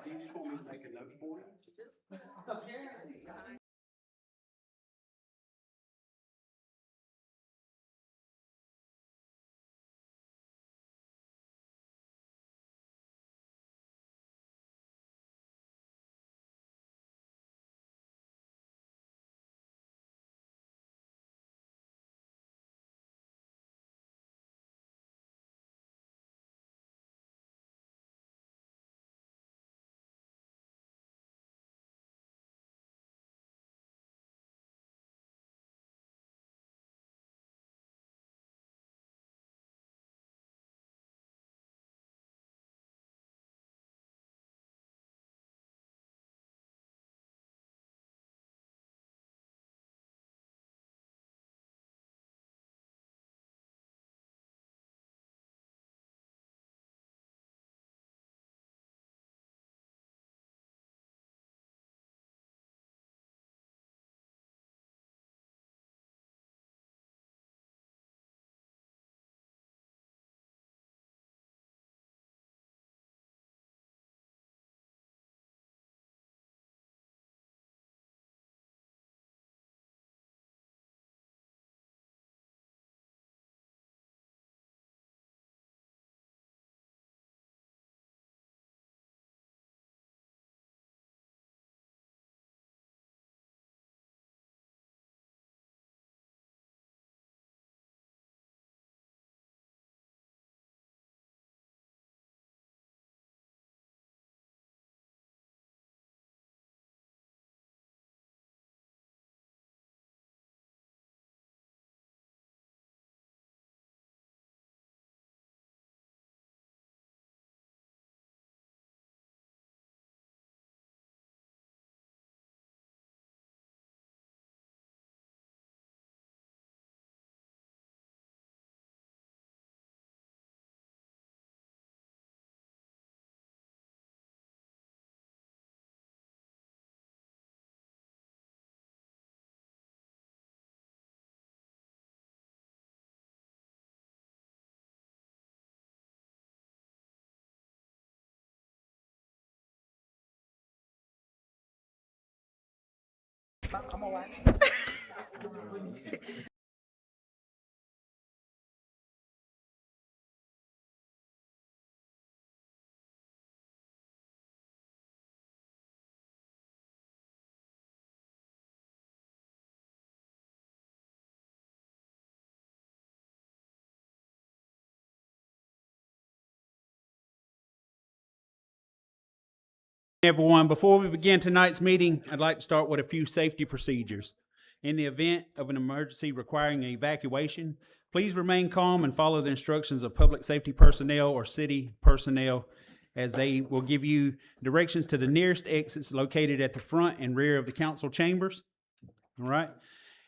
Do you just want me to make a note for you? I'm gonna watch. Everyone, before we begin tonight's meeting, I'd like to start with a few safety procedures. In the event of an emergency requiring an evacuation, please remain calm and follow the instructions of public safety personnel or city personnel, as they will give you directions to the nearest exits located at the front and rear of the council chambers, all right,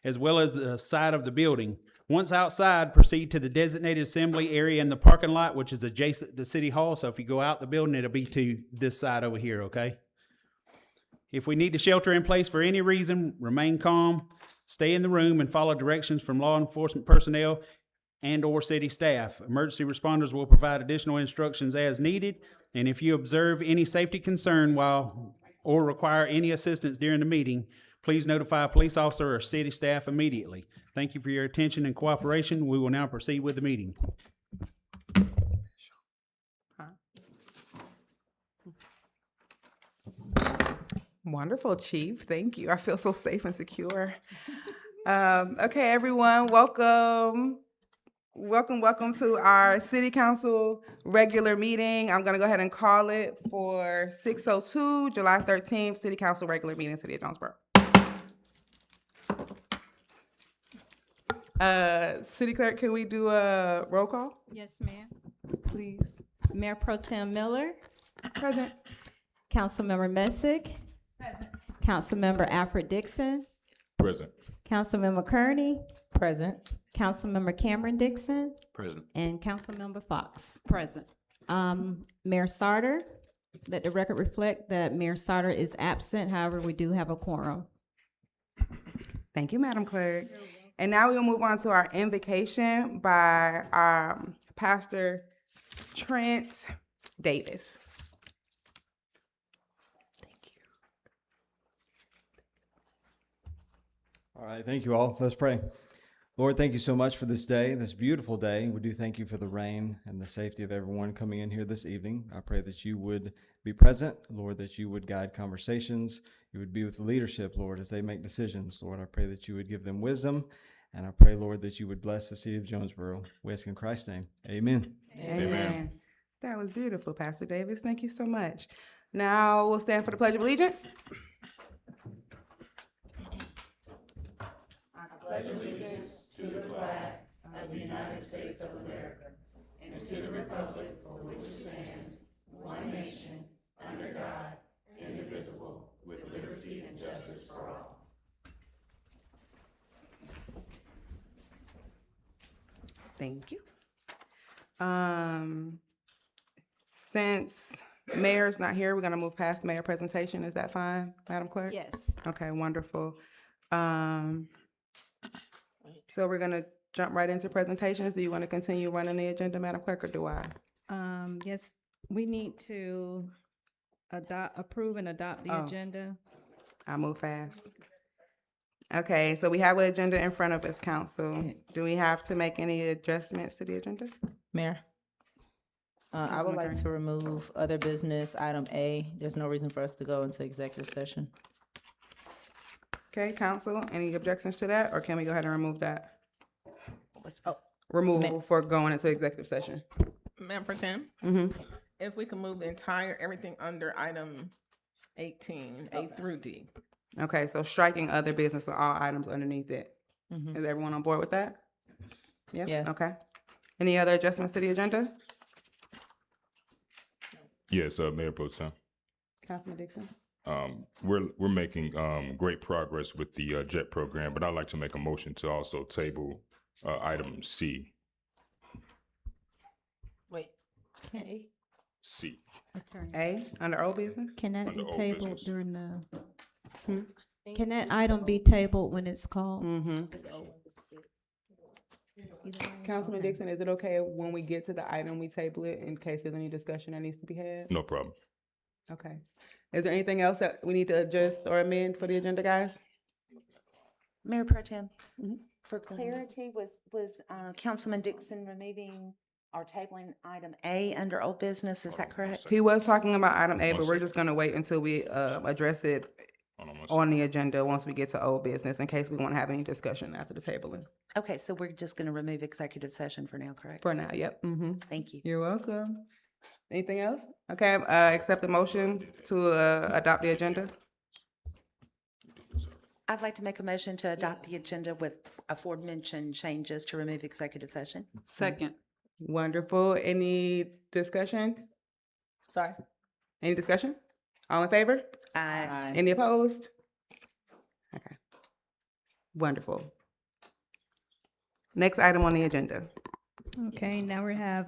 as well as the side of the building. Once outside, proceed to the designated assembly area in the parking lot, which is adjacent to City Hall. So if you go out the building, it'll be to this side over here, okay? If we need to shelter in place for any reason, remain calm, stay in the room, and follow directions from law enforcement personnel and/or city staff. Emergency responders will provide additional instructions as needed, and if you observe any safety concern or require any assistance during the meeting, please notify a police officer or city staff immediately. Thank you for your attention and cooperation. We will now proceed with the meeting. Wonderful, Chief. Thank you. I feel so safe and secure. Okay, everyone, welcome. Welcome to our City Council regular meeting. I'm gonna go ahead and call it for 6:02, July 13th, City Council regular meeting, City of Jonesboro. City Clerk, can we do a roll call, Yes, ma'am. please? Mayor Pro Tem Miller, Present. Councilmember Messick, Councilmember Alfred Dixon, Present. Councilmember Kearney, Present. Councilmember Cameron Dixon, Present. and Councilmember Fox. Present. Mayor Sarter, let the record reflect that Mayor Sarter is absent. However, we do have a quorum. Thank you, Madam Clerk. And now we'll move on to our invocation by Pastor Trent Davis. All right, thank you all. Let's pray. Lord, thank you so much for this day, this beautiful day. We do thank you for the rain and the safety of everyone coming in here this evening. I pray that you would be present, Lord, that you would guide conversations. You would be with the leadership, Lord, as they make decisions. Lord, I pray that you would give them wisdom. And I pray, Lord, that you would bless the city of Jonesboro. We ask in Christ's name. Amen. Amen. That was beautiful, Pastor Davis. Thank you so much. Now we'll stand for the Pledge of Allegiance. Thank you. Since Mayor's not here, we're gonna move past the mayor presentation. Is that fine, Madam Clerk? Yes. Okay, wonderful. So we're gonna jump right into presentations. Do you want to continue running the agenda, Madam Clerk, or do I? Yes, we need to approve and adopt the Oh. agenda. I move fast. Okay, so we have an agenda in front of us, council. Do we have to make any adjustments to the agenda? Mayor. I would Councilman like to remove other business, item A. There's no reason for us to go into executive session. Okay, council, any objections to that, or can we go ahead and remove that? Oh, Removal for going into executive session. Madam Pro Tem, Mm-hmm. if we can move the entire, everything under item 18, A through D. Okay, so striking other business on all items underneath it. Mhm. Is everyone on board with that? Yeah? Yes. Okay. Any other adjustments to the agenda? Yes, Mayor Pro Tem. Councilman Dixon? We're making great progress with the JET program, but I'd like to make a motion to also table item C. Wait. A? C. Attorney. A, under old business? Can that Under be old tabled business. during the? Hmm? Can that item be tabled when it's called? Mm-hmm. Councilman Dixon, is it okay when we get to the item, we table it in case there's any discussion that needs to be had? No problem. Okay. Is there anything else that we need to adjust or amend for the agenda, guys? Mayor Pro Tem, Mhm. for clarity, was Councilman Dixon removing or tabling item A under old business, is that correct? He was talking about item A, but we're second. just gonna wait until we address it Hold on one on the agenda once we get to old business, in case we want to have any discussion after the tabling. Okay, so we're just gonna remove executive session for now, correct? For now, yep. Mm-hmm. Thank you. You're welcome. Anything else? Okay, accept the motion to adopt the agenda. I'd like to make a motion to adopt the agenda with aforementioned changes to remove executive session. Second. Wonderful. Any discussion? Sorry. Any discussion? All in favor? Aye. Any opposed? Okay. Wonderful. Next item on the agenda. Okay, now we have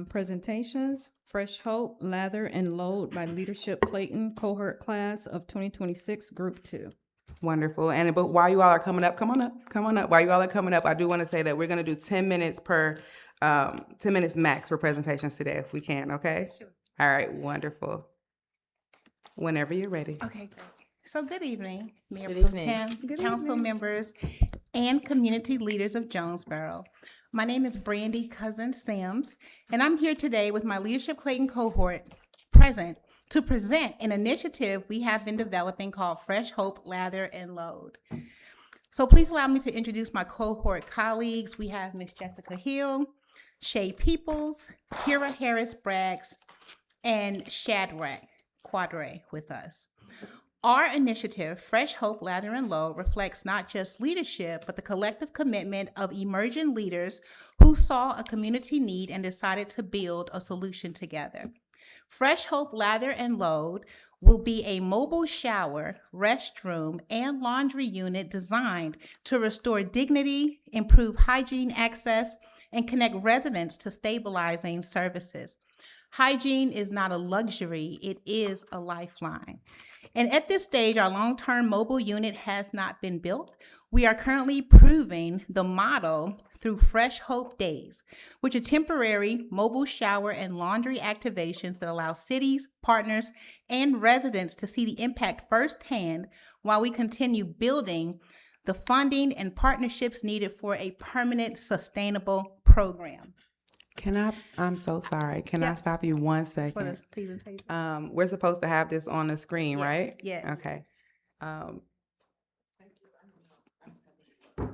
presentations. Fresh Hope, Lather, and Load by Leadership Clayton Cohort Class of 2026, Group 2. Wonderful. And but while you all are coming up, come on up. While you all are coming up, I do want to say that we're going to do 10 minutes per, 10 minutes max for presentations today, if we can, okay? Sure. All right, wonderful. Whenever you're ready. Okay, great. So good evening, Mayor Good Pro evening. Tem, council members, and community leaders of Jonesboro. My name is Brandy Cousins Sims, and I'm here today with my Leadership Clayton cohort present to present an initiative we have been developing called Fresh Hope, Lather, and Load. So please allow me to introduce my cohort colleagues. We have Ms. Jessica Hill, Shay Peoples, Kira Harris Braggs, and Shadrach Quadre with us. Our initiative, Fresh Hope, Lather, and Load, reflects not just leadership, but the collective commitment of emerging leaders who saw a community need and decided to build a solution together. Fresh Hope, Lather, and Load will be a mobile shower, restroom, and laundry unit designed to restore dignity, improve hygiene access, and connect residents to stabilizing services. Hygiene is not a luxury, it is a lifeline. And at this stage, our long-term mobile unit has not been built. We are currently proving the model through Fresh Hope Days, which are temporary mobile shower and laundry activations that allow cities, partners, and residents to see the impact firsthand while we continue building the funding and partnerships needed for a permanent, sustainable program. I'm so sorry. Can I Yeah. stop you 1 For second? this presentation. We're supposed to have this on the screen, Yes, right? yes. Okay.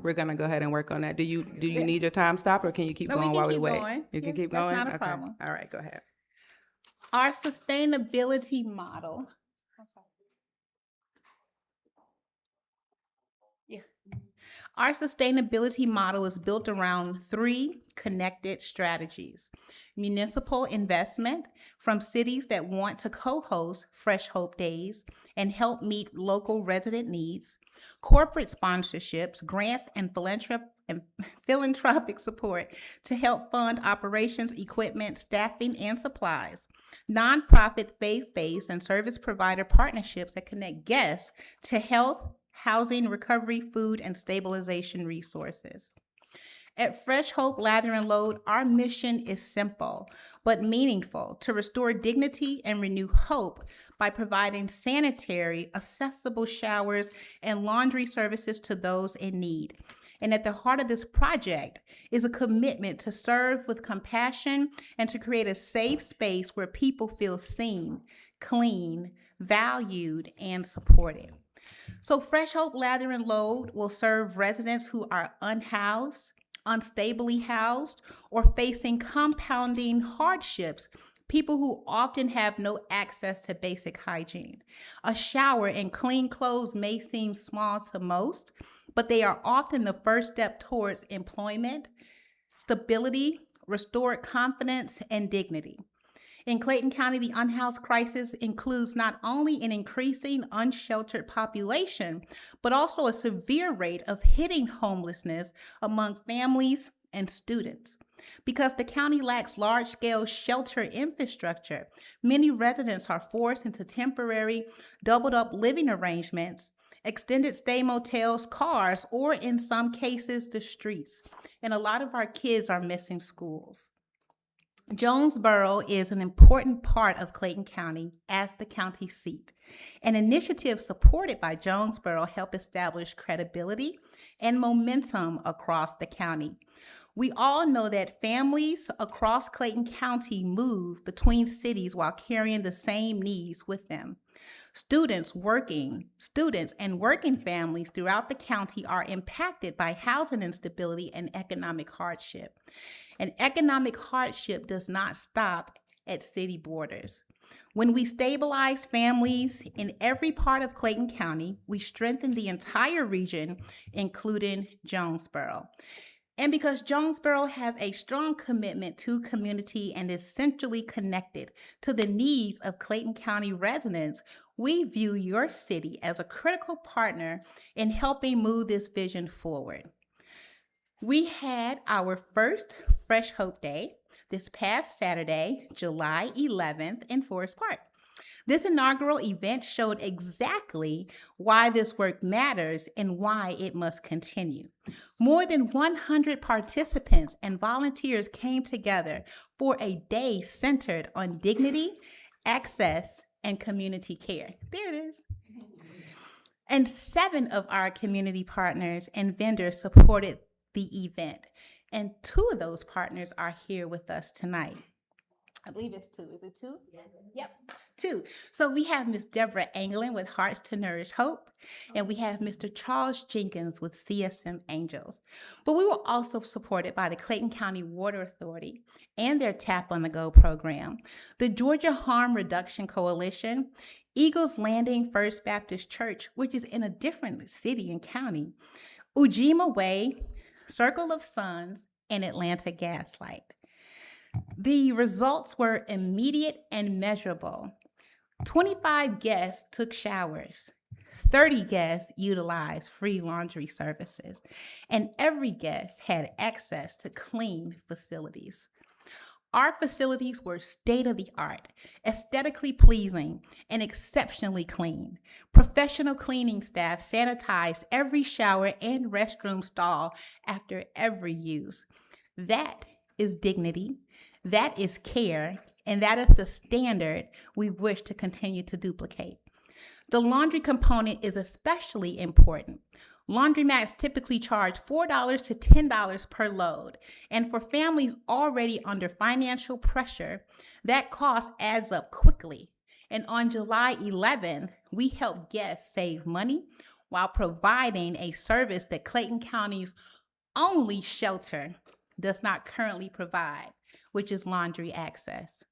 We're gonna go ahead and work on that. Do you need your time stopped, or can you keep No, we going can while we keep wait? going. You can Yeah, keep that's going? not a Okay. problem. All right, go ahead. Our sustainability model. Yeah. Our sustainability model is built around 3 connected strategies: municipal investment from cities that want to co-host Fresh Hope Days and help meet local resident needs, corporate sponsorships, grants, and philanthropic support to help fund operations, equipment, staffing, and supplies, nonprofit, faith-based, and service provider partnerships that connect guests to health, housing, recovery, food, and stabilization resources. At Fresh Hope, Lather, and Load, our mission is simple but meaningful: to restore dignity and renew hope by providing sanitary, accessible showers and laundry services to those in need. And at the heart of this project is a commitment to serve with compassion and to create a safe space where people feel seen, clean, valued, and supported. So Fresh Hope, Lather, and Load will serve residents who are unhoused, unstably housed, or facing compounding hardships, people who often have no access to basic hygiene. A shower and clean clothes may seem small to most, but they are often the first step towards employment, stability, restored confidence, and dignity. In Clayton County, the unhoused crisis includes not only an increasing unsheltered population, but also a severe rate of hitting homelessness among families and students. Because the county lacks large-scale shelter infrastructure, many residents are forced into temporary, doubled-up living arrangements, extended stay motels, cars, or in some cases, the streets. And a lot of our kids are missing schools. Jonesboro is an important part of Clayton County as the county seat. An initiative supported by Jonesboro helped establish credibility and momentum across the county. We all know that families across Clayton County move between cities while carrying the same needs with them. Students and working families throughout the county are impacted by housing instability and economic hardship. And economic hardship does not stop at city borders. When we stabilize families in every part of Clayton County, we strengthen the entire region, including Jonesboro. And because Jonesboro has a strong commitment to community and is centrally connected to the needs of Clayton County residents, we view your city as a critical partner in helping move this vision forward. We had our first Fresh Hope Day this past Saturday, July 11th in Forest Park. This inaugural event showed exactly why this work matters and why it must continue. More than 100 participants and volunteers came together for a day centered on dignity, access, and community care. There it is. And 7 of our community partners and vendors supported the event. And 2 of those partners are here with us tonight. I believe it's 2. Is it 2? Yep, 2. So we have Miss Deborah Anglin with Hearts to Nourish Hope, and we have Mr. Charles Jenkins with CSM Angels. But we were also supported by the Clayton County Water Authority and their Tap on the Go program, the Georgia Harm Reduction Coalition, Eagles Landing First Baptist Church, which is in a different city and county, Ujima Way, Circle of Sons, and Atlanta Gaslight. The results were immediate and measurable. 25 guests took showers. 30 guests utilized free laundry services, and every guest had access to clean facilities. Our facilities were state-of-the-art, aesthetically pleasing, and exceptionally clean. Professional cleaning staff sanitized every shower and restroom stall after every use. That is dignity. That is care, and that is the standard we wish to continue to duplicate. The laundry component is especially important. Laundromats typically charge $4 to $10 per load, and for families already under financial pressure, that cost adds up quickly. And on July 11th, we helped guests save money while providing a service that Clayton County's only shelter does not currently provide, which is laundry access.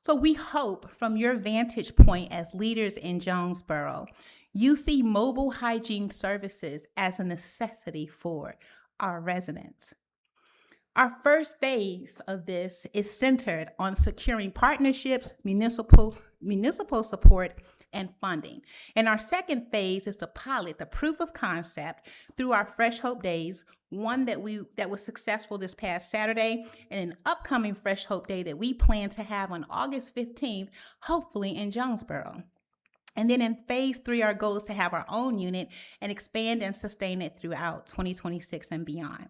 So we hope from your vantage point as leaders in Jonesboro, you see mobile hygiene services as a necessity for our residents. Our first phase of this is centered on securing partnerships, municipal support, and funding. And our second phase is to pilot the proof of concept through our Fresh Hope Days, one that was successful this past Saturday, and an upcoming Fresh Hope Day that we plan to have on August 15th, hopefully in Jonesboro. And then in phase 3, our goal is to have our own unit and expand and sustain it throughout 2026 and beyond.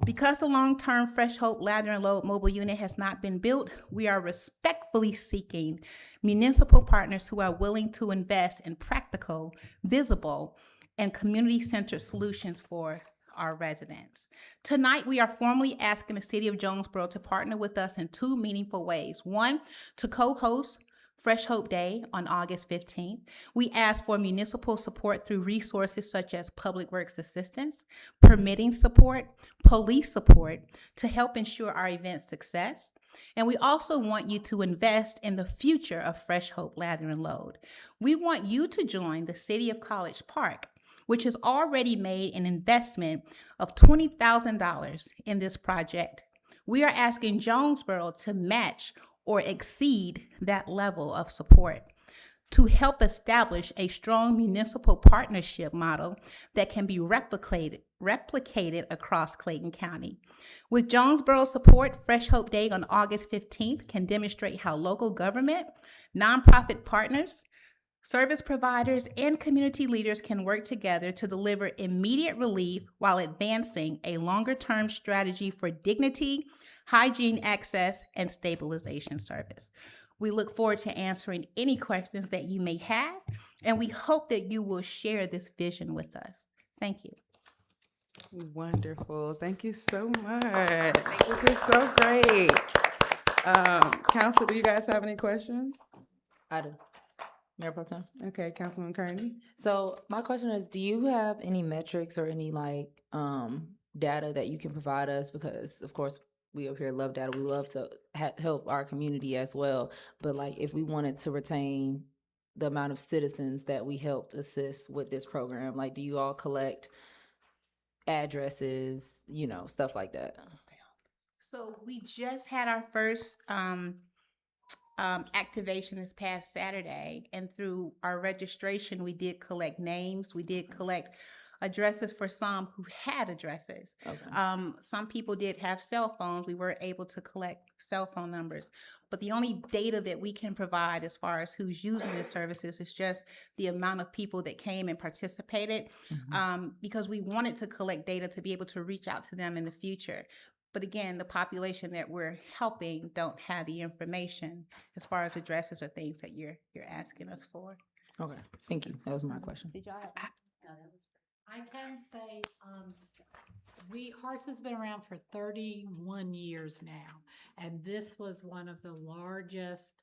Because the long-term Fresh Hope Lather and Load mobile unit has not been built, we are respectfully seeking municipal partners who are willing to invest in practical, visible, and community-centered solutions for our residents. Tonight, we are formally asking the City of Jonesboro to partner with us in 2 meaningful ways. 1, to co-host Fresh Hope Day on August 15th. We ask for municipal support through resources such as public works assistance, permitting support, police support to help ensure our event's success. And we also want you to invest in the future of Fresh Hope Lather and Load. We want you to join the City of College Park, which has already made an investment of $20,000 in this project. We are asking Jonesboro to match or exceed that level of support to help establish a strong municipal partnership model that can be replicated across Clayton County. With Jonesboro support, Fresh Hope Day on August 15th can demonstrate how local government, nonprofit partners, service providers, and community leaders can work together to deliver immediate relief while advancing a longer-term strategy for dignity, hygiene access, and stabilization service. We look forward to answering any questions that you may have, and we hope that you will share this vision with us. Thank you. Wonderful. Thank you so much. This is so great. Council, do you guys have any questions? I do. Mayor Pro Tem. Okay, Councilman Kearney. So my question is, do you have any metrics or any data that you can provide us? Because of course we up here love data. We love to help our community as well. But if we wanted to retain the amount of citizens that we helped assist with this program, do you all collect addresses, stuff like that? So we just had our first activation this past Saturday, and through our registration, we did collect names. We did collect addresses for some who had addresses. Okay. Some people did have cell phones. We were able to collect cell phone numbers. But the only data that we can provide as far as who's using the services is just the amount of people that came and participated, because we wanted to collect data to be able to reach out to them in the future. But again, the population that we're helping don't have the information as far as addresses or things that you're asking us for. Okay. Thank you. That was my question. Did y'all have? I can say, Hearts has been around for 31 years now, and this was one of the largest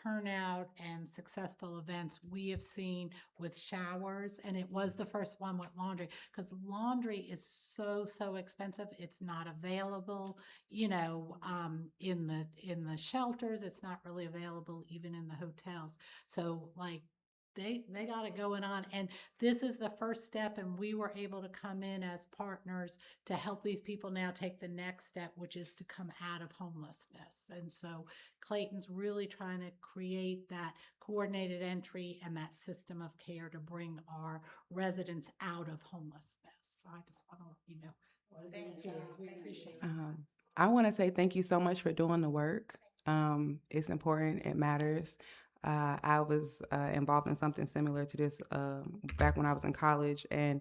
turnout and successful events we have seen with showers, and it was the first one with laundry, because laundry is so expensive. It's not available, in the shelters. It's not really available even in the hotels. So like, they got it going on, and this is the first step, and we were able to come in as partners to help these people now take the next step, which is to come out of homelessness. And so Clayton's really trying to create that coordinated entry and that system of care to bring our residents out of homelessness. So I just want to let you know. We appreciate it. I want to say thank you so much for doing the work. It's important. It matters. I was involved in something similar to this back when I was in college, and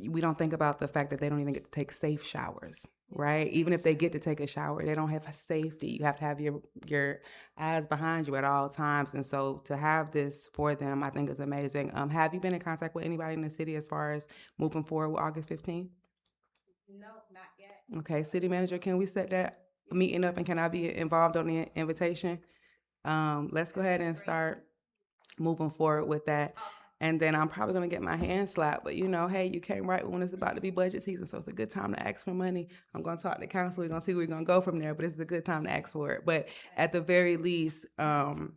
we don't think about the fact that they don't even get to take safe showers, right? Even if they get to take a shower, they don't have safety. You have to have your eyes behind you at all times. And so to have this for them, I think is amazing. Have you been in contact with anybody in the city as far as moving forward with August 15th? No, not yet. Okay, city manager, can we set that meeting up, and can I be involved on the invitation? Let's go ahead and start moving forward with that. And then I'm probably going to get my hand slapped, but hey, you came right when it's about to be budget season, so it's a good time to ask for money. I'm going to talk to council. We're going to see where we're going to go from there, but this is a good time to ask for it. But at the very least, I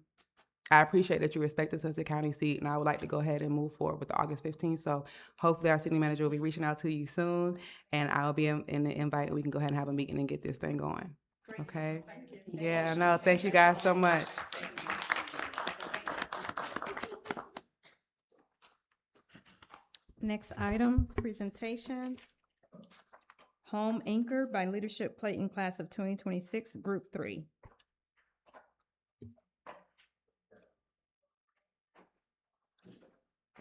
appreciate that you respect us as a county seat, and I would like to go ahead and move forward with the August 15th. So hopefully our city manager will be reaching out to you soon, and I'll be in the invite, and we can go ahead and have a meeting and get this thing going. Okay? Yeah, no, thank you guys so much. Next item, presentation. Home Anchor by Leadership Clayton Class of 2026, Group 3.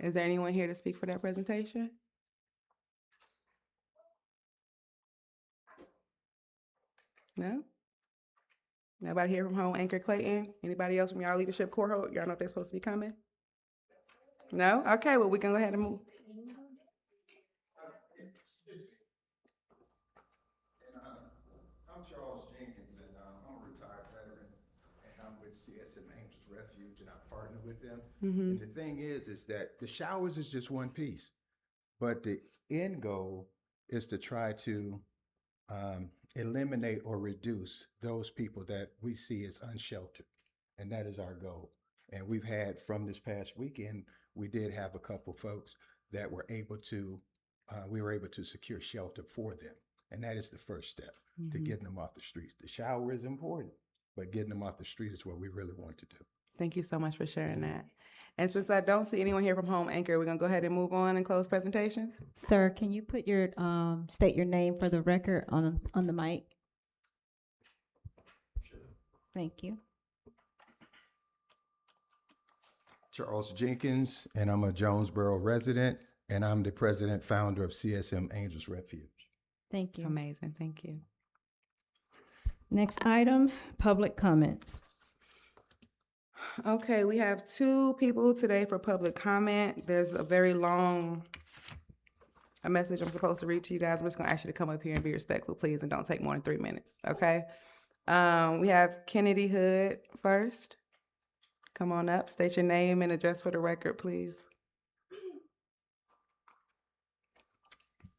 Is there anyone here to speak for that presentation? No? Nobody here from Home Anchor Clayton? Anybody else from y'all leadership cohort? Y'all know if they're supposed to be coming? No? Okay, well, we can go ahead and move. I'm Charles Jenkins, and I'm a retired veteran, and I'm with CSM Angels Refuge, and I partner with them. And the thing is that the showers is just one piece, but the end goal is to try to eliminate or reduce those people that we see as unsheltered, and that is our goal. And we've had, from this past weekend, we did have a couple folks that were able to, we were able to secure shelter for them. And that is the first step to getting them off the streets. The shower is important, but getting them off the street is what we really want to do. Thank you so much for sharing that. And since I don't see anyone here from Home Anchor, we're going to go ahead and move on and close presentations. Sir, can you put your, state your name for the record on the mic? Sure. Thank you. Charles Jenkins, and I'm a Jonesboro resident, and I'm the president founder of CSM Angels Refuge. Thank you. Amazing. Thank you. Next item, public comments. Okay, we have 2 people today for public comment. There's a very long message I'm supposed to read to you guys. I'm just going to ask you to come up here and be respectful, please, and don't take more than 3 minutes, okay? We have Kennedy Hood first. Come on up. State your name and address for the record, please.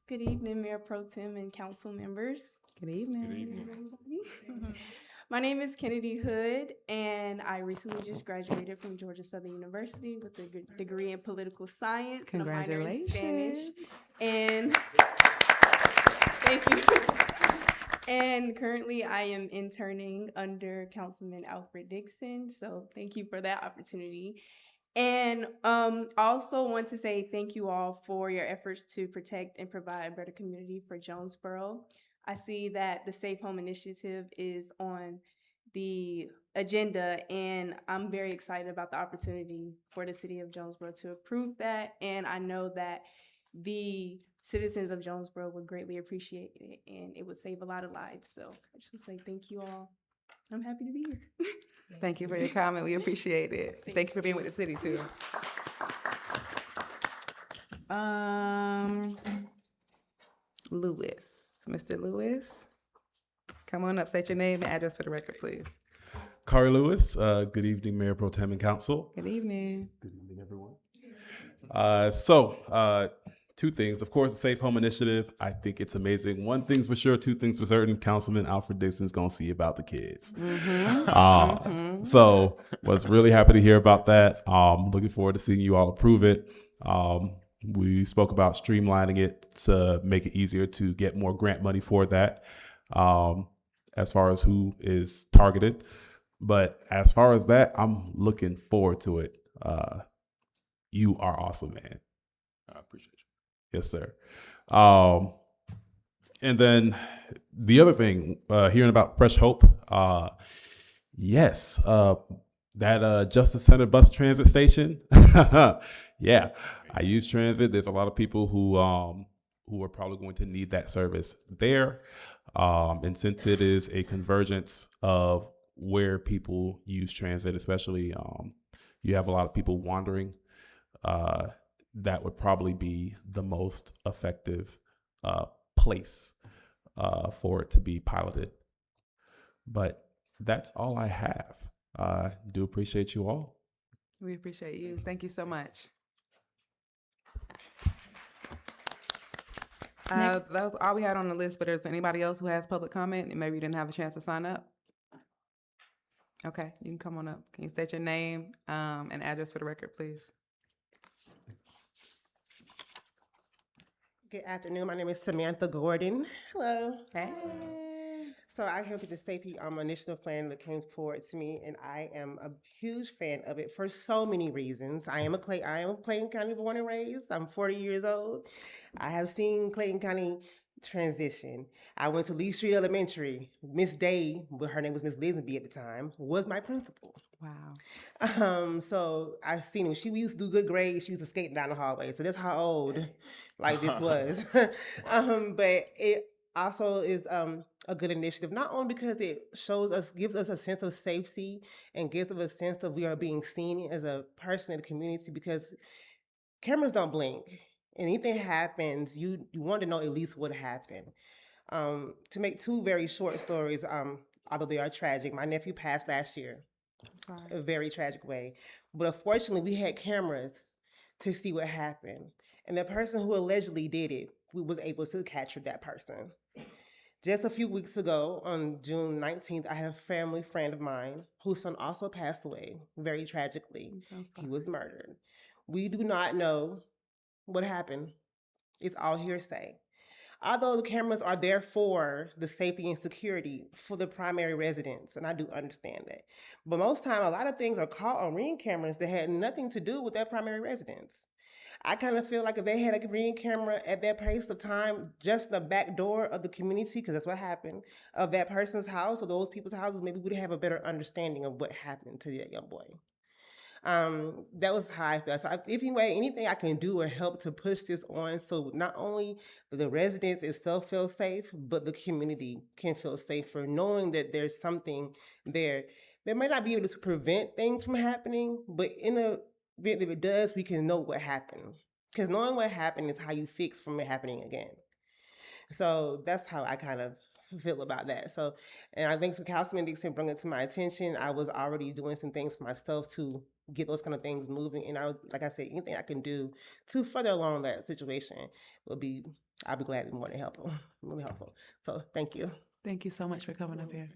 Good evening, Mayor Pro Tem and council members. Good evening. Good evening. My name is Kennedy Hood, and I recently just graduated from Georgia Southern University with a degree in political science and a minor in Spanish. And thank you. And currently I am interning under Councilman Alfred Dixon, so thank you for that opportunity. And also want to say thank you all for your efforts to protect and provide a better community for Jonesboro. I see that the Safe Home Initiative is on the agenda, and I'm very excited about the opportunity for the city of Jonesboro to approve that. And I know that the citizens of Jonesboro would greatly appreciate it, and it would save a lot of lives. So I just want to say thank you all. I'm happy to be here. Thank you for your comment. We appreciate it. Thank you for being with the city too. Lewis, Mr. Lewis, come on up. State your name and address for the record, please. Kari Lewis, good evening, Mayor Pro Tem and Council. Good evening. Good evening, everyone. Two things. Of course, the Safe Home Initiative, I think it's amazing. One thing's for sure, two things for certain. Councilman Alfred Dixon's going to see about the kids. So was really happy to hear about that. Looking forward to seeing you all approve it. We spoke about streamlining it to make it easier to get more grant money for that, as far as who is targeted. But as far as that, I'm looking forward to it. You are awesome, man. I appreciate you. Yes, sir. And then the other thing, hearing about Fresh Hope, yes, that Justice Center bus transit station. Yeah, I use transit. There's a lot of people who are probably going to need that service there. And since it is a convergence of where people use transit, especially you have a lot of people wandering, that would probably be the most effective place for it to be piloted. But that's all I have. Do appreciate you all. We appreciate you. Thank you so much. That was all we had on the list, but is there anybody else who has public comment and maybe you didn't have a chance to sign up? Okay, you can come on up. Can you state your name and address for the record, please? Good afternoon. My name is Samantha Gordon. Hello. Hey. So I came to the safety initiative plan that came forward to me, and I am a huge fan of it for so many reasons. I am Clayton County born and raised. I'm 40 years old. I have seen Clayton County transition. I went to Lee Street Elementary. Miss Day, well, her name was Miss Lisenby at the time, was my principal. Wow. So I've seen her. She used to do good grades. She used to skate down the hallway. So that's how old like this was. But it also is a good initiative, not only because it gives us a sense of safety and gives us a sense that we are being seen as a person in the community, because cameras don't blink. Anything happens, you want to know at least what happened. To make two very short stories, although they are tragic, my nephew passed last year. A very tragic way. But unfortunately, we had cameras to see what happened. And the person who allegedly did it, we was able to capture that person. Just a few weeks ago, on June 19th, I had a family friend of mine whose son also passed away, very tragically. He was murdered. We do not know what happened. It's all hearsay. Although the cameras are there for the safety and security for the primary residents, and I do understand that. But most time, a lot of things are caught on Ring cameras that had nothing to do with that primary residence. I kind of feel like if they had a Ring camera at that place of time, just the back door of the community, because that's what happened, of that person's house or those people's houses, maybe we'd have a better understanding of what happened to that young boy. That was how I felt. So anyway, anything I can do or help to push this on so not only the residents itself feel safe, but the community can feel safer, knowing that there's something there that might not be able to prevent things from happening, but in a event if it does, we can know what happened. Because knowing what happened is how you fix from it happening again. So that's how I kind of feel about that. So, and I think so Councilman Dixon brought it to my attention. I was already doing some things for myself to get those kind of things moving. And like I said, anything I can do to further along that situation I'll be glad and more than helpful. Really helpful. So thank you. Thank you so much for coming up here.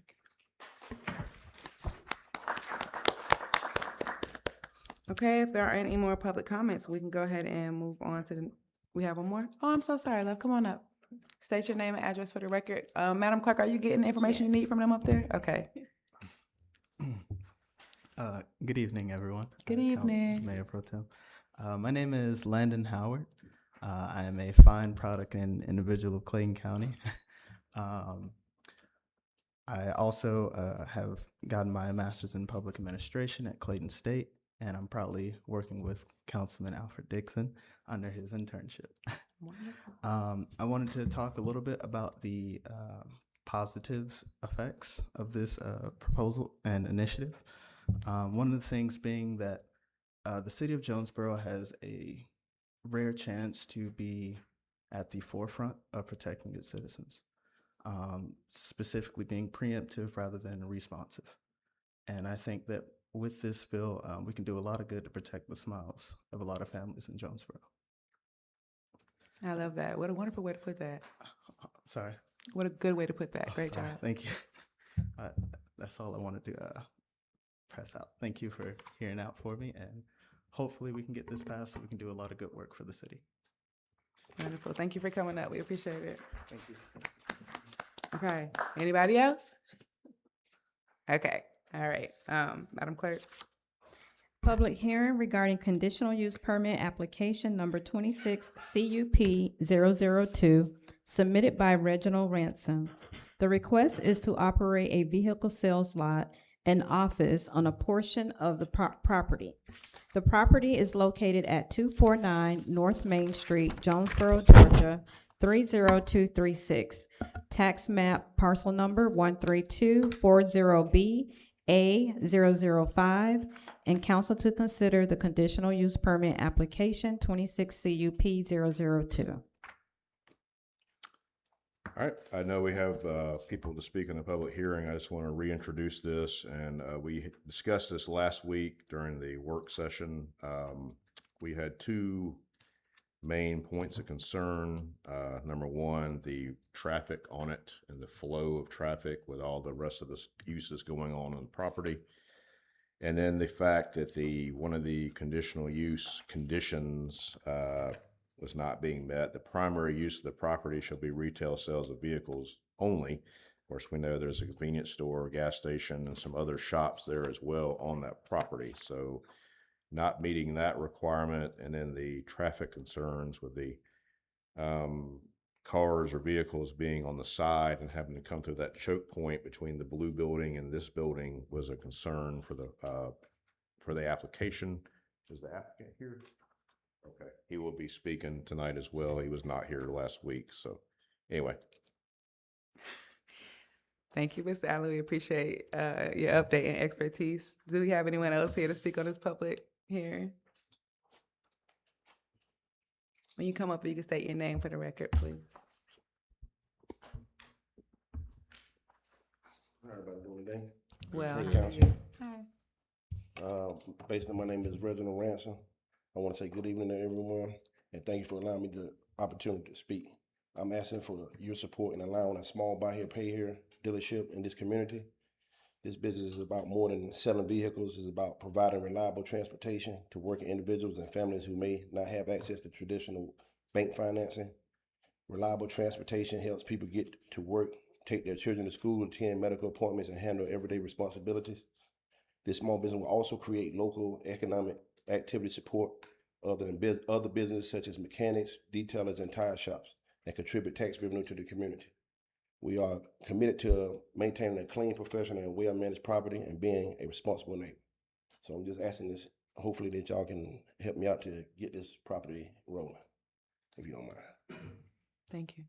Okay, if there aren't any more public comments, we can go ahead and move on to we have one more? Oh, I'm so sorry, love. Come on up. State your name and address for the record. Madam Clerk, are you getting the information you need from them up there? Okay. Good evening, everyone. Good Council- evening. Mayor Pro Tem. My name is Landon Howard. I am a fine product and individual of Clayton County. I also have gotten my master's in public administration at Clayton State, and I'm proudly working with Councilman Alfred Dixon under his internship. I wanted to talk a little bit about the positive effects of this proposal and initiative. One of the things being that the city of Jonesboro has a rare chance to be at the forefront of protecting its citizens, specifically being preemptive rather than responsive. And I think that with this bill, we can do a lot of good to protect the smiles of a lot of families in Jonesboro. I love that. What a wonderful way to put that. Sorry. What a good way to put that. Oh, Great sorry. job. Thank you. That's all I wanted to press out. Thank you for hearing out for me, and hopefully we can get this passed so we can do a lot of good work for the city. Wonderful. Thank you for coming up. We appreciate it. Thank you. Okay. Anybody else? Okay. All right. Madam Clerk. Public hearing regarding conditional use permit application number 26 CUP 002, submitted by Reginald Ransom. The request is to operate a vehicle sales lot and office on a portion of the property. The property is located at 249 North Main Street, Jonesboro, Georgia, 30236. Tax map parcel number 13240B A005, and council to consider the conditional use permit application 26 CUP 002. All right, I know we have people to speak in the public hearing. I just want to reintroduce this, and we discussed this last week during the work session. We had two main points of concern. Number one, the traffic on it and the flow of traffic with all the rest of the uses going on the property. And then the fact that one of the conditional use conditions was not being met. The primary use of the property shall be retail sales of vehicles only. Of course, we know there's a convenience store, gas station, and some other shops there as well on that property. So not meeting that requirement, and then the traffic concerns with the cars or vehicles being on the side and having to come through that choke point between the blue building and this building was a concern for the application. Is the applicant here? Okay, he will be speaking tonight as well. He was not here last week, so anyway. Thank you, Mr. Allen. We appreciate your update and expertise. Do we have anyone else here to speak on this public hearing? When you come up, you can state your name for the record, please. How everybody doing today? Well, Hey, how are Council. you? Basically, my name is Reginald Ransom. I want to say good evening to everyone, and thank you for allowing me the opportunity to speak. I'm asking for your support in allowing a small buy here, pay here dealership in this community. This business is about more than selling vehicles. It's about providing reliable transportation to working individuals and families who may not have access to traditional bank financing. Reliable transportation helps people get to work, take their children to school, attend medical appointments, and handle everyday responsibilities. This small business will also create local economic activity support other businesses such as mechanics, detailers, and tire shops that contribute tax revenue to the community. We are committed to maintaining a clean, professional, and well-managed property and being a responsible neighbor. So I'm just asking this, hopefully that y'all can help me out to get this property rolling, if you don't mind. Thank you.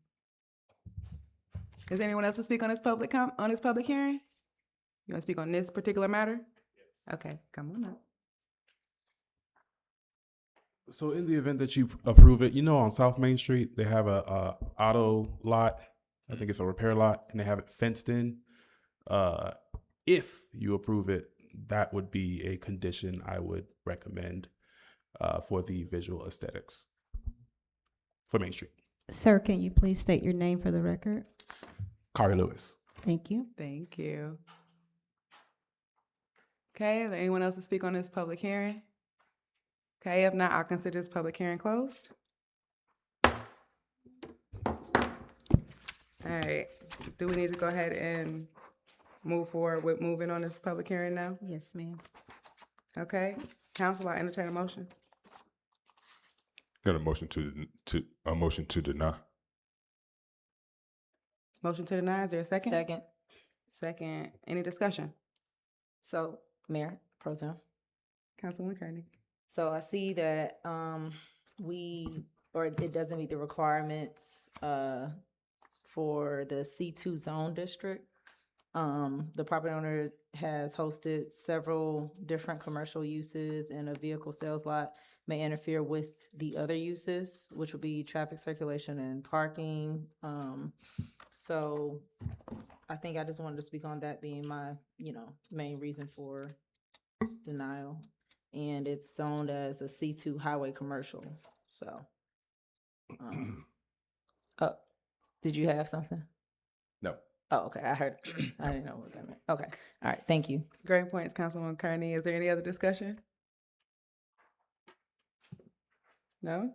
Is anyone else to speak on this public hearing? You want to speak on this particular matter? Yes. Okay, come on up. So in the event that you approve it, on South Main Street, they have a auto lot. I think it's a repair lot, and they have it fenced in. If you approve it, that would be a condition I would recommend for the visual aesthetics for Main Street. Sir, can you please state your name for the record? Kari Lewis. Thank you. Thank you. Okay, is there anyone else to speak on this public hearing? Okay, if not, I'll consider this public hearing closed. All right, do we need to go ahead and move forward with moving on this public hearing now? Yes, ma'am. Okay, council, I entertain a motion. Got a motion to deny. Motion to deny, is there a second? Second. Second, any discussion? So, Mayor Pro Tem. Councilwoman Kearney. So I see that it doesn't meet the requirements for the C2 zone district. The property owner has hosted several different commercial uses, and a vehicle sales lot may interfere with the other uses, which would be traffic circulation and parking. So I think I just wanted to speak on that being my, main reason for denial. And it's zoned as a C2 highway commercial, so. Did you have something? No. Oh, okay, I heard, I didn't know what that meant. Okay, all right, thank you. Great points, Councilwoman Kearney. Is there any other discussion? No?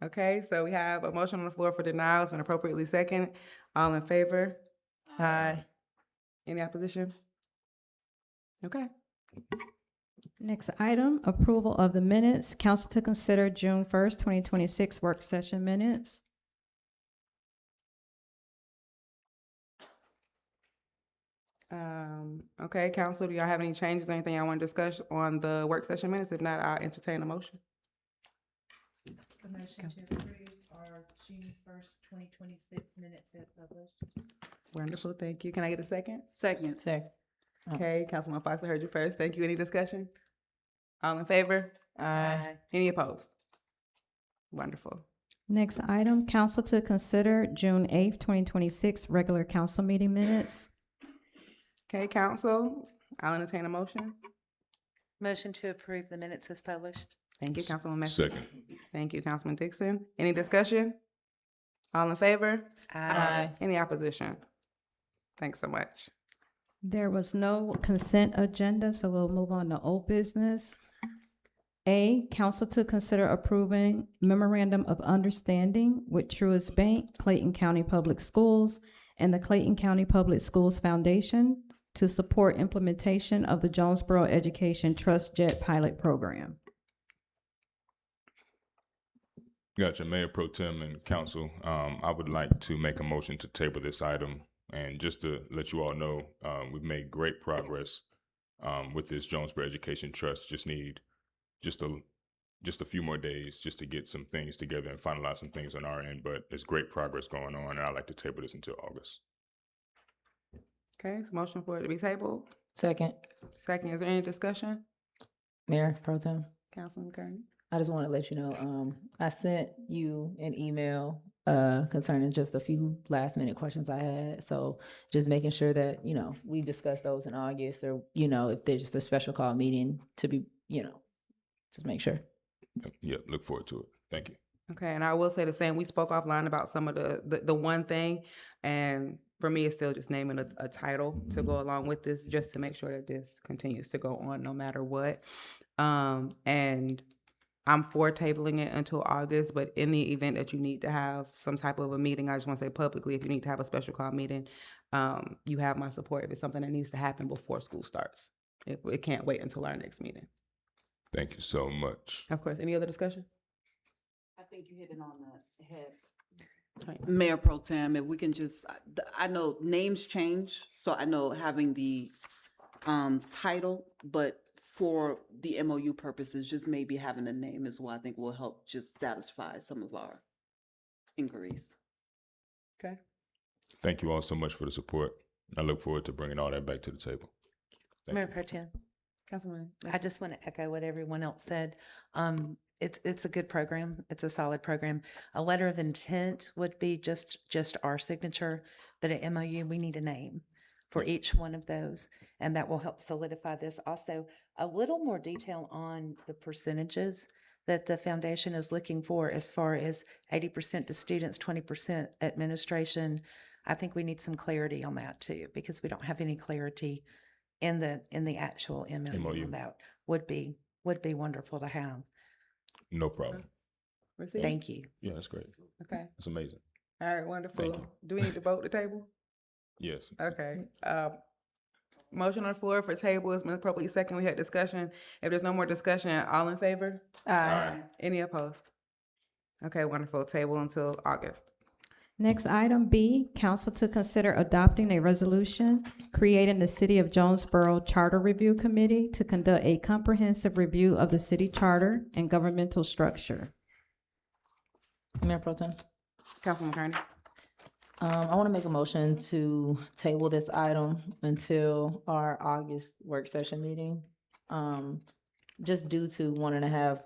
Okay, so we have a motion on the floor for denial. It's been appropriately seconded. All in favor? Aye. Any opposition? Okay. Next item, approval of the minutes. Council to consider June 1st, 2026 work session minutes. Okay, council, do y'all have any changes or anything y'all want to discuss on the work session minutes? If not, I'll entertain a motion. The motion to approve our June 1st, 2026 minutes as published. Wonderful, thank you. Can I get a second? Second. Okay, Councilman Fox, I heard you first. Thank you. Any discussion? All in favor? Aye. Any opposed? Wonderful. Next item, council to consider June 8th, 2026 regular council meeting minutes. Okay, council, I'll entertain a motion. Motion to approve the minutes as published. Thank you, Councilwoman Messi. Second. Thank you, Councilman Dixon. Any discussion? All in favor? Aye. Any opposition? Thanks so much. There was no consent agenda, so we'll move on to old business. A, council to consider approving memorandum of understanding with Truist Bank, Clayton County Public Schools, and the Clayton County Public Schools Foundation to support implementation of the Jonesboro Education Trust Jet Pilot Program. Gotcha, Mayor Pro Tem and Council. I would like to make a motion to table this item. And just to let you all know, we've made great progress with this Jonesboro Education Trust. Just need just a few more days just to get some things together and finalize some things on our end. But there's great progress going on, and I'd like to table this until August. Okay, so motion for it to be tabled. Second. Second, is there any discussion? Mayor Pro Tem. Councilman Kearney. I just want to let you know, I sent you an email concerning just a few last minute questions I had. So just making sure that, we discuss those in August, or, if there's just a special call meeting to be, just make sure. Yeah, look forward to it. Thank you. Okay, and I will say the same. We spoke offline about some of the one thing, and for me, it's still just naming a title to go along with this, just to make sure that this continues to go on no matter what. And I'm for tabling it until August, but in the event that you need to have some type of a meeting, I just want to say publicly, if you need to have a special call meeting, you have my support if it's something that needs to happen before school starts. It can't wait until our next meeting. Thank you so much. Of course, any other discussion? I think you hit it on the head. Mayor Pro Tem, if we can just, I know names change, so I know having the title, but for the MOU purposes, just maybe having a name as well, I think will help just satisfy some of our inquiries. Okay. Thank you all so much for the support. I look forward to bringing all that back to the table. Mayor Pro Tem. Councilman. I just want to echo what everyone else said. It's a good program. It's a solid program. A letter of intent would be just our signature, but at MOU, we need a name for each one of those, and that will help solidify this. Also, a little more detail on the percentages that the foundation is looking for, as far as 80% to students, 20% administration. I think we need some clarity on that too, because we don't have any clarity in the actual MOU. That would be wonderful to have. No problem. Thank you. Yeah, that's great. Okay. That's amazing. All right, wonderful. Thank you. Do we need to vote the table? Yes. Okay. Motion on the floor for table has been appropriately second. We had discussion. If there's no more discussion, all in favor? Aye. Any opposed? Okay, wonderful. Table until August. Next item B, council to consider adopting a resolution creating the City of Jonesboro Charter Review Committee to conduct a comprehensive review of the city charter and governmental structure. Mayor Pro Tem. Councilman Kearney. I want to make a motion to table this item until our August work session meeting. Just due to wanting to have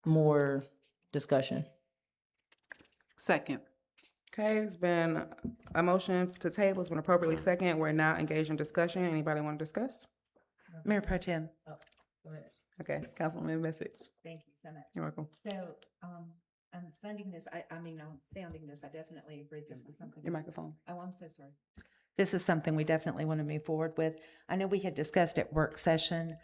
more discussion. Second. Okay, it's been a motion to table. It's been appropriately second. We're now engaged in discussion. Anybody want to discuss? Mayor Pro Tem. Go ahead. Okay, Councilwoman Messick. Thank you so much. You're welcome. So, I'm funding this, I'm founding this, I definitely agree this is something. Your microphone. Oh, I'm so sorry. This is something we definitely want to move forward with. I know we had discussed at work session,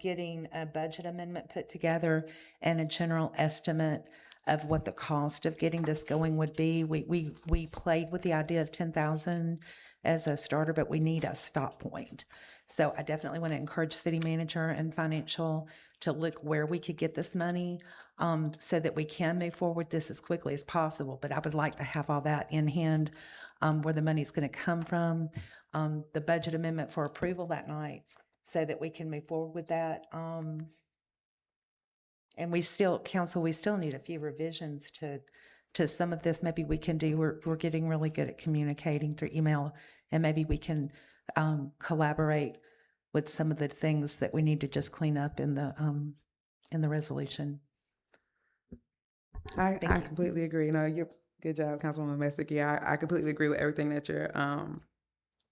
getting a budget amendment put together and a general estimate of what the cost of getting this going would be. We played with the idea of 10,000 as a starter, but we need a stop point. So I definitely want to encourage city manager and financial to look where we could get this money, so that we can move forward this as quickly as possible. But I would like to have all that in hand, where the money's going to come from, the budget amendment for approval that night, so that we can move forward with that. And we still, council, we still need a few revisions to some of this. Maybe we can do, we're getting really good at communicating through email, and maybe we can collaborate with some of the things that we need to just clean up in the resolution. I completely agree. No, you're good job, Councilwoman Messick. Yeah, I completely agree with everything that you're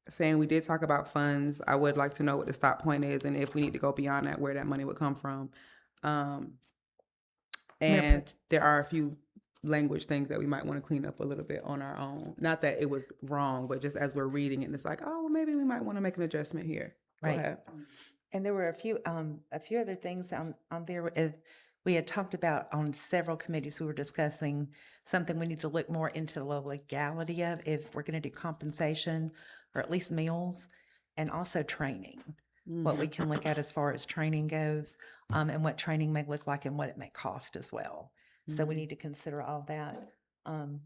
saying. We did talk about funds. I would like to know what the stop point is, and if we need to go beyond that, where that money would come from. And there are a few language things that we might want to clean up a little bit on our own. Not that it was wrong, but just as we're reading it, and it's like, oh, well, maybe we might want to make an adjustment here. Go Right. ahead. And there were a few other things on there. We had talked about on several committees, we were discussing something we need to look more into the legality of, if we're going to do compensation or at least meals, and also training. What we can look at as far as training goes, and what training may look like and what it may cost as well. So we need to consider all that. And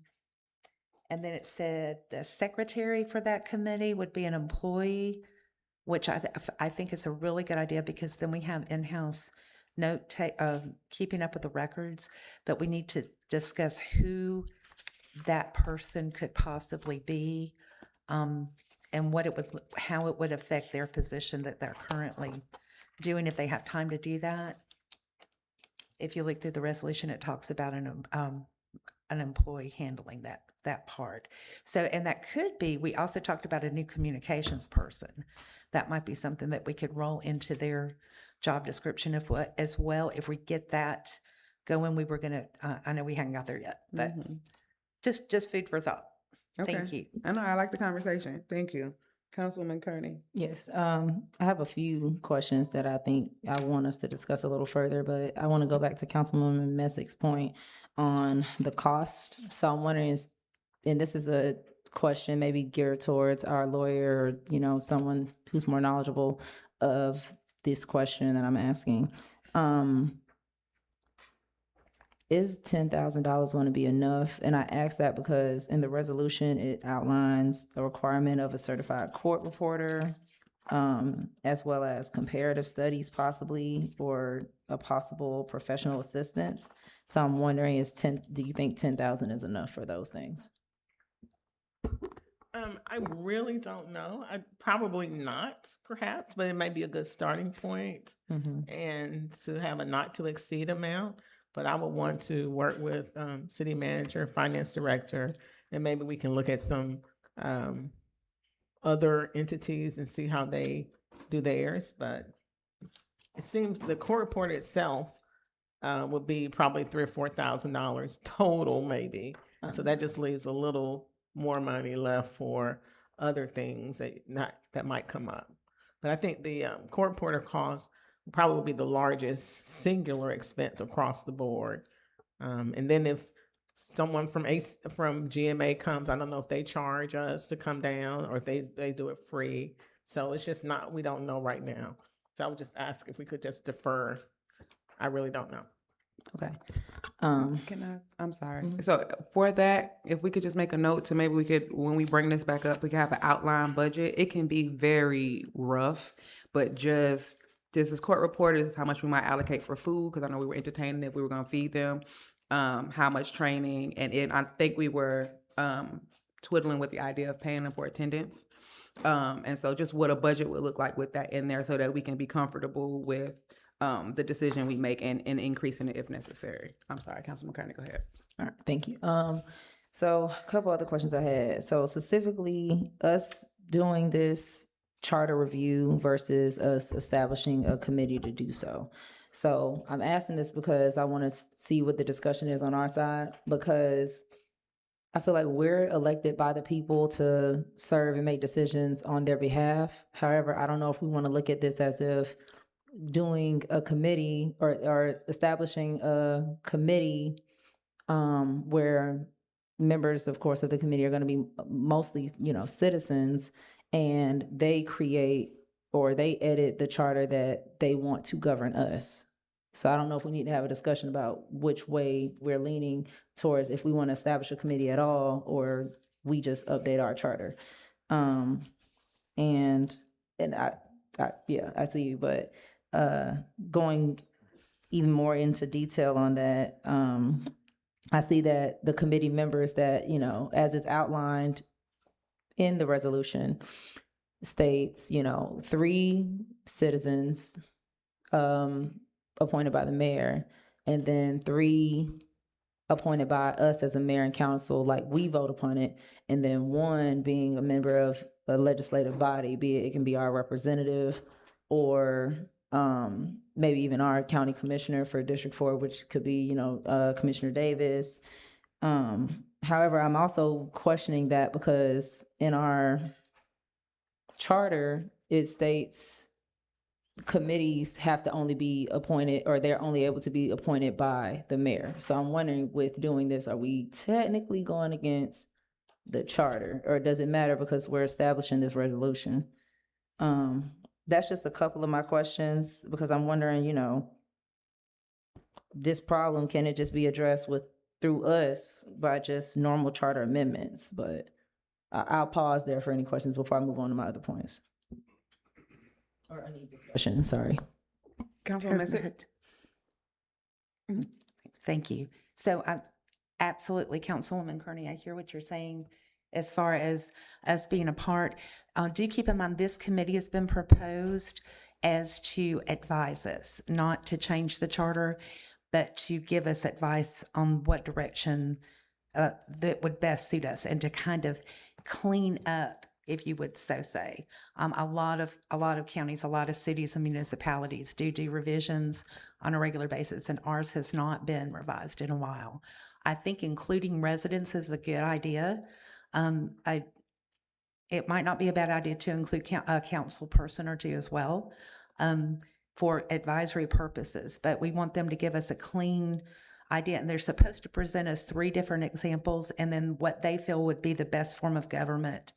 then it said the secretary for that committee would be an employee, which I think is a really good idea, because then we have in-house keeping up with the records, but we need to discuss who that person could possibly be, and how it would affect their position that they're currently doing, if they have time to do that. If you look through the resolution, it talks about an employee handling that part. So, and that could be, we also talked about a new communications person. That might be something that we could roll into their job description as well. If we get that going, we were gonna, I know we haven't got there yet, but just food for thought. Okay. Thank you. I know, I like the conversation. Thank you. Councilwoman Kearney. Yes, I have a few questions that I think I want us to discuss a little further, but I want to go back to Councilwoman Messick's point on the cost. So I'm wondering, and this is a question maybe geared towards our lawyer, or, someone who's more knowledgeable of this question that I'm asking. Is $10,000 going to be enough? And I ask that because in the resolution, it outlines a requirement of a certified court reporter, as well as comparative studies possibly, or a possible professional assistance. So I'm wondering, do you think 10,000 is enough for those things? I really don't know. Probably not, perhaps, but it might be a good starting point, and to have a not to exceed amount. But I would want to work with city manager, finance director, and maybe we can look at some other entities and see how they do theirs. But it seems the court report itself would be probably $3,000 or $4,000 total, maybe. So that just leaves a little more money left for other things that might come up. But I think the court reporter cost probably will be the largest singular expense across the board. And then if someone from GMA comes, I don't know if they charge us to come down or if they do it free. So it's just not, we don't know right now. So I would just ask if we could just defer. I really don't know. Okay. I'm sorry. So for that, if we could just make a note to maybe we could, when we bring this back up, we could have an outline budget. It can be very rough, but just this is court report. This is how much we might allocate for food, because I know we were entertaining if we were going to feed them. How much training, and I think we were twiddling with the idea of paying them for attendance. And so just what a budget would look like with that in there, so that we can be comfortable with the decision we make and increasing it if necessary. I'm sorry, Councilman McCartney, go ahead. All right, thank you. So a couple other questions I had. So specifically, us doing this charter review versus us establishing a committee to do so. So I'm asking this because I want to see what the discussion is on our side, because I feel like we're elected by the people to serve and make decisions on their behalf. However, I don't know if we want to look at this as if doing a committee or establishing a committee where members, of course, of the committee are going to be mostly, citizens, and they create or they edit the charter that they want to govern us. So I don't know if we need to have a discussion about which way we're leaning towards, if we want to establish a committee at all, or we just update our charter. And I see you, but going even more into detail on that, I see that the committee members that, as it's outlined in the resolution, states, 3 citizens appointed by the mayor, and then 3 appointed by us as a mayor and council, like we vote upon it, and then 1 being a member of a legislative body, be it can be our representative or maybe even our county commissioner for District 4, which could be, Commissioner Davis. However, I'm also questioning that because in our charter, it states committees have to only be appointed, or they're only able to be appointed by the mayor. So I'm wondering, with doing this, are we technically going against the charter, or does it matter because we're establishing this resolution? That's just a couple of my questions, because I'm wondering, this problem, can it just be addressed through us by just normal charter amendments? But I'll pause there for any questions before I move on to my other points. Or any discussion, sorry. Councilwoman Messick. Thank you. So absolutely, Councilwoman Kearney, I hear what you're saying as far as us being a part. Do keep in mind, this committee has been proposed as to advise us, not to change the charter, but to give us advice on what direction that would best suit us, and to kind of clean up, if you would so say. A lot of counties, a lot of cities and municipalities do revisions on a regular basis, and ours has not been revised in a while. I think including residents is a good idea. It might not be a bad idea to include a council person or 2 as well, for advisory purposes, but we want them to give us a clean idea, and they're supposed to present us 3 different examples and then what they feel would be the best form of government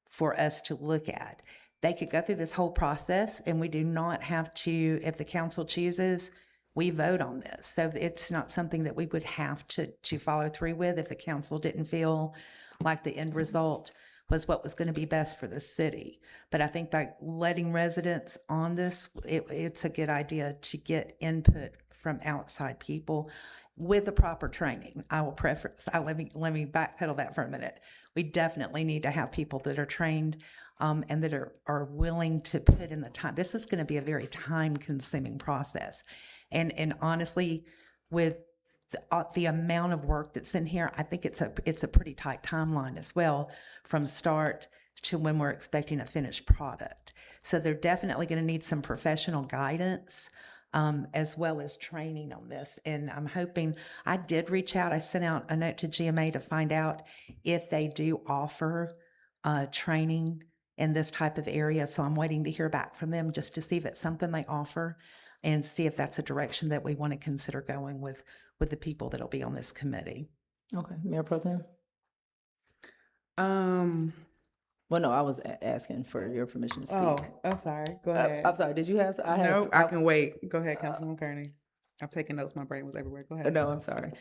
for us to look at. They could go through this whole process, and we do not have to, if the council chooses, we vote on this. So it's not something that we would have to follow through with if the council didn't feel like the end result was what was going to be best for the city. But I think by letting residents on this, it's a good idea to get input from outside people with the proper training. I will preference, let me backpedal that for a minute. We definitely need to have people that are trained and that are willing to put in the time. This is going to be a very time-consuming process. And honestly, with the amount of work that's in here, I think it's a pretty tight timeline as well, from start to when we're expecting a finished product. So they're definitely going to need some professional guidance, as well as training on this. And I'm hoping, I did reach out, I sent out a note to GMA to find out if they do offer training in this type of area. So I'm waiting to hear back from them just to see if it's something they offer, and see if that's a direction that we want to consider going with the people that'll be on this committee. Okay, Mayor Pro Tem? Well, no, I was asking for your permission to speak. Oh, I'm sorry. Go ahead. I'm sorry. Did you have? I have. No, I can wait. Go ahead, Councilwoman Kearney. I'm taking notes. My brain was everywhere. Go ahead. No, I'm sorry.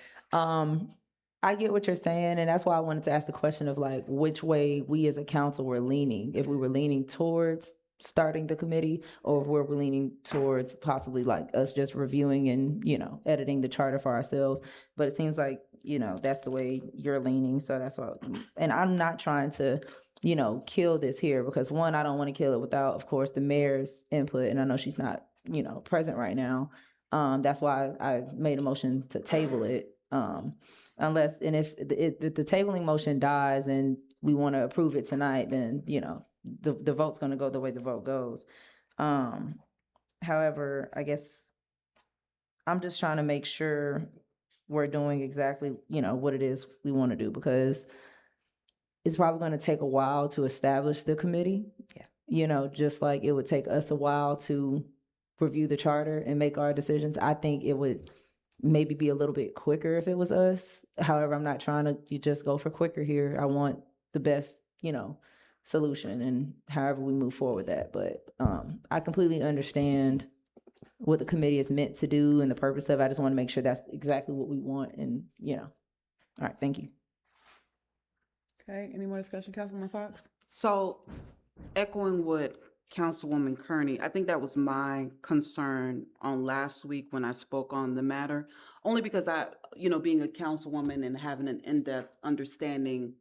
I get what you're saying, and that's why I wanted to ask the question of like which way we as a council were leaning. If we were leaning towards starting the committee, or if we're leaning towards possibly like us just reviewing and, you know, editing the charter for ourselves. But it seems like, you know, that's the way you're leaning. So that's why, and I'm not trying to, you know, kill this here, because one, I don't want to kill it without, of course, the mayor's input. And I know she's not, you know, present right now. That's why I made a motion to table it. Unless, and if the tabling motion dies and we want to approve it tonight, then, you know, the vote's going to go the way the vote goes. However, I guess I'm just trying to make sure we're doing exactly, you know, what it is we want to do, because it's probably going to take a while to establish the committee. Yeah. You know, just like it would take us a while to review the charter and make our decisions. I think it would maybe be a little bit quicker if it was us. However, I'm not trying to just go for quicker here. I want the best, you know, solution, and however we move forward with that. But I completely understand what the committee is meant to do and the purpose of it. I just want to make sure that's exactly what we want, and, you know. All right, thank you. Okay, any more discussion, Councilwoman Fox? So, echoing what Councilwoman Kearney, I think that was my concern on last week when I spoke on the matter, only because I, you know, being a councilwoman and having an in-depth understanding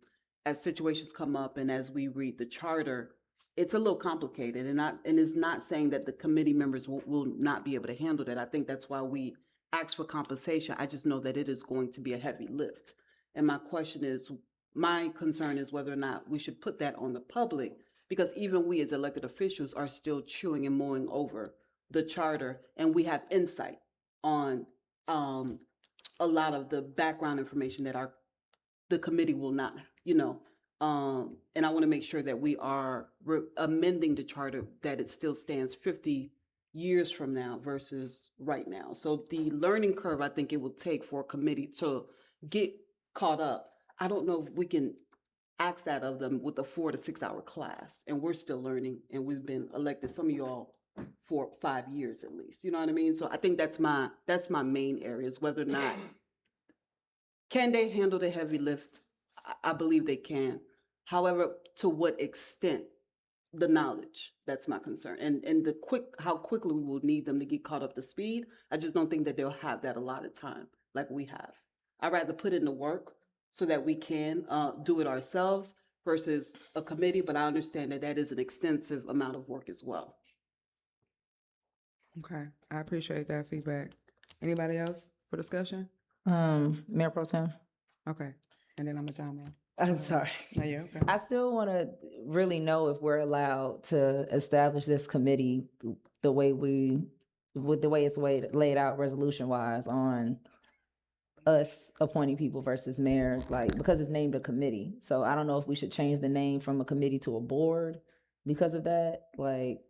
as situations come up and as we read the charter, it's a little complicated, and it's not saying that the committee members will not be able to handle that. I think that's why we ask for compensation. I just know that it is going to be a heavy lift. And my concern is whether or not we should put that on the public, because even we as elected officials are still chewing and mulling over the charter, and we have insight on a lot of the background information that the committee will not, you know. And I want to make sure that we are amending the charter, that it still stands 50 years from now versus right now. So the learning curve, I think it will take for a committee to get caught up. I don't know if we can ask that of them with a 4 to 6 hour class, and we're still learning, and we've been elected, some of y'all, for 5 years at least. You know what I mean? So I think that's my main area, is whether or not can they handle the heavy lift. I believe they can. However, to what extent, the knowledge, that's my concern. And how quickly we will need them to get caught up to speed. I just don't think that they'll have that a lot of time like we have. I'd rather put in the work so that we can do it ourselves versus a committee, but I understand that that is an extensive amount of work as well. Okay, I appreciate that feedback. Anybody else for discussion? Mayor Pro Tem. Okay, and then I'm a John Man. I'm sorry. No, you're okay. I still want to really know if we're allowed to establish this committee the way it's laid out resolution wise on us appointing people versus mayor, like, because it's named a committee. So I don't know if we should change the name from a committee to a board because of that. Like,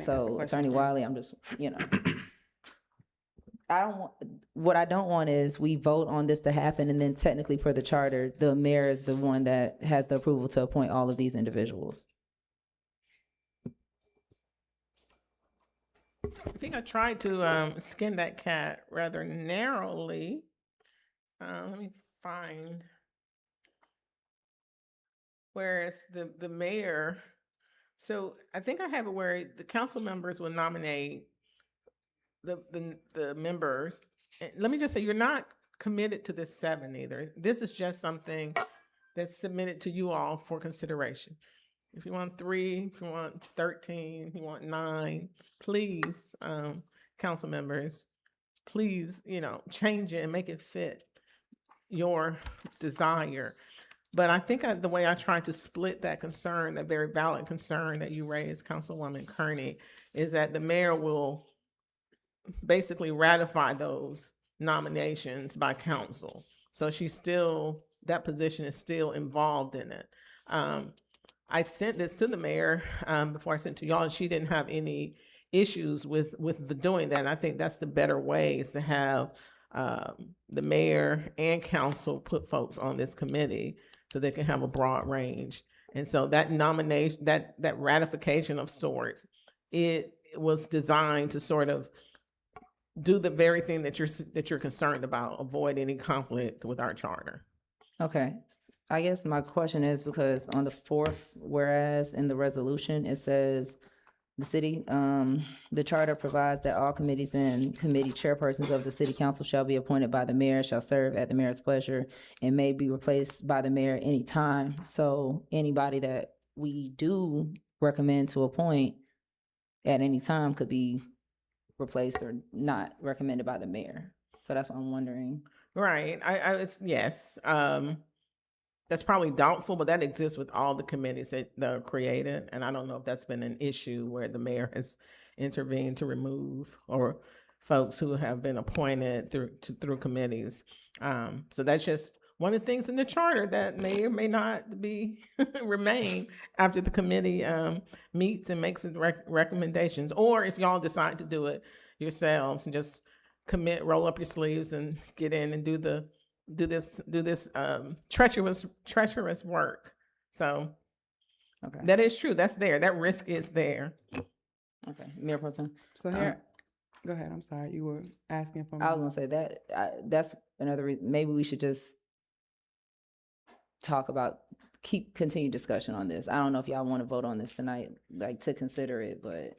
so Attorney Wiley, I'm just, you know, what I don't want is we vote on this to happen, and then technically per the charter, the mayor is the one that has the approval to appoint all of these individuals. I think I tried to skin that cat rather narrowly. Let me find. Whereas the mayor, so I think I have it where the council members will nominate the members. And let me just say, you're not committed to this 7 either. This is just something that's submitted to you all for consideration. If you want 3, if you want 13, if you want 9, please, council members, please, you know, change it and make it fit your desire. But I think the way I tried to split that concern, that very valid concern that you raised, Councilwoman Kearney, is that the mayor will basically ratify those nominations by council. So that position is still involved in it. I sent this to the mayor before I sent it to y'all, and she didn't have any issues with doing that. And I think that's the better way, is to have the mayor and council put folks on this committee so they can have a broad range. And so that nomination, that ratification of sort, it was designed to sort of do the very thing that you're concerned about, avoid any conflict with our charter. Okay, I guess my question is because on the fourth whereas in the resolution, it says the city, the charter provides that all committees and committee chairpersons of the city council shall be appointed by the mayor, shall serve at the mayor's pleasure, and may be replaced by the mayor anytime. So anybody that we do recommend to appoint at any time could be replaced or not recommended by the mayor. So that's what I'm wondering. Right. It's, yes. That's probably doubtful, but that exists with all the committees that are created. And I don't know if that's been an issue where the mayor has intervened to remove or folks who have been appointed through committees. So that's just one of the things in the charter that may or may not be remain after the committee meets and makes its recommendations. Or if y'all decide to do it yourselves and just roll up your sleeves and get in and do this treacherous work. So Okay. that is true. That's there. That risk is there. Okay, Mayor Pro Tem. So here, go ahead. I'm sorry. You were asking for me. I was gonna say that's another reason. Maybe we should just talk about, continue discussion on this. I don't know if y'all want to vote on this tonight, like to consider it, but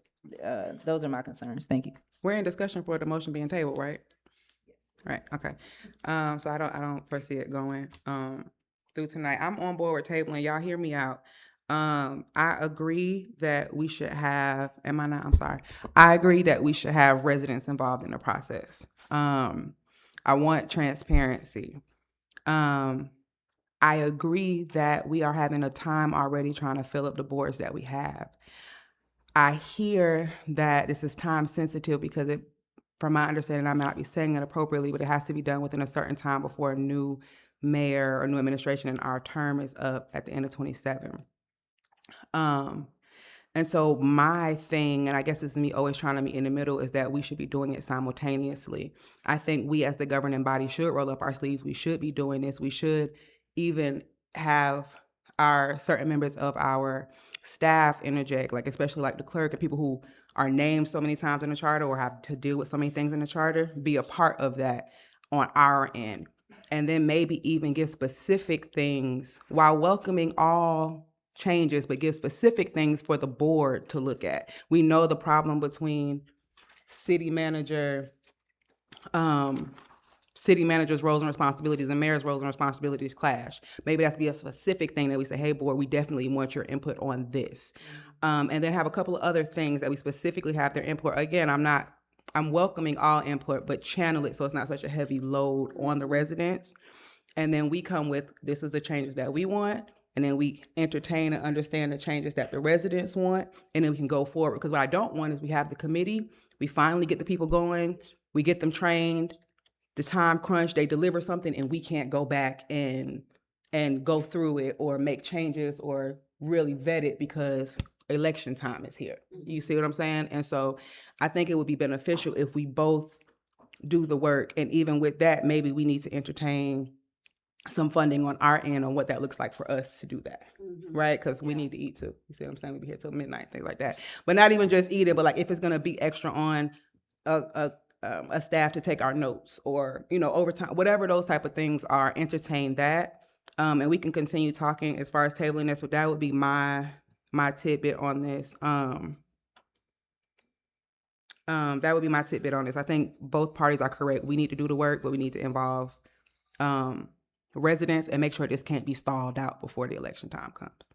those are my concerns. Thank you. We're in discussion for the motion being tabled, right? Yes. Right, okay. So I don't foresee it going through tonight. I'm on board with tabling. Y'all hear me out. I agree that we should have, am I not? I'm sorry. I agree that we should have residents involved in the process. I want transparency. I agree that we are having a time already trying to fill up the boards that we have. I hear that this is time sensitive because from my understanding, I might be saying it appropriately, but it has to be done within a certain time before a new mayor or new administration and our term is up at the end of 27. And so my thing, and I guess it's me always trying to meet in the middle, is that we should be doing it simultaneously. I think we as the governing body should roll up our sleeves. We should be doing this. We should even have our certain members of our staff interject, like especially like the clerk and people who are named so many times in the charter or have to deal with so many things in the charter, be a part of that on our end. And then maybe even give specific things while welcoming all changes, but give specific things for the board to look at. We know the problem between city manager's roles and responsibilities and mayor's roles and responsibilities clash. Maybe that's be a specific thing that we say, hey, board, we definitely want your input on this. And then have a couple of other things that we specifically have their input. Again, I'm welcoming all input, but channel it so it's not such a heavy load on the residents. And then we come with, this is the changes that we want. And then we entertain and understand the changes that the residents want. And then we can go forward. Because what I don't want is we have the committee, we finally get the people going, we get them trained, the time crunch, they deliver something, and we can't go back and go through it or make changes or really vet it because election time is here. You see what I'm saying? And so I think it would be beneficial if we both do the work. And even with that, maybe we need to entertain some funding on our end on what that looks like for us to do that, right? Because we need to eat too. You see what I'm saying? We be here till midnight, things like that. But not even just eating, but like if it's gonna be extra on a staff to take our notes or, overtime, whatever those type of things are, entertain that. And we can continue talking as far as tabling this, but that would be my tidbit on this. That would be my tidbit on this. I think both parties are correct. We need to do the work, but we need to involve residents and make sure this can't be stalled out before the election time comes.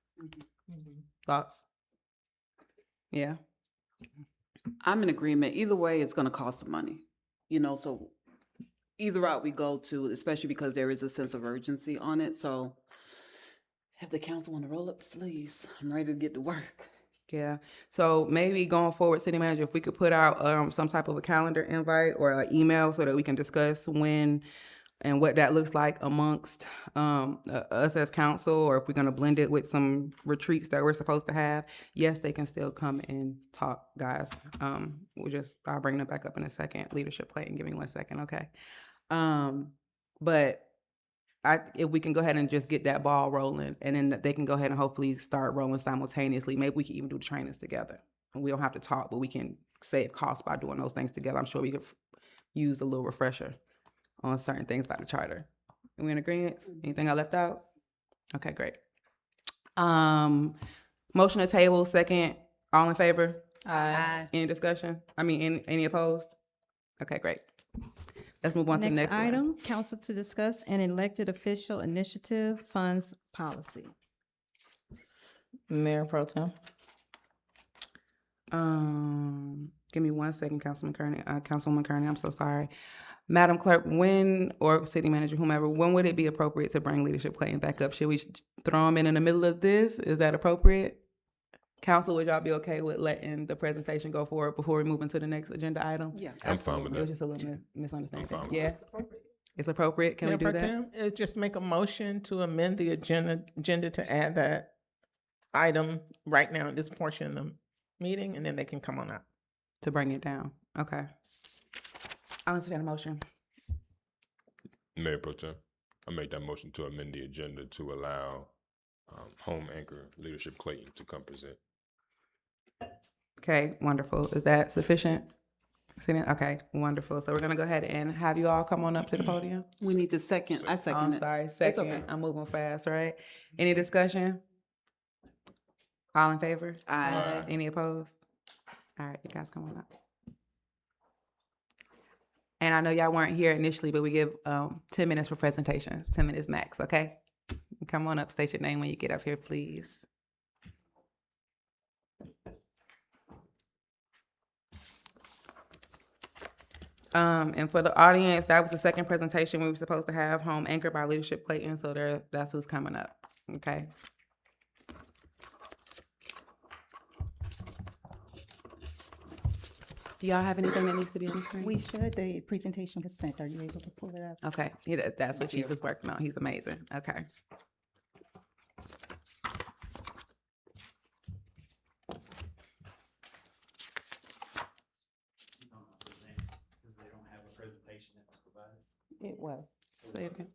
Thoughts? Yeah. I'm in agreement. Either way, it's going to cost some money, so either route we go to, especially because there is a sense of urgency on it. So if the council want to roll up the sleeves, I'm ready to get to work. Yeah. So maybe going forward, city manager, if we could put out some type of a calendar invite or an email so that we can discuss when and what that looks like amongst us as council, or if we're going to blend it with some retreats that we're supposed to have. Yes, they can still come and talk, guys. I'll bring them back up in a second. Leadership plate, and give me 1 second, okay? But if we can go ahead and just get that ball rolling, and then they can go ahead and hopefully start rolling simultaneously. Maybe we can even do the trainings together. And we don't have to talk, but we can save costs by doing those things together. I'm sure we could use a little refresher on certain things about the charter. Are we in agreement? Anything I left out? Okay, great. Motion to table, second. All in favor? Aye. Any discussion? Any opposed? Okay, great. Let's move on to the next one. item, council to discuss an elected official initiative funds policy. Mayor Pro Tem. Give me 1 second, Councilwoman Kearney, I'm so sorry. Madam Clerk, when, or City Manager, whomever, when would it be appropriate to bring Leadership Clayton back up? Should we throw him in the middle of this? Is that appropriate? Council, would y'all be okay with letting the presentation go forward before we move into the next agenda item? Yeah. I'm fine with It was that. just a little misunderstanding. I'm fine with Yeah, it's appropriate. Can we do Mayor Pro that? Tem, just make a motion to amend the agenda to add that item right now in this portion of the meeting, and then they can come on up. To bring it down, okay. I'll entertain a motion. Mayor Pro Tem, I make that motion to amend the agenda to allow Home Anchor Leadership Clayton to come present. Okay, wonderful. Is that sufficient? Okay, wonderful. So we're gonna go ahead and have you all come on up to the podium. We need to second. I second I'm it. sorry, It's second. okay. I'm moving fast, right? Any discussion? All in favor? Aye. Any opposed? All right, you guys come on up. And I know y'all weren't here initially, but we give 10 minutes for presentations, 10 minutes max, okay? Come on up, state your name when you get up here, please. And for the audience, that was the second presentation we were supposed to have, Home Anchor by Leadership Clayton, so that's who's coming up, okay? Do y'all have anything that needs to be on the screen? We should. The presentation was sent. Are you able to pull it up? Okay, that's what Chief is working on. He's amazing. Okay. It was. Say it again.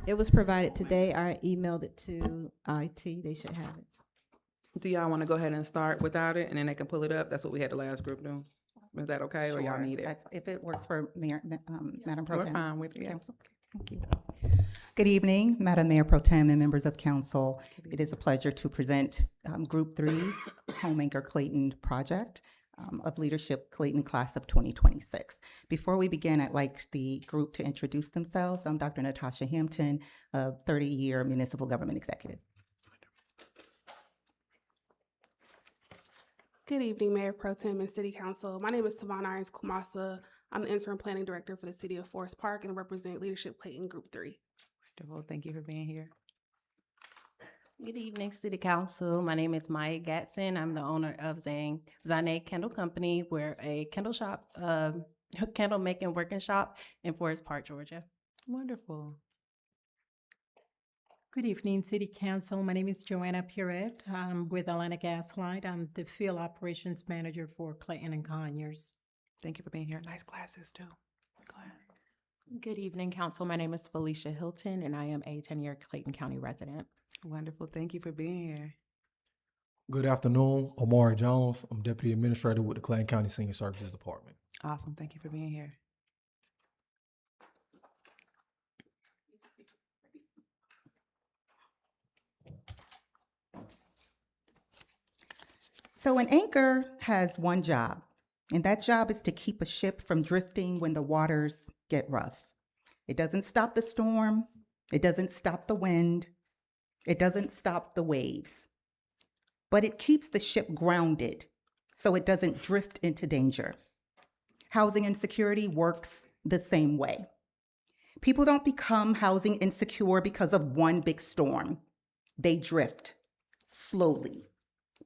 It was provided today. I emailed it to IT. They should have it. Do y'all want to go ahead and start without it, and then they can pull it up? That's what we had the last group do. Is that okay, or y'all Sure. need it? If it works for Madam Pro We're Tem. fine with it. Council. Thank you. Good evening, Madam Mayor Pro Tem and members of council. It is a pleasure to present Group 3's Home Anchor Clayton project of Leadership Clayton Class of 2026. Before we begin, I'd like the group to introduce themselves. I'm Dr. Natasha Hampton, a 30-year municipal government executive. Good evening, Mayor Pro Tem and City Council. My name is Savannah Irons Kumasa. I'm the interim planning director for the City of Forest Park and represent Leadership Clayton Group 3. Wonderful. Thank you for being here. Good evening, City Council. My name is Maya Gatson. I'm the owner of Zane Candle Company. We're a candle shop, candle making working shop in Forest Park, Georgia. Wonderful. Good evening, City Council. My name is Joanna Pierrette. I'm with Atlanta Gas Light. I'm the field operations manager for Clayton and Conyers. Thank you for being here. Nice glasses, too. Go ahead. Good evening, Council. My name is Felicia Hilton, and I am a 10-year Clayton County resident. Wonderful. Thank you for being here. Good afternoon. Omari Jones. I'm Deputy Administrator with the Clayton County Senior Services Department. Awesome. Thank you for being here. So an anchor has one job, and that job is to keep a ship from drifting when the waters get rough. It doesn't stop the storm. It doesn't stop the wind. It doesn't stop the waves. But it keeps the ship grounded so it doesn't drift into danger. Housing insecurity works the same way. People don't become housing insecure because of one big storm. They drift slowly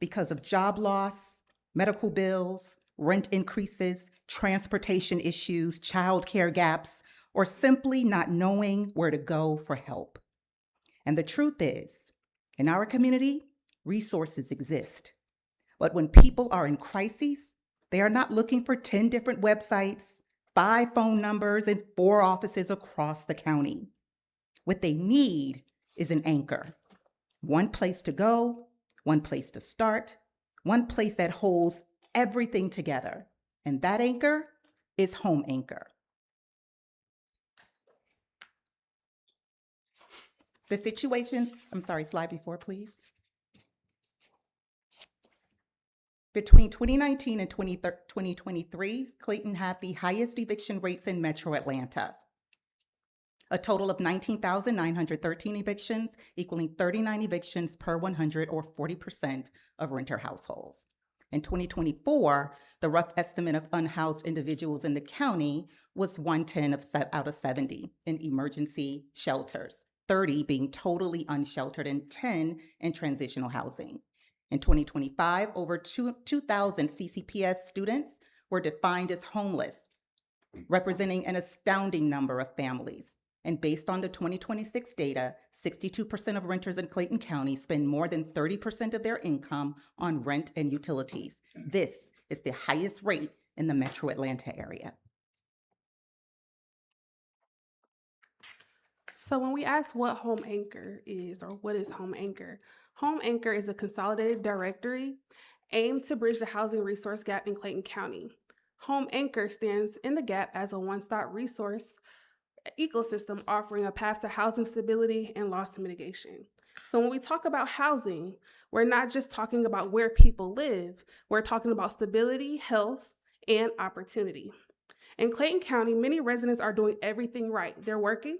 because of job loss, medical bills, rent increases, transportation issues, childcare gaps, or simply not knowing where to go for help. And the truth is, in our community, resources exist. But when people are in crises, they are not looking for 10 different websites, 5 phone numbers, and 4 offices across the county. What they need is an anchor. One place to go, one place to start, one place that holds everything together. And that anchor is Home Anchor. The situations, slide before, please. Between 2019 and 2023, Clayton had the highest eviction rates in Metro Atlanta. A total of 19,913 evictions, equaling 39 evictions per 100 or 40% of renter households. In 2024, the rough estimate of unhoused individuals in the county was 110 out of 70 in emergency shelters, 30 being totally unsheltered and 10 in transitional housing. In 2025, over 2,000 CCPS students were defined as homeless, representing an astounding number of families. And based on the 2026 data, 62% of renters in Clayton County spend more than 30% of their income on rent and utilities. This is the highest rate in the Metro Atlanta area. So when we ask what Home Anchor is, or what is Home Anchor is a consolidated directory aimed to bridge the housing resource gap in Clayton County. Home Anchor stands in the gap as a one-stop resource ecosystem offering a path to housing stability and loss mitigation. So when we talk about housing, we're not just talking about where people live, we're talking about stability, health, and opportunity. In Clayton County, many residents are doing everything right. They're working,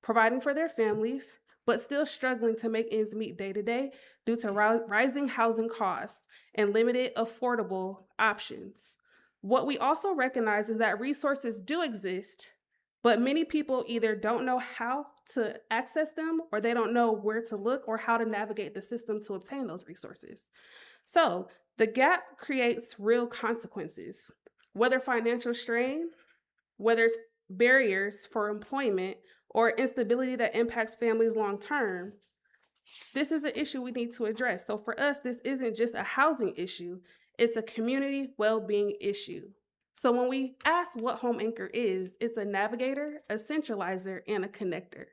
providing for their families, but still struggling to make ends meet day to day due to rising housing costs and limited affordable options. What we also recognize is that resources do exist, but many people either don't know how to access them, or they don't know where to look or how to navigate the system to obtain those resources. So the gap creates real consequences, whether financial strain, whether it's barriers for employment, or instability that impacts families long term. This is an issue we need to address. So for us, this isn't just a housing issue, it's a community well-being issue. So when we ask what Home Anchor is, it's a navigator, a centralizer, and a connector.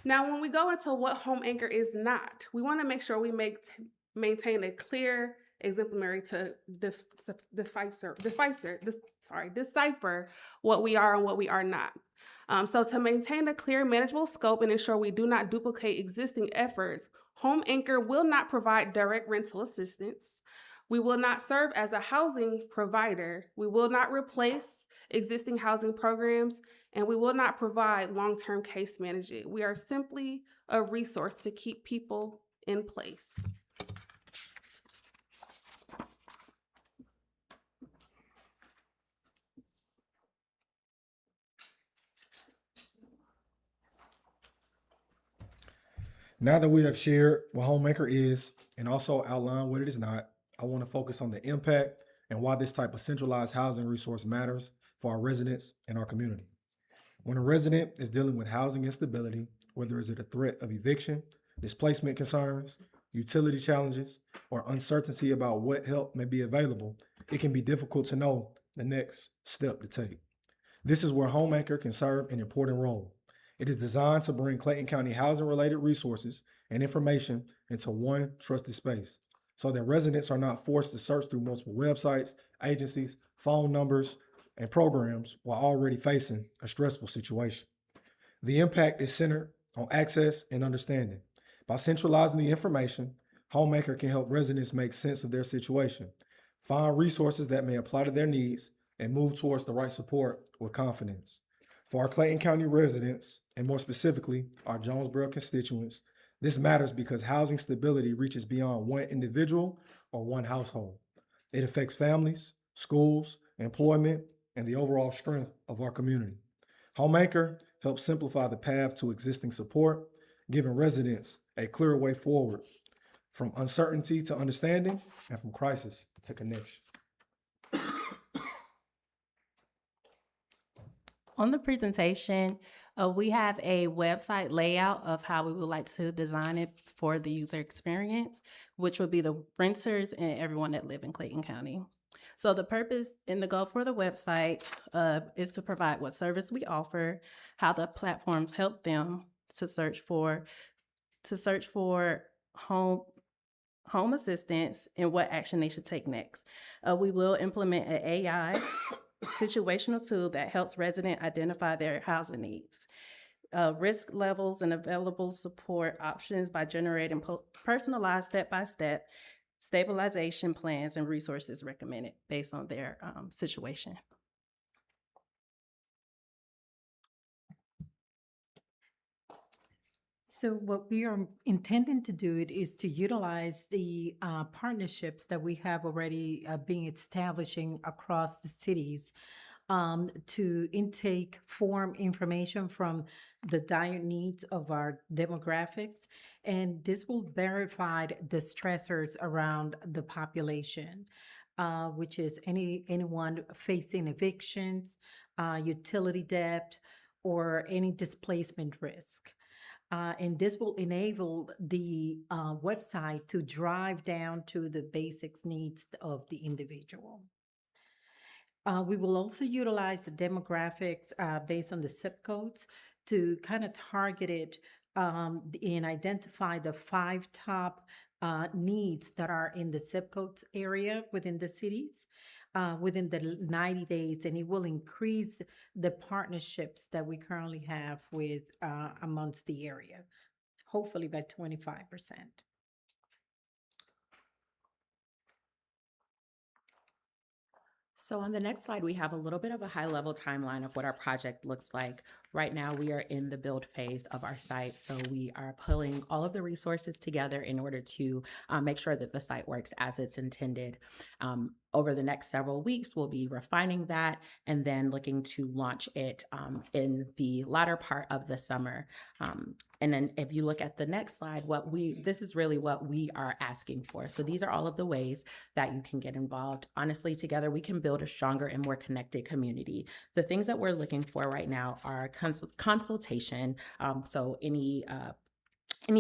Now, when we go into what Home Anchor is not, we want to make sure we maintain a clear exemplary to decipher what we are and what we are not. So to maintain a clear, manageable scope and ensure we do not duplicate existing efforts, Home Anchor will not provide direct rental assistance. We will not serve as a housing provider. We will not replace existing housing programs, and we will not provide long-term case management. We are simply a resource to keep people in place. Now that we have shared what Home Anchor is and also outlined what it is not, I want to focus on the impact and why this type of centralized housing resource matters for our residents and our community. When a resident is dealing with housing instability, whether it's a threat of eviction, displacement concerns, utility challenges, or uncertainty about what help may be available, it can be difficult to know the next step to take. This is where Home Anchor can serve an important role. It is designed to bring Clayton County housing-related resources and information into one trusted space so that residents are not forced to search through multiple websites, agencies, phone numbers, and programs while already facing a stressful situation. The impact is centered on access and understanding. By centralizing the information, Home Anchor can help residents make sense of their situation, find resources that may apply to their needs, and move towards the right support with confidence. For our Clayton County residents, and more specifically, our Jonesboro constituents, this matters because housing stability reaches beyond one individual or one household. It affects families, schools, employment, and the overall strength of our community. Home Anchor helps simplify the path to existing support, giving residents a clearer way forward from uncertainty to understanding and from crisis to connection. On the presentation, We have a website layout of how we would like to design it for the user experience, which would be the renters and everyone that live in Clayton County. So the purpose and the goal for the website is to provide what service we offer, how the platforms help them to search for home assistance and what action they should take next. We will implement an AI situational tool that helps residents identify their housing needs, risk levels and available support options by generating personalized step-by-step stabilization plans and resources recommended based on their situation. So what we are intending to do it is to utilize the partnerships that we have already being establishing across the cities to form information from the dire needs of our demographics. And this will verify the stressors around the population, which is anyone facing evictions, utility debt, or any displacement risk. And this will enable the website to drive down to the basic needs of the individual. We will also utilize the demographics based on the zip codes to kind of target it and identify the 5 top needs that are in the zip codes area within the cities within the 90 days, and it will increase the partnerships that we currently have with amongst the area, hopefully by 25%. So on the next slide, we have a little bit of a high-level timeline of what our project looks like. Right now, we are in the build phase of our site, so we are pulling all of the resources together in order to make sure that the site works as it's intended. Over the next several weeks, we'll be refining that and then looking to launch it in the latter part of the summer. And then if you look at the next slide, this is really what we are asking for. So these are all of the ways that you can get involved. Honestly, together we can build a stronger and more connected community. The things that we're looking for right now are consultation. So any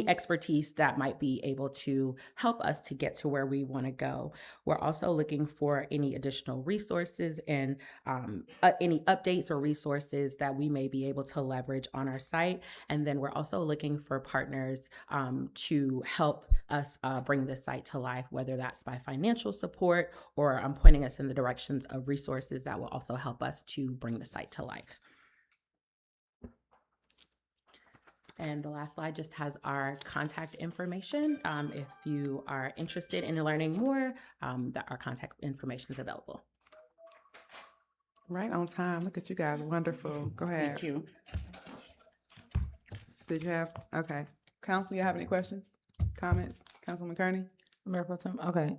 expertise that might be able to help us to get to where we want to go. We're also looking for any additional resources and any updates or resources that we may be able to leverage on our site. And then we're also looking for partners to help us bring this site to life, whether that's by financial support or pointing us in the directions of resources that will also help us to bring the site to life. And the last slide just has our contact information. If you are interested in learning more, that our contact information is available. Right on time. Look at you guys. Wonderful. Go ahead. Thank you. Did you have? Okay. Council, you have any questions, comments? Councilman Kearney? Mayor Pro Tem. Okay.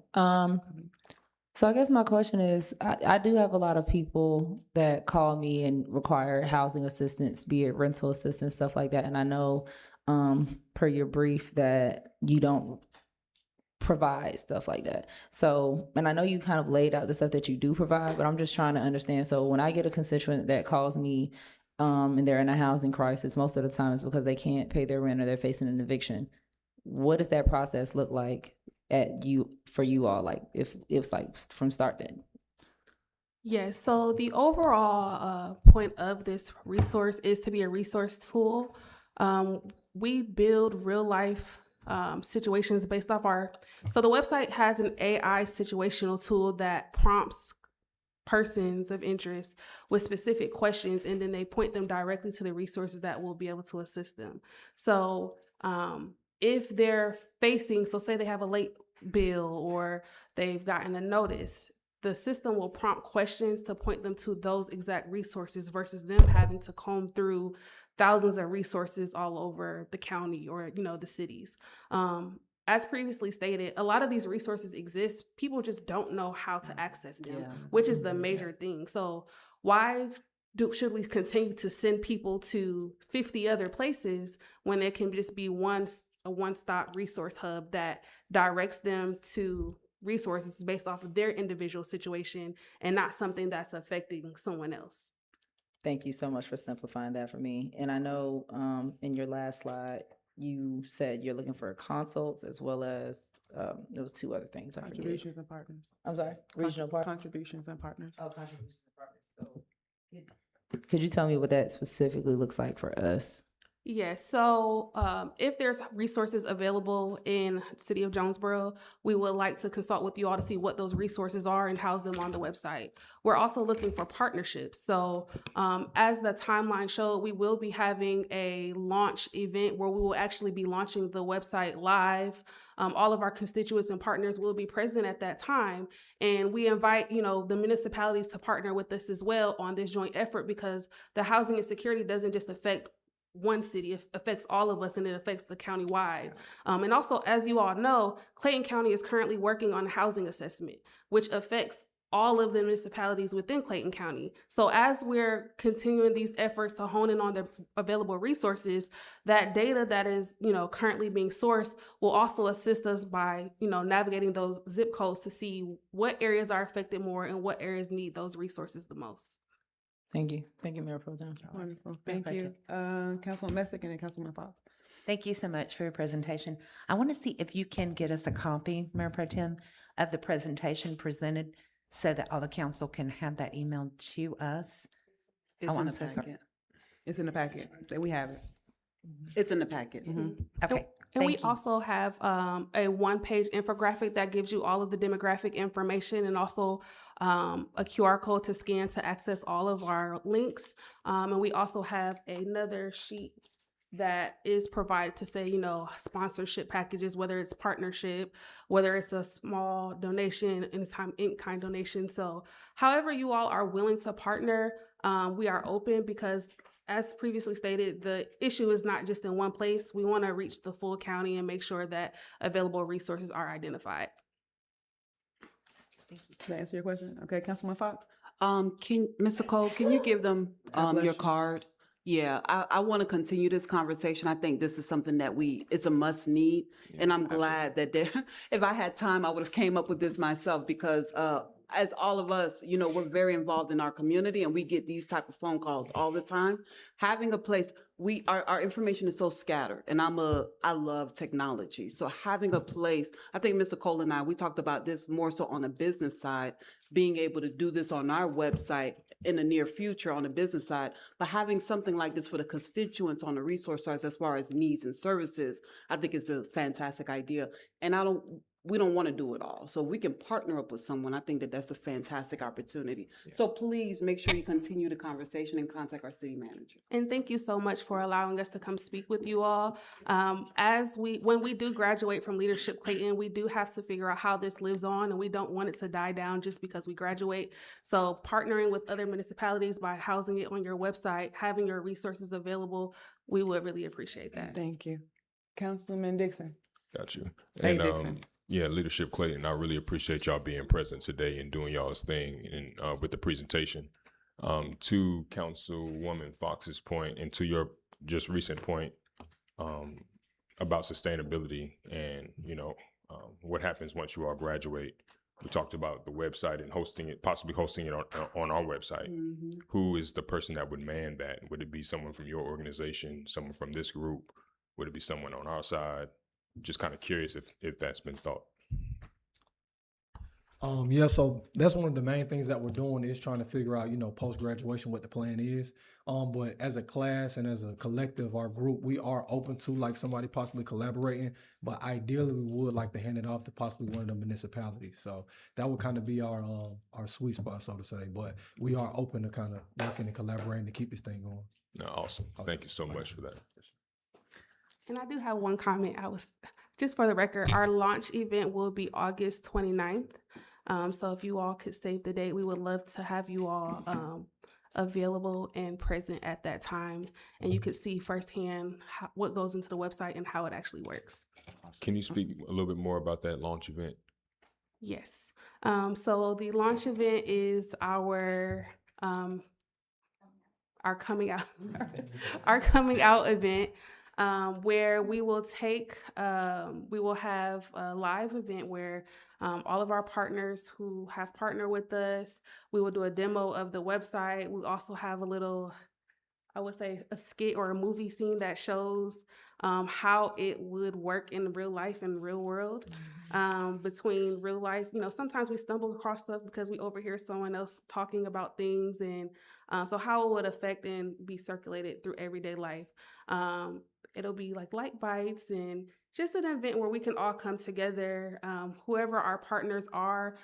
So I guess my question is, I do have a lot of people that call me and require housing assistance, be it rental assistance, stuff like that. And I know, per your brief, that you don't provide stuff like that. So, and I know you kind of laid out the stuff that you do provide, but I'm just trying to understand. So when I get a constituent that calls me and they're in a housing crisis, most of the time it's because they can't pay their rent or they're facing an eviction. What does that process look like for you all, like if it was like from start to end? Yes, so the overall point of this resource is to be a resource tool. We build real life situations based off so the website has an AI situational tool that prompts persons of interest with specific questions, and then they point them directly to the resources that will be able to assist them. So if they're facing, so say they have a late bill or they've gotten a notice, the system will prompt questions to point them to those exact resources versus them having to comb through thousands of resources all over the county or, the cities. As previously stated, a lot of these resources exist. People just don't know how to access them, which is the major thing. So why should we continue to send people to 50 other places when it can just be a one-stop resource hub that directs them to resources based off of their individual situation and not something that's affecting someone else? Thank you so much for simplifying that for me. And I know in your last slide, you said you're looking for consults as well as there was two other things. I forget. Contributions and partners. I'm sorry, regional partners. Contributions and partners. Oh, contributions and partners. So could you tell me what that specifically looks like for us? Yes, so if there's resources available in City of Jonesboro, we would like to consult with you all to see what those resources are and house them on the website. We're also looking for partnerships. So as the timeline showed, we will be having a launch event where we will actually be launching the website live. All of our constituents and partners will be present at that time. And we invite, the municipalities to partner with us as well on this joint effort, because the housing insecurity doesn't just affect one city, it affects all of us, and it affects the county-wide. And also, as you all know, Clayton County is currently working on a housing assessment, which affects all of the municipalities within Clayton County. So as we're continuing these efforts to hone in on the available resources, that data that is, currently being sourced will also assist us by, navigating those zip codes to see what areas are affected more and what areas need those resources the most. Thank you. Thank you, Mayor Pro Tem. Wonderful. Thank you. Councilman Messick and then Councilman Fox. Thank you so much for your presentation. I want to see if you can get us a copy, Mayor Pro Tem, of the presentation presented so that all the council can have that emailed to us. It's in the packet. It's in the packet. We have it. It's in the packet. Okay. And we also have a one-page infographic that gives you all of the demographic information, and also a QR code to scan to access all of our links. And we also have another sheet that is provided to say, sponsorship packages, whether it's partnership, whether it's a small donation, anytime in-kind donation. So however you all are willing to partner, we are open, because as previously stated, the issue is not just in one place. We want to reach the full county and make sure that available resources are identified. Did that answer your question? Okay, Councilman Fox? Mr. Cole, can you give them God bless your you. card? Yeah, I want to continue this conversation. I think this is something that it's a must need. And I'm glad that if I had time, I would have came up with this myself, because as all of us, we're very involved in our community, and we get these type of phone calls all the time. Having a place, our information is so scattered, and I love technology. So having a place, I think Mr. Cole and we talked about this more so on the business side, being able to do this on our website in the near future on the business side, but having something like this for the constituents on the resource side as far as needs and services, I think it's a fantastic idea. And we don't want to do it all. So if we can partner up with someone, I think that that's a fantastic opportunity. Yeah. So please make sure you continue the conversation and contact our city manager. And thank you so much for allowing us to come speak with you all. When we do graduate from Leadership Clayton, we do have to figure out how this lives on, and we don't want it to die down just because we graduate. So partnering with other municipalities by housing it on your website, having your resources available, we would really appreciate that. Thank you. Councilman Dixon. Got you. Hey, And Dixon. yeah, Leadership Clayton, I really appreciate y'all being present today and doing y'all's thing and with the presentation. To Councilwoman Fox's point, and to your just recent point about sustainability and what happens once you all graduate. We talked about the website and possibly hosting it on our website. Mm-hmm. Who is the person that would man that? Would it be someone from your organization, someone from this group? Would it be someone on our side? Just kind of curious if that's been thought. Yeah, so that's one of the main things that we're doing is trying to figure out, post-graduation what the plan is. But as a class and as a collective, our group, we are open to somebody possibly collaborating, but ideally we would like to hand it off to possibly one of the municipalities. So that would kind of be our sweet spot, so to say. But we are open to kind of working and collaborating to keep this thing going. No, awesome. Thank you so much for that. And I do have one comment. Just for the record, our launch event will be August 29th. So if you all could save the date, we would love to have you all available and present at that time. And you could see firsthand what goes into the website and how it actually works. Can you speak a little bit more about that launch event? Yes. So the launch event is our coming out event. where we will we will have a live event where all of our partners who have partnered with us, we will do a demo of the website. We also have a little, I would say, a skit or a movie scene that shows how it would work in real life and real world. Between real life, sometimes we stumble across stuff because we overhear someone else talking about things, and so how it would affect and be circulated through everyday life. It'll be like light bites and just an event where we can all come together. Whoever our partners are,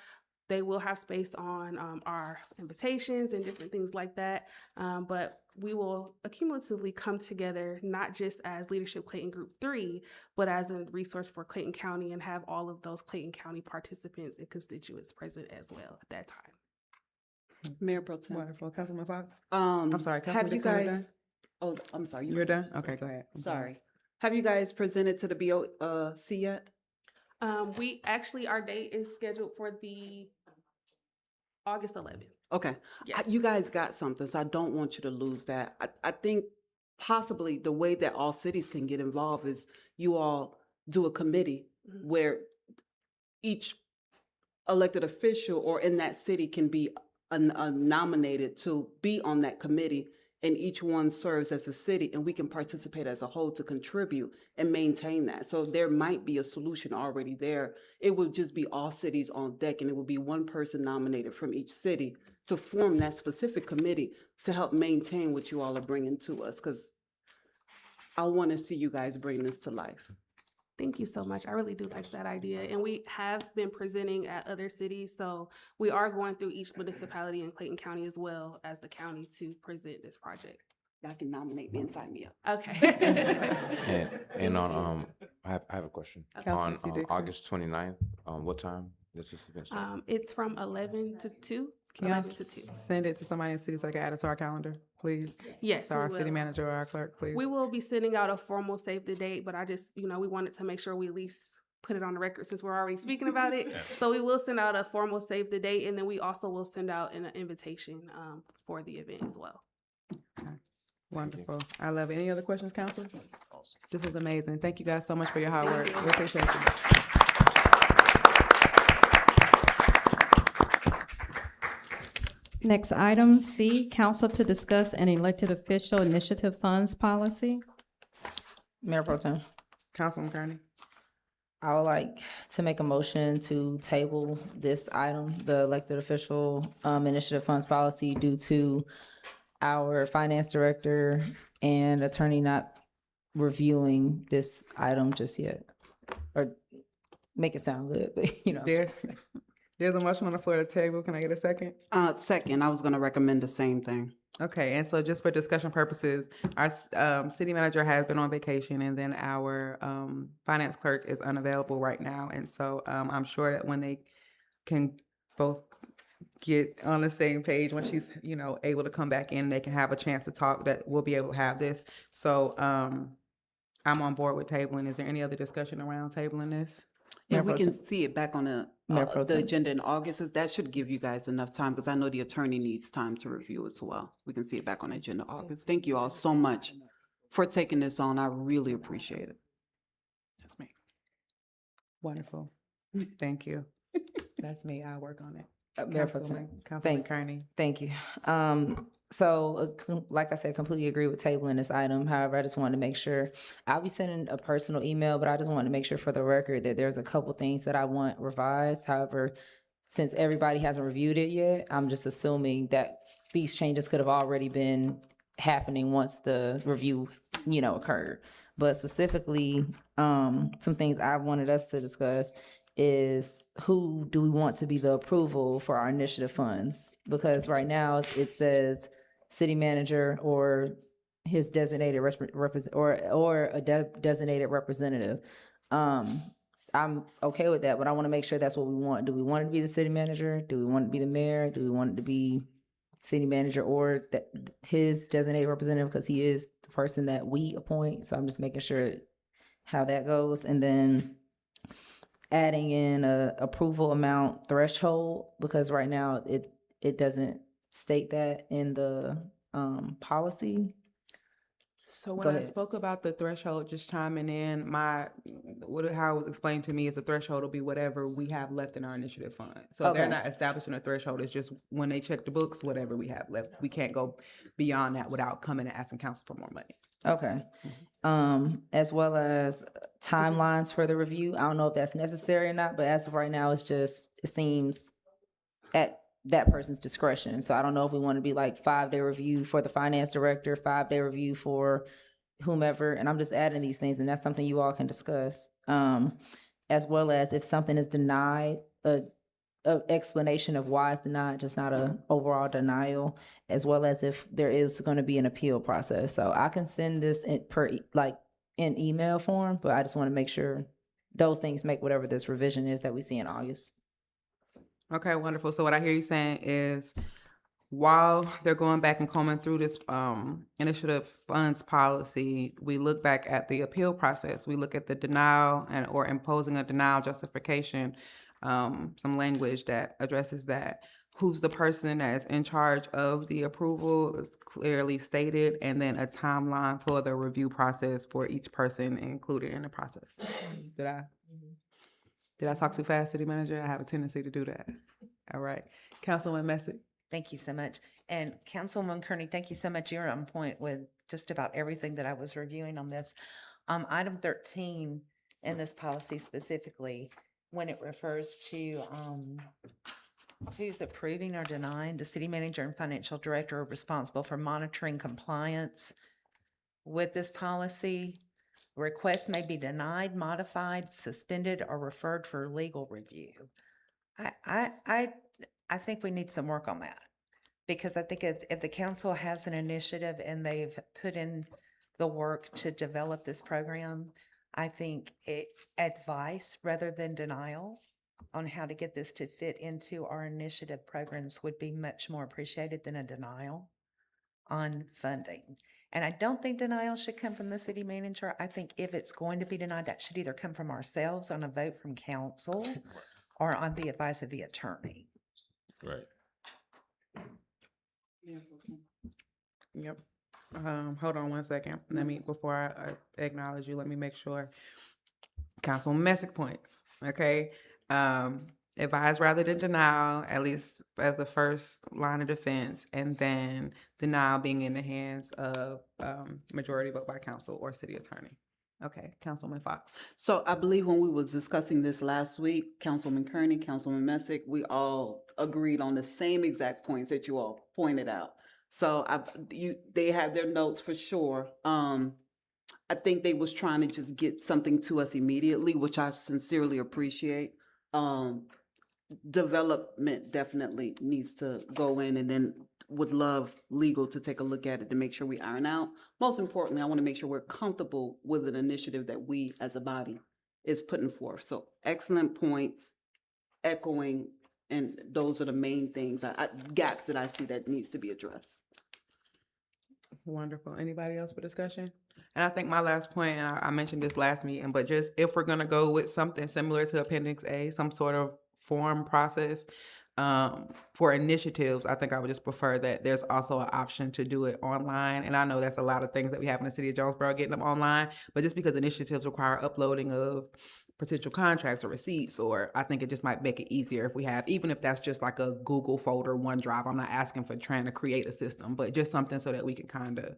they will have space on our invitations and different things like that. But we will accumulatively come together, not just as Leadership Clayton Group 3, but as a resource for Clayton County, and have all of those Clayton County participants and constituents present as well at that time. Mayor Pro Tem. Wonderful. Councilman Fox? I'm sorry, Have Councilman you Dixon, we're guys? done? Oh, I'm sorry. You're done? Okay, go ahead. I'm Sorry. Have you guys presented to the BOC yet? We actually, our date is scheduled for the August 11th. Okay. Yes. You guys got something, so I don't want you to lose that. I think possibly the way that all cities can get involved is you all do a committee where each elected official or in that city can be nominated to be on that committee, and each one serves as a city, and we can participate as a whole to contribute and maintain that. So there might be a solution already there. It would just be all cities on deck, and it would be one person nominated from each city to form that specific committee to help maintain what you all are bringing to us, because I want to see you guys bring this to life. Thank you so much. I really do like that idea. And we have been presenting at other cities, so we are going through each municipality in Clayton County as well as the county to present this project. Y'all can nominate me and sign me up. Okay. And on I have a question. Councilman On C. Dixon. August 29th, what time does this event start? It's from 11 to 2. Can y'all 11 to 2. send it to somebody in the city so they can add it to our calendar, please? Yes, So we our city will. manager or our clerk, please. We will be sending out a formal save the date, but I just, we wanted to make sure we at least put it on the record since we're already speaking about it. So we will send out a formal save the date, and then we also will send out an invitation for the event as well. Wonderful. I love it. Any other questions, council? This is amazing. Thank you guys so much for your hard work. We appreciate you. Next item, C, council to discuss an elected official initiative funds policy. Mayor Pro Tem. Councilman Kearney. I would like to make a motion to table this item, the elected official initiative funds policy, due to our finance director and attorney not reviewing this item just yet. Or make it sound good, but There's a motion on the floor to table. Can I get a second? Second, I was going to recommend the same thing. Okay, and so just for discussion purposes, our city manager has been on vacation, and then our finance clerk is unavailable right now. And so I'm sure that when they can both get on the same page, when she's able to come back in, they can have a chance to talk, that we'll be able to have this. So I'm on board with tabling. Is there any other discussion around tabling this? If we can see it back on the agenda in August, that should give you guys enough time, because I know the attorney needs time to review as well. We can see it back on the agenda in August. Thank you all so much for taking this on. I really appreciate it. That's me. Wonderful. Thank you. That's me. I'll work on it. Mayor Pro Tem. Councilman Kearney. Thank you. Like I said, completely agree with tabling this item. However, I just wanted to make sure, I'll be sending a personal email, but I just wanted to make sure for the record that there's a couple things that I want revised. However, since everybody hasn't reviewed it yet, I'm just assuming that these changes could have already been happening once the review, occurred. But specifically, some things I wanted us to discuss is who do we want to be the approval for our initiative funds? Because right now it says city manager or his designated designated representative. I'm okay with that, but I want to make sure that's what we want. Do we want it to be the city manager? Do we want it to be the mayor? Do we want it to be city manager or his designated representative, because he is the person that we appoint? So I'm just making sure how that goes, and then adding in a approval amount threshold, because right now it doesn't state that in the policy. So when Go I ahead. spoke about the threshold, just chiming in, how it was explained to me is the threshold will be whatever we have left in our initiative fund. So they're Okay. not establishing a threshold. It's just when they check the books, whatever we have left. We can't go beyond that without coming and asking council for more money. Okay. As well as timelines for the review. I don't know if that's necessary or not, but as of right now, it seems at that person's discretion. So I don't know if we want to be like 5-day review for the finance director, 5-day review for whomever. And I'm just adding these things, and that's something you all can discuss. As well as if something is denied, a explanation of why it's denied, just not a overall denial, as well as if there is going to be an appeal process. So I can send this in email form, but I just want to make sure those things make whatever this revision is that we see in August. Okay, wonderful. So what I hear you saying is while they're going back and combing through this initiative funds policy, we look back at the appeal process. We look at the denial or imposing a denial justification, some language that addresses that. Who's the person that is in charge of the approval is clearly stated, and then a timeline for the review process for each person included in the process. Did I talk too fast, City Manager? I have a tendency to do that. All right. Councilwoman Messick. Thank you so much. And Councilwoman Kearney, thank you so much. You're on point with just about everything that I was reviewing on this. Item 13 in this policy specifically, when it refers to who's approving or denying, the city manager and financial director are responsible for monitoring compliance with this policy. Requests may be denied, modified, suspended, or referred for legal review. I think we need some work on that, because I think if the council has an initiative and they've put in the work to develop this program, I think advice rather than denial on how to get this to fit into our initiative programs would be much more appreciated than a denial on funding. And I don't think denial should come from the city manager. I think if it's going to be denied, that should either come from ourselves on a vote from council or on the advice of the attorney. Right. Yep. Hold on one second. Before I acknowledge you, let me make sure. Councilwoman Messick points. Okay. Advise rather than denial, at least as the first line of defense, and then denial being in the hands of majority vote by council or city attorney. Okay, Councilwoman Fox. So I believe when we was discussing this last week, Councilwoman Kearney, Councilwoman Messick, we all agreed on the same exact points that you all pointed out. So they have their notes for sure. I think they was trying to just get something to us immediately, which I sincerely appreciate. Development definitely needs to go in, and then would love legal to take a look at it to make sure we iron out. Most importantly, I want to make sure we're comfortable with an initiative that we as a body is putting forth. So excellent points, echoing, and those are the main things, gaps that I see that needs to be addressed. Wonderful. Anybody else for discussion? And I think my last point, and I mentioned this last meeting, but just if we're gonna go with something similar to Appendix A, some sort of form process for initiatives, I think I would just prefer that there's also an option to do it online. And I know that's a lot of things that we have in the city of Jonesboro, getting them online, but just because initiatives require uploading of potential contracts or receipts, or I think it just might make it easier if we have, even if that's just like a Google folder, OneDrive. I'm not asking for trying to create a system, but just something so that we can kind of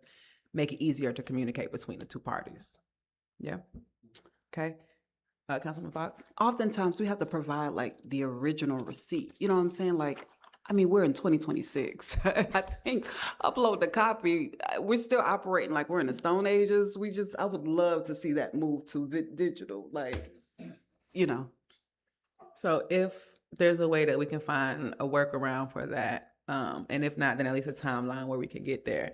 make it easier to communicate between the two parties. Yeah. Okay. Councilman Fox? Oftentimes we have to provide like the original receipt. You know what I'm saying? Like, I mean, we're in 2026. I think upload the copy. We're still operating like we're in the Stone Ages. I would love to see that move to digital, like, you know. So if there's a way that we can find a workaround for that, and if not, then at least a timeline where we can get there.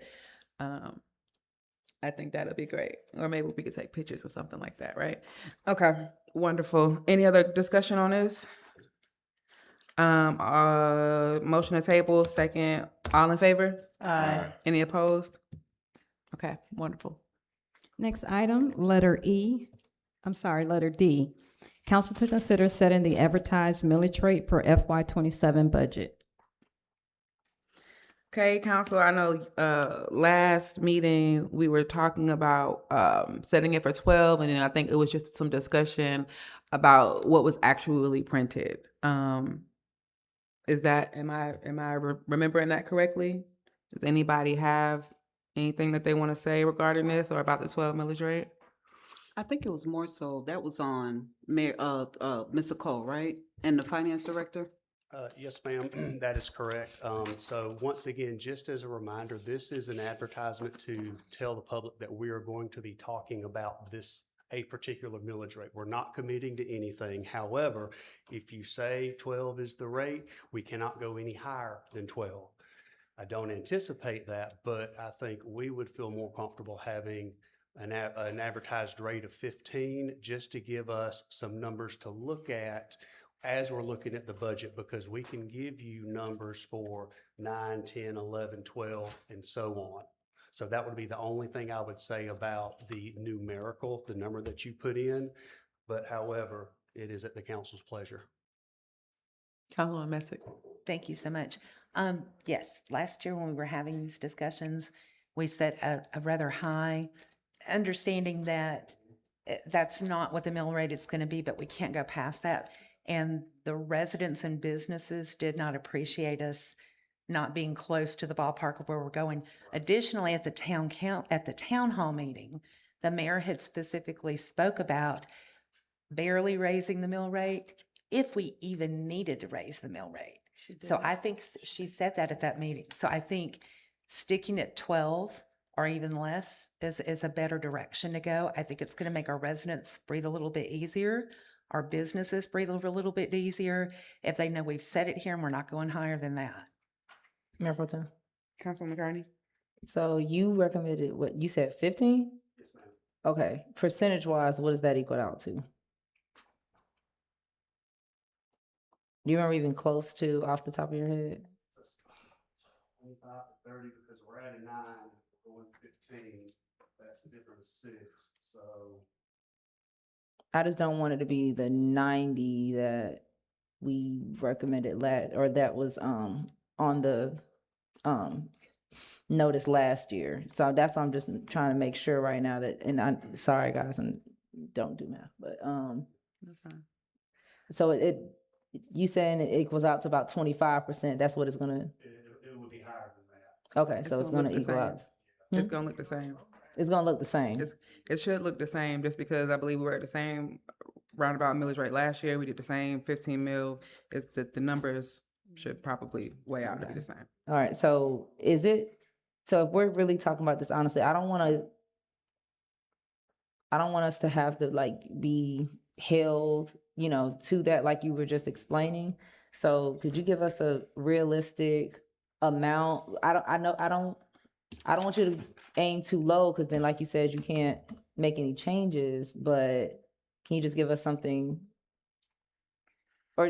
I think that'll be great. Or maybe we could take pictures or something like that, right? Okay, wonderful. Any other discussion on this? Motion to table, second. All in favor? Aye. Any opposed? Okay, wonderful. Next item, letter D. Council to consider setting the advertised millage rate for FY '27 budget. Okay, council, I know last meeting we were talking about setting it for 12, and then I think it was just some discussion about what was actually printed. Is that, am I remembering that correctly? Does anybody have anything that they want to say regarding this or about the 12 millage rate? I think it was more so, that was on Mayor, Ms. Cole, right? And the finance director? Yes, ma'am, that is correct. So once again, just as a reminder, this is an advertisement to tell the public that we are going to be talking about a particular millage rate. We're not committing to anything. However, if you say 12 is the rate, we cannot go any higher than 12. I don't anticipate that, but I think we would feel more comfortable having an advertised rate of 15 just to give us some numbers to look at as we're looking at the budget, because we can give you numbers for 9, 10, 11, 12, and so on. So that would be the only thing I would say about the numerical, the number that you put in. But however, it is at the council's pleasure. Councilwoman Messick. Thank you so much. Yes, last year when we were having these discussions, we set a rather high, understanding that that's not what the mill rate is going to be, but we can't go past that. And the residents and businesses did not appreciate us not being close to the ballpark of where we're going. Additionally, at the town hall meeting, the mayor had specifically spoke about barely raising the mill rate if we even needed to raise the mill rate. So I think she said that at that meeting. So I think sticking at 12 or even less is a better direction to go. I think it's going to make our residents breathe a little bit easier. Our businesses breathe a little bit easier if they know we've set it here and we're not going higher than that. Mayor Pro Tem. Councilwoman McCartney. So you recommended what you said, 15? Yes, ma'am. Okay, percentage wise, what does that equal out to? Do you remember even close to off the top of your head? 25 to 30, because we're at a 9, we're going 15. That's a difference of 6. So I just don't want it to be the 90 that we recommended or that was on the notice last year. So that's why I'm just trying to make sure right now that, and I'm sorry guys, and don't do math, but so you saying it equals out to about 25%. That's what it's gonna. It will be higher than that. Okay, so it's gonna equal out. It's gonna look the same. It's gonna look the same. It should look the same, just because I believe we were at the same roundabout millage rate last year. We did the same 15 mil. It's the numbers should probably weigh out to be the same. All right, so so if we're really talking about this honestly, I don't want us to have to like be held, to that like you were just explaining. So could you give us a realistic amount? I don't want you to aim too low, because then like you said, you can't make any changes, but can you just give us something, or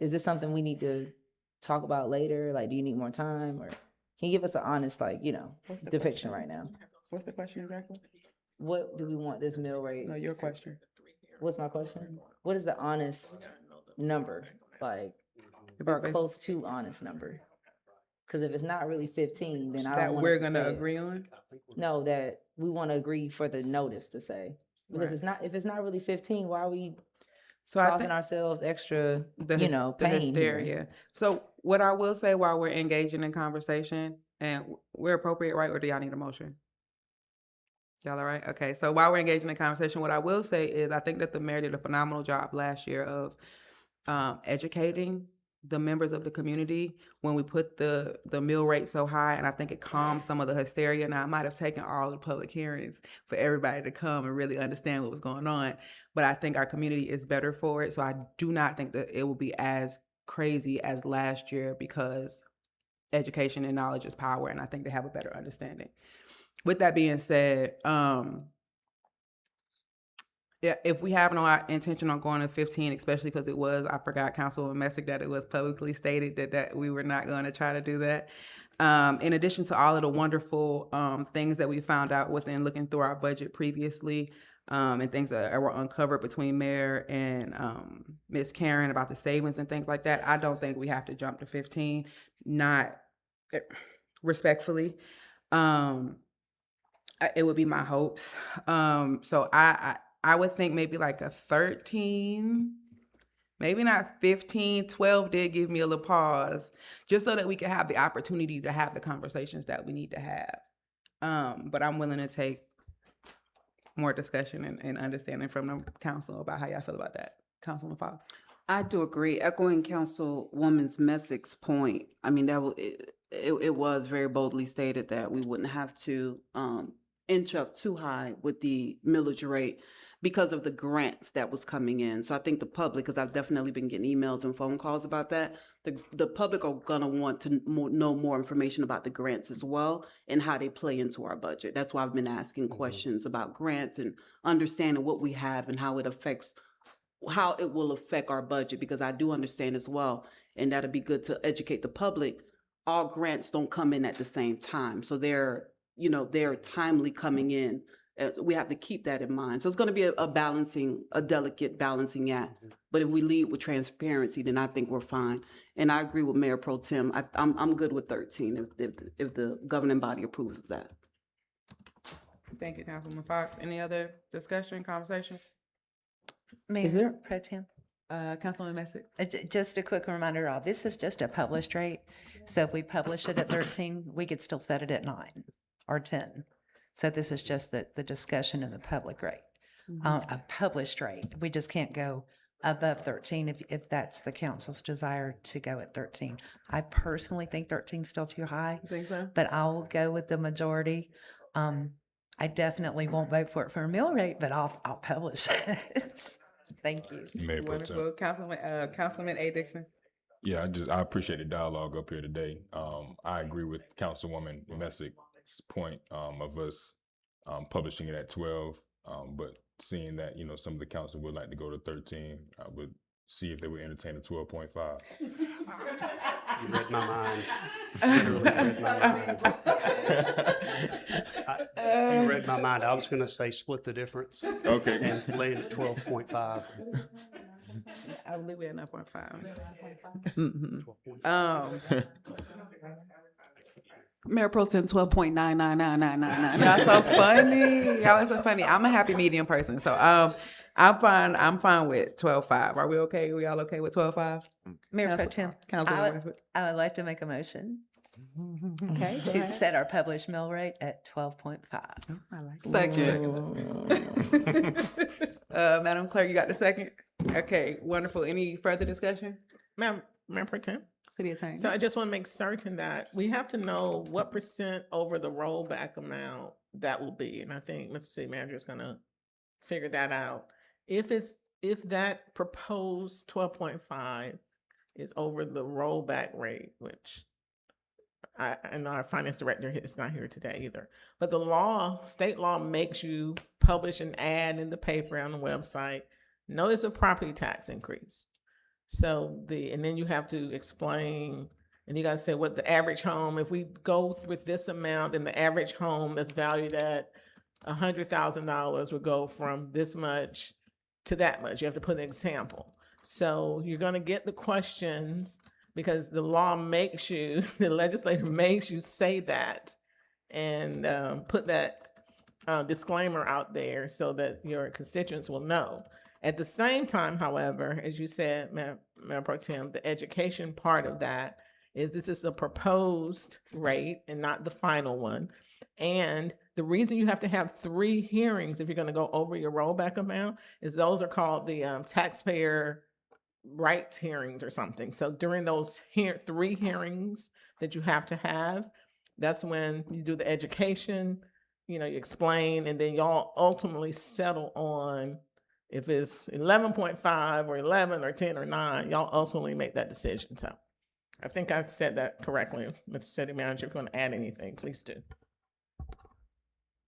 is this something we need to talk about later? Like, do you need more time, or can you give us an honest, depiction right now? What's the question exactly? What do we want this mill rate? No, your question. What's my question? What is the honest number, or close to honest number? Because if it's not really 15, then I don't That want we're us to gonna say it. agree on? No, that we want to agree for the notice to say. Because Right. if it's not really 15, why are we So I causing think ourselves extra, the pain hysteria. here? So what I will say while we're engaging in conversation, and we're appropriate, right? Or do y'all need a motion? Y'all all right? Okay. So while we're engaging in conversation, what I will say is I think that the mayor did a phenomenal job last year of educating the members of the community when we put the mill rate so high, and I think it calmed some of the hysteria. Now, it might have taken all the public hearings for everybody to come and really understand what was going on, but I think our community is better for it. So I do not think that it will be as crazy as last year, because education and knowledge is power, and I think they have a better understanding. With that being said, if we have no intention on going to 15, especially because it was, I forgot, Councilwoman Messick, that it was publicly stated that we were not going to try to do that. In addition to all of the wonderful things that we found out within looking through our budget previously, and things that were uncovered between Mayor and Ms. Karen about the savings and things like that, I don't think we have to jump to 15. respectfully. It would be my hopes. So I would think maybe like a 13, maybe not 15, 12 did give me a little pause, just so that we could have the opportunity to have the conversations that we need to have. But I'm willing to take more discussion and understanding from the council about how y'all feel about that. Councilman Fox. I do agree. Echoing Councilwoman Messick's point, I mean, it was very boldly stated that we wouldn't have to inch up too high with the millage rate because of the grants that was coming in. So I think the public, because I've definitely been getting emails and phone calls about that, the public are gonna want to know more information about the grants as well and how they play into our budget. That's why I've been asking questions about grants and understanding what we have and how it will affect our budget, because I do understand as well, and that'd be good to educate the public, all grants don't come in at the same time. So they're timely coming in. We have to keep that in mind. So it's going to be a delicate balancing act. But if we lead with transparency, then I think we're fine. And I agree with Mayor Pro Tem. I'm good with 13 if the governing body approves of that. Thank you, Councilman Fox. Any other discussion, conversation? Mayor Pro Tem? Councilman Messick. Just a quick reminder, all this is just a published rate. So if we publish it at 13, we could still set it at 9 or 10. So this is just the discussion of the public rate, a published rate. We just can't go above 13 if that's the council's desire to go at 13. I personally think 13 is still too high. You think so? But I'll go with the majority. I definitely won't vote for it for a mill rate, but I'll publish it. Thank you. Mayor Pro Tem. Wonderful. Councilman A. Dixon. Yeah, I appreciate the dialogue up here today. I agree with Councilwoman Messick's point of us publishing it at 12, but seeing that some of the council would like to go to 13, I would see if they would entertain a 12.5. You read my mind. Literally read my mind. You read my mind. I was going to say split the difference. Okay. And land at 12.5. I believe we're at 9.5. Mayor Pro Tem 12.9999999. Y'all so funny. Y'all are so funny. I'm a happy medium person, so I'm fine with 12.5. Are we okay? We all okay with 12.5? Mayor Pro Tem, I would like to make a motion. Okay. To set our published mill rate at 12.5. I like Second. Madam Clerk, you got the second? Okay, wonderful. Any further discussion? Mayor Pro Tem? City Attorney. So I just want to make certain that we have to know what percent over the rollback amount that will be. And I think Mr. City Manager is going to figure that out. If that proposed 12.5 is over the rollback rate, which I know our finance director is not here today either, but state law makes you publish an ad in the paper on the website, notice of property tax increase. So and then you have to explain, and you got to say what the average home, if we go with this amount, then the average home that's valued at $100,000 would go from this much to that much. You have to put an example. So you're going to get the questions because the law makes you, the legislator makes you say that and put that disclaimer out there so that your constituents will know. At the same time, however, as you said, Mayor Pro Tem, the education part of that is this is a proposed rate and not the final one. And the reason you have to have 3 hearings if you're going to go over your rollback amount is those are called the taxpayer rights hearings or something. So during those 3 hearings that you have to have, that's when you do the education, you explain, and then y'all ultimately settle on if it's 11.5 or 11 or 10 or 9, y'all ultimately make that decision. So I think I said that correctly. Mr. City Manager, if you want to add anything, please do.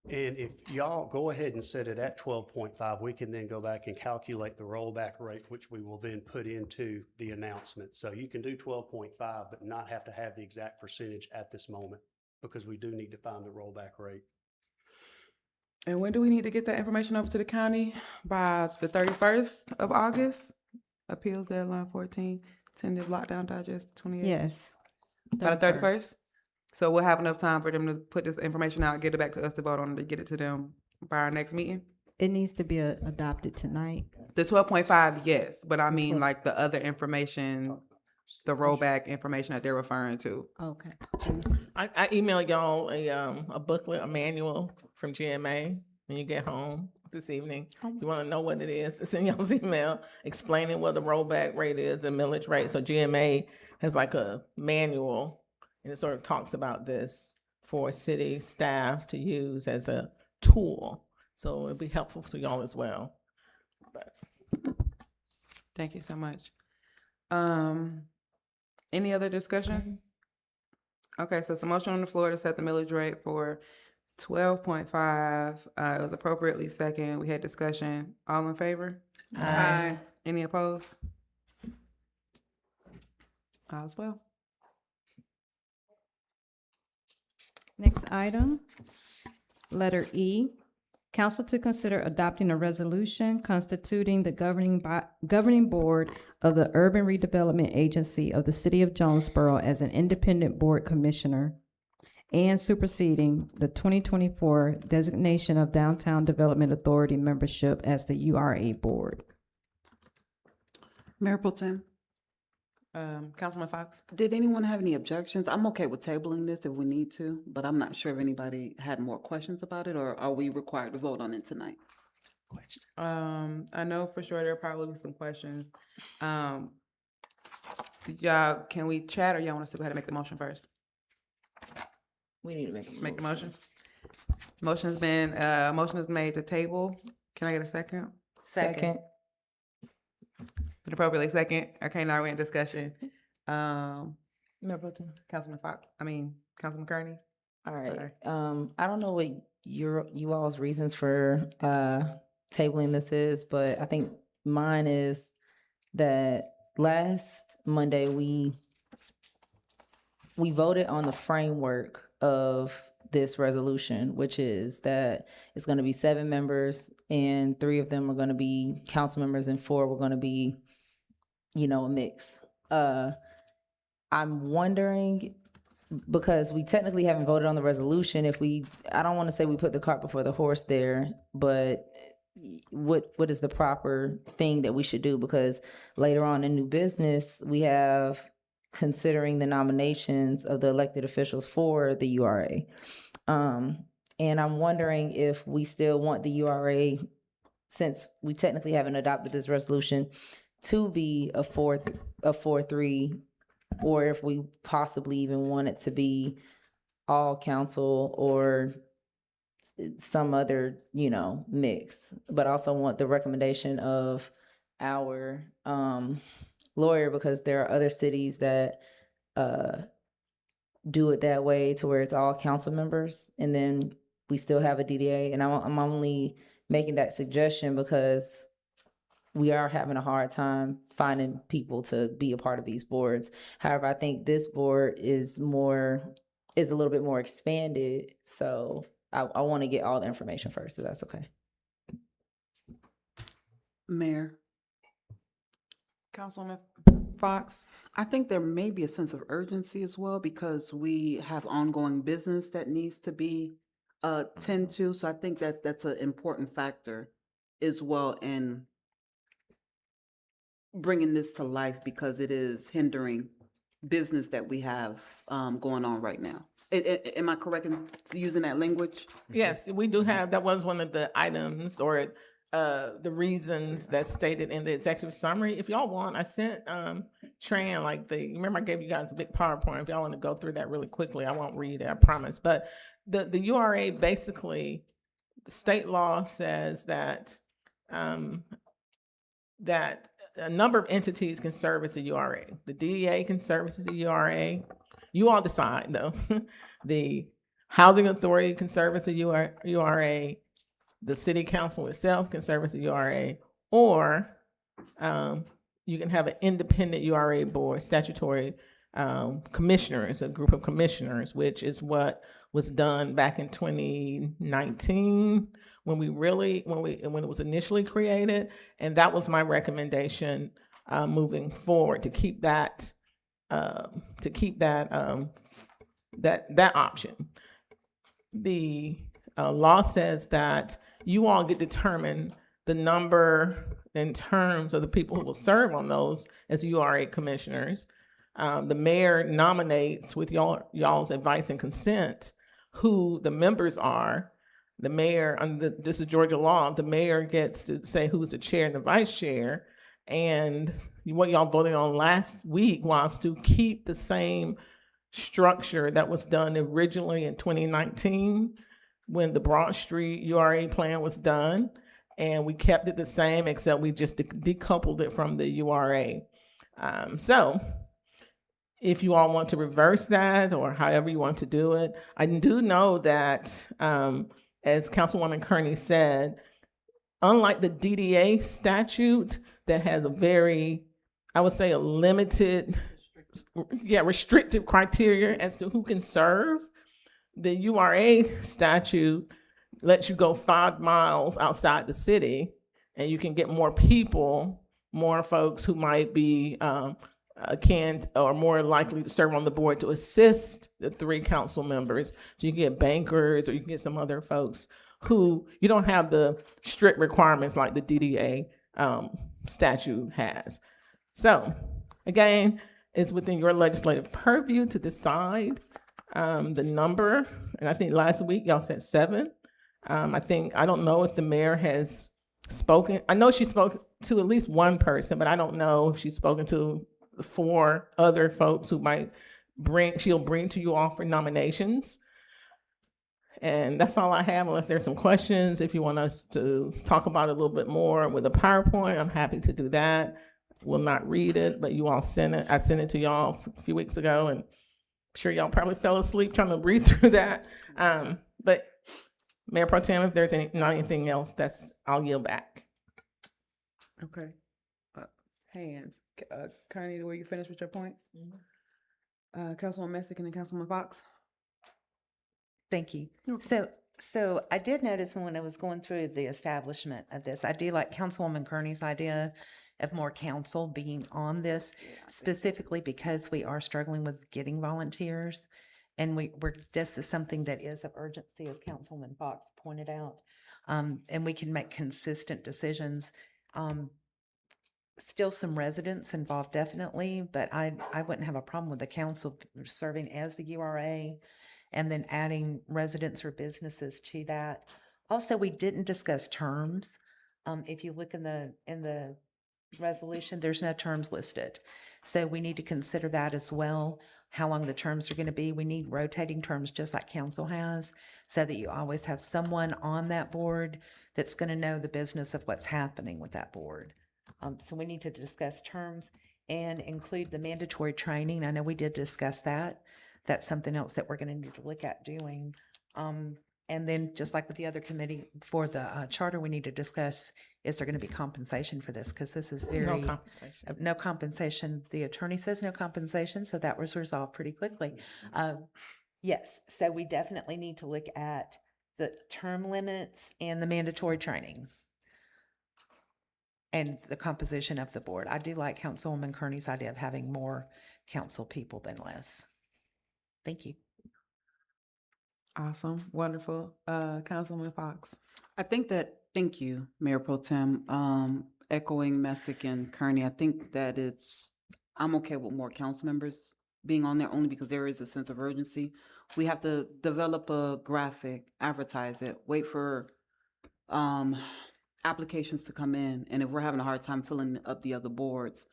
And if y'all go ahead and set it at 12.5, we can then go back and calculate the rollback rate, which we will then put into the announcement. So you can do 12.5, but not have to have the exact percentage at this moment, because we do need to find the rollback rate. And when do we need to get that information over to the county? By the 31st of August? Appeals deadline 14, tentative lockdown digest 28? Yes. By the 31st? So we'll have enough time for them to put this information out, get it back to us to vote on it, to get it to them by our next meeting? It needs to be adopted tonight. The 12.5, yes, but I mean like the other information, the rollback information that they're referring to. Okay. I emailed y'all a booklet, a manual from GMA when you get home this evening. You want to know what it is? It's in y'all's email explaining what the rollback rate is and millage rate. So GMA has like a manual, and it sort of talks about this for city staff to use as a tool. So it'll be helpful to y'all as well. But Thank you so much. Any other discussion? Okay, so it's a motion on the floor to set the millage rate for 12.5. It was appropriately second. We had discussion. All in favor? Aye. Any opposed? All as well. Next item, letter E. Council to consider adopting a resolution constituting the governing board of the Urban Redevelopment Agency of the City of Jonesboro as an independent board commissioner and superseding the 2024 designation of Downtown Development Authority membership as the URA board. Mayor Pro Tem, Councilman Fox? did anyone have any objections? I'm okay with tabling this if we need to, but I'm not sure if anybody had more questions about it, or are we required to vote on it tonight? I know for sure there probably be some questions. Y'all, can we chat, or y'all want us to go ahead and make the motion first? We need to Make the motion. Motion is made to table. Can I get a second? Second. Been appropriately second. Okay, now we're in discussion. Mayor Pro Tem. Councilman Kearney. All right. Sorry. I don't know what you all's reasons for tabling this is, but I think mine is that last Monday we voted on the framework of this resolution, which is that it's going to be 7 members and 3 of them are going to be council members and 4 were going to be, a mix. I'm wondering, because we technically haven't voted on the resolution, I don't want to say we put the cart before the horse there, but what is the proper thing that we should do? Because later on in new business, we have considering the nominations of the elected officials for the URA. And I'm wondering if we still want the URA, since we technically haven't adopted this resolution, to be a 4-3, or if we possibly even want it to be all council or some other, mix. But also want the recommendation of our lawyer, because there are other cities that do it that way, to where it's all council members and then we still have a DDA. And I'm only making that suggestion because we are having a hard time finding people to be a part of these boards. However, I think this board is a little bit more expanded. So I want to get all the information first, if that's okay. Mayor, Councilwoman Fox? I think there may be a sense of urgency as well, because we have ongoing business that needs to be tend to. So I think that that's an important factor as well in bringing this to life, because it is hindering business that we have going on right now. Am I correct in using that language? yes, we do have, that was one of the items or the reasons that's stated in the executive summary. If y'all want, I sent Tran remember I gave you guys a big PowerPoint. If y'all want to go through that really quickly, I won't read it, I promise. But the URA, basically, the state law says that that a number of entities can serve as a URA. The DDA can serve as a URA. You all decide, though. The Housing Authority can serve as a URA. The City Council itself can serve as a URA, or you can have an independent URA board, statutory commissioners, a group of commissioners, which is what was done back in 2019 when it was initially created, and that was my recommendation moving forward, to keep that that option. The law says that you all get determine the number and terms of the people who will serve on those as URA commissioners. The mayor nominates with y'all's advice and consent who the members are. The mayor, under this is Georgia law, the mayor gets to say who's the chair and the vice chair. And what y'all voted on last week was to keep the same structure that was done originally in 2019 when the Broad Street URA plan was done. And we kept it the same, except we just decoupled it from the URA. So if you all want to reverse that or however you want to do it, I do know that, as Councilwoman Kearney said, unlike the DDA statute that has a very, I would say, a limited, restrictive criteria as to who can serve, the URA statute lets you go 5 miles outside the city and you can get more people, more folks who might be akin or more likely to serve on the board to assist the 3 council members. So you can get bankers or you can get some other folks who you don't have the strict requirements like the DDA statute has. So again, it's within your legislative purview to decide the number. And I think last week y'all said 7. I don't know if the mayor has spoken. I know she spoke to at least one person, but I don't know if she's spoken to 4 other folks who she'll bring to you all for nominations. And that's all I have, unless there's some questions. If you want us to talk about it a little bit more with a PowerPoint, I'm happy to do that. We'll not read it, but you all sent it. I sent it to y'all a few weeks ago, and I'm sure y'all probably fell asleep trying to read through that. But Mayor Pro Tem, if there's not anything else, I'll yield back. Okay. Hands. Kearney, were you finished with your points? Councilwoman Messick and then Councilwoman Fox. Thank you. So I did notice when I was going through the establishment of this, I do like Councilwoman Kearney's idea of more council being on this, specifically because we are struggling with getting volunteers. And this is something that is of urgency, as Councilwoman Fox pointed out. And we can make consistent decisions. Still some residents involved, definitely, but I wouldn't have a problem with the council serving as the URA and then adding residents or businesses to that. Also, we didn't discuss terms. If you look in the resolution, there's no terms listed. So we need to consider that as well, how long the terms are going to be. We need rotating terms just like council has, so that you always have someone on that board that's going to know the business of what's happening with that board. So we need to discuss terms and include the mandatory training. I know we did discuss that. That's something else that we're going to need to look at doing. And then just like with the other committee for the charter, we need to discuss, is there going to be compensation for this? Because this is very... No compensation. No compensation. The attorney says no compensation, so that was resolved pretty quickly. Yes, so we definitely need to look at the term limits and the mandatory training and the composition of the board. I do like Councilwoman Kearney's idea of having more council people than less. Thank you. Awesome. Wonderful. Councilwoman Fox. Thank you, Mayor Pro Tem. Echoing Messick and Kearney, I think that I'm okay with more council members being on there only because there is a sense of urgency. We have to develop a graphic, advertise it, wait for applications to come in. And if we're having a hard time filling up the other boards,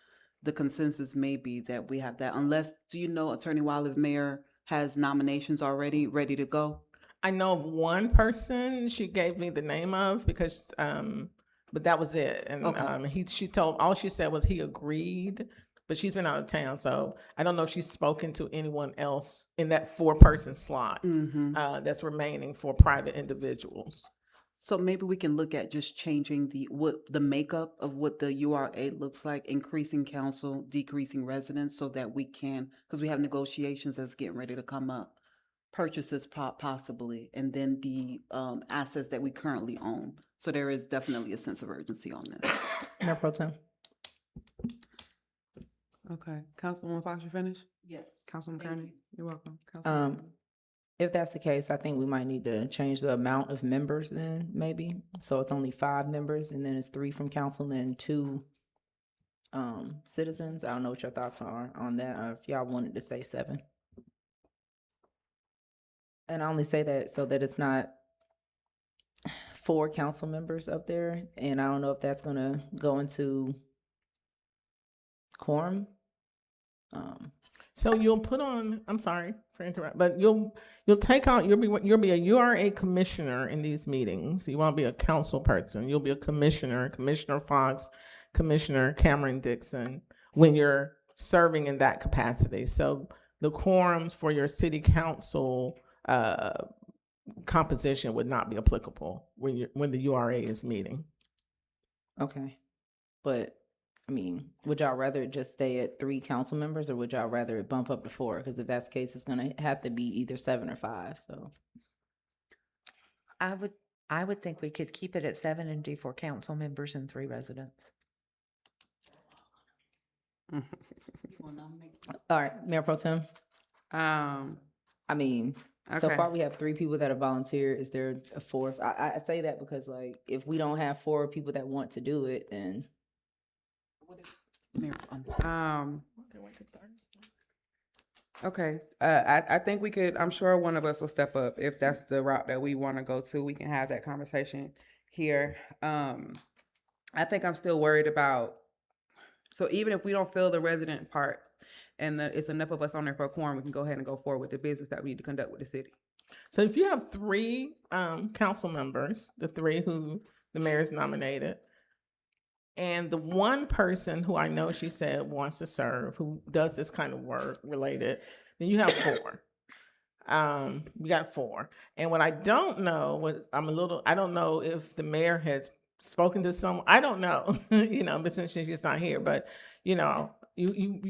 the consensus may be that we have that. Unless, do you know, Attorney Wilder, if Mayor has nominations already ready to go? I know of one person she gave me the name of because, but that was it. And all she said was he agreed, but she's been out of town. So I don't know if she's spoken to anyone else in that 4-person slot that's remaining for private individuals. So maybe we can look at just changing the makeup of what the URA looks like, increasing council, decreasing residents, so that we can, because we have negotiations that's getting ready to come up, purchases possibly, and then the assets that we currently own. So there is definitely a sense of urgency on this. Mayor Pro Tem. Okay, Councilwoman Fox, you finished? Yes. Councilwoman Thank Kearney, you're welcome. Councilwoman If that's the case, I think we might need to change the amount of members then, maybe. So it's only 5 members and then it's 3 from council and 2 citizens. I don't know what your thoughts are on that, or if y'all wanted to stay 7. And I only say that so that it's not 4 council members up there, and I don't know if that's gonna go into quorum. So you'll put on, I'm sorry for interrupting, but you'll take out, you'll be a URA commissioner in these meetings. You won't be a council person. You'll be a commissioner, Commissioner Fox, Commissioner Cameron Dixon, when you're serving in that capacity. So the quorums for your city council composition would not be applicable when the URA is meeting. Okay, but I mean, would y'all rather it just stay at 3 council members, or would y'all rather it bump up to 4? Because if that's the case, it's gonna have to be either 7 or 5. So I would think we could keep it at 7 and do 4 council members and 3 residents. all right, Mayor Pro Tem. I mean, so okay. far we have 3 people that have volunteered. Is there a 4th? I say that because like if we don't have 4 people that want to do it, then Okay, I think we could, I'm sure one of us will step up if that's the route that we want to go to. We can have that conversation here. I think I'm still worried about, so even if we don't fill the resident part and it's enough of us on there for a quorum, we can go ahead and go forward with the business that we need to conduct with the city. So if you have 3 council members, the 3 who the mayor's nominated, and the one person who I know she said wants to serve, who does this kind of work related, then you have 4. You got 4. And what I don't know, I don't know if the mayor has spoken to someone. I don't know, but since she's not here, but you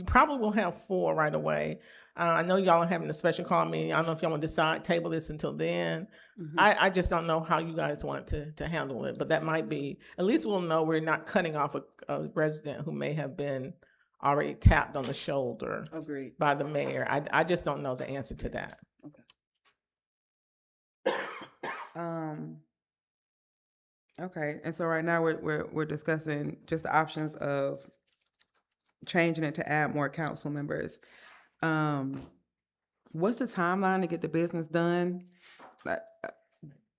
probably will have 4 right away. I know y'all are having a special call meeting. I don't know if y'all want to table this until then. I just don't know how you guys want to handle it, but that might be, at least we'll know we're not cutting off a resident who may have been already tapped on the shoulder by the mayor. I just don't know the answer to that. Okay, and so right now we're discussing just the options of changing it to add more council members. What's the timeline to get the business done? Like,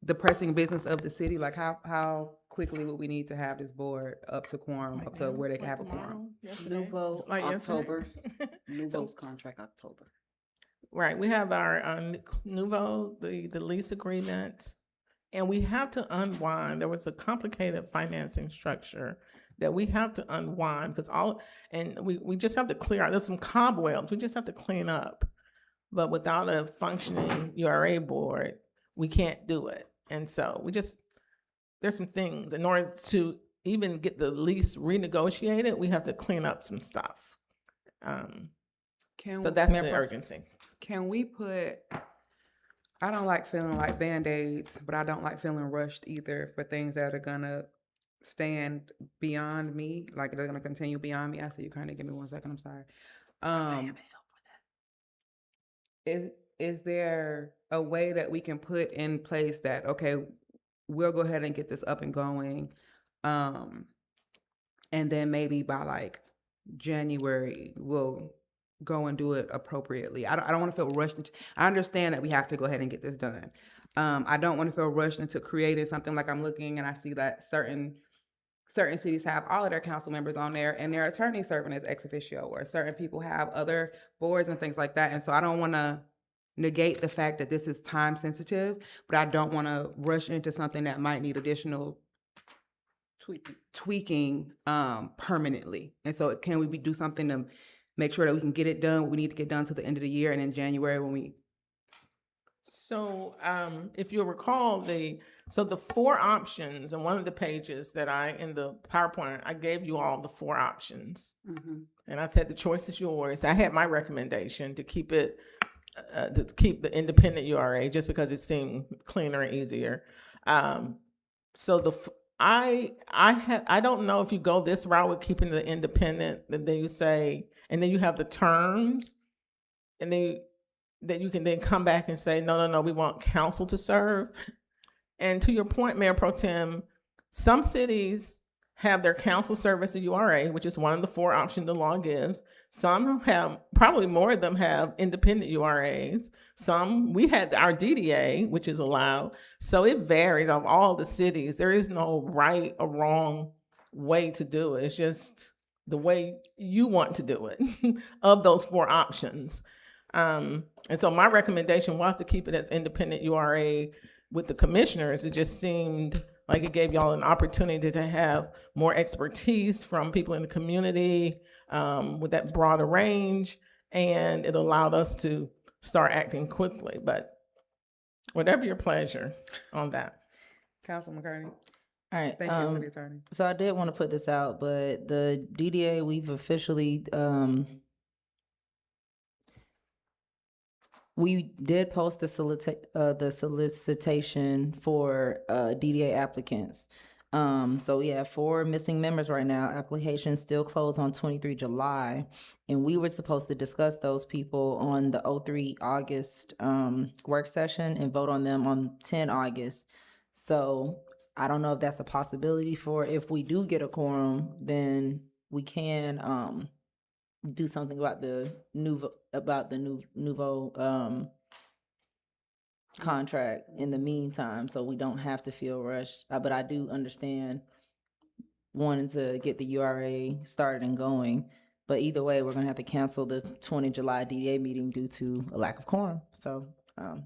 the pressing business of the city, like how quickly would we need to have this board up to quorum, up to where they can have a quorum? Nouveau Like October. yesterday? Nouveau's contract October. Right, we have our Nouveau, the lease agreement, and we have to unwind. There was a complicated financing structure that we have to unwind because we just have to clear out. There's some cobwebs we just have to clean up. But without a functioning URA board, we can't do it. And so there's some things in order to even get the lease renegotiated, we have to clean up some stuff. So that's the urgency. Can we put, I don't like feeling like Band-Aids, but I don't like feeling rushed either for things that are gonna stand beyond me, like they're gonna continue beyond me. I see you kind of, give me 1 second, I'm sorry. Is there a way that we can put in place that, okay, we'll go ahead and get this up and going, and then maybe by like January, we'll go and do it appropriately. I don't want to feel rushed. I understand that we have to go ahead and get this done. I don't want to feel rushed into creating something like I'm looking and I see that certain cities have all of their council members on there and their attorneys serving as ex officio, or certain people have other boards and things like that. And so I don't want to negate the fact that this is time sensitive, but I don't want to rush into something that might need additional tweaking permanently. And so can we do something to make sure that we can get it done, what we need to get done to the end of the year, and in January when we... So if you'll recall, the 4 options in one of the pages that in the PowerPoint, I gave you all the 4 options. And I said the choice is yours. I had my recommendation to keep it, to keep the independent URA just because it seemed cleaner and easier. So I don't know if you go this route with keeping the independent, then you say, and then you have the terms, and then you can then come back and say, no, we want council to serve. And to your point, Mayor Pro Tem, some cities have their council serve as the URA, which is one of the 4 options the law gives. Some have, probably more of them have independent URAs. Some, we had our DDA, which is allowed. So it varies of all the cities. There is no right or wrong way to do it. It's just the way you want to do it of those 4 options. And so my recommendation was to keep it as independent URA with the commissioners. It just seemed like it gave y'all an opportunity to have more expertise from people in the community with that broader range, and it allowed us to start acting quickly. But whatever your pleasure on that. Councilman McCartney. All right. Thank you, City Attorney. So I did want to put this out, but the DDA, we've officially we did post the solicitation for DDA applicants. So we have 4 missing members right now. Applications still close on 23 July. And we were supposed to discuss those people on the 03 August work session and vote on them on 10 August. So I don't know if that's a possibility for, if we do get a quorum, then we can do something about the Nouveau contract in the meantime, so we don't have to feel rushed. But I do understand wanting to get the URA started and going. But either way, we're gonna have to cancel the 20 July DDA meeting due to a lack of quorum. So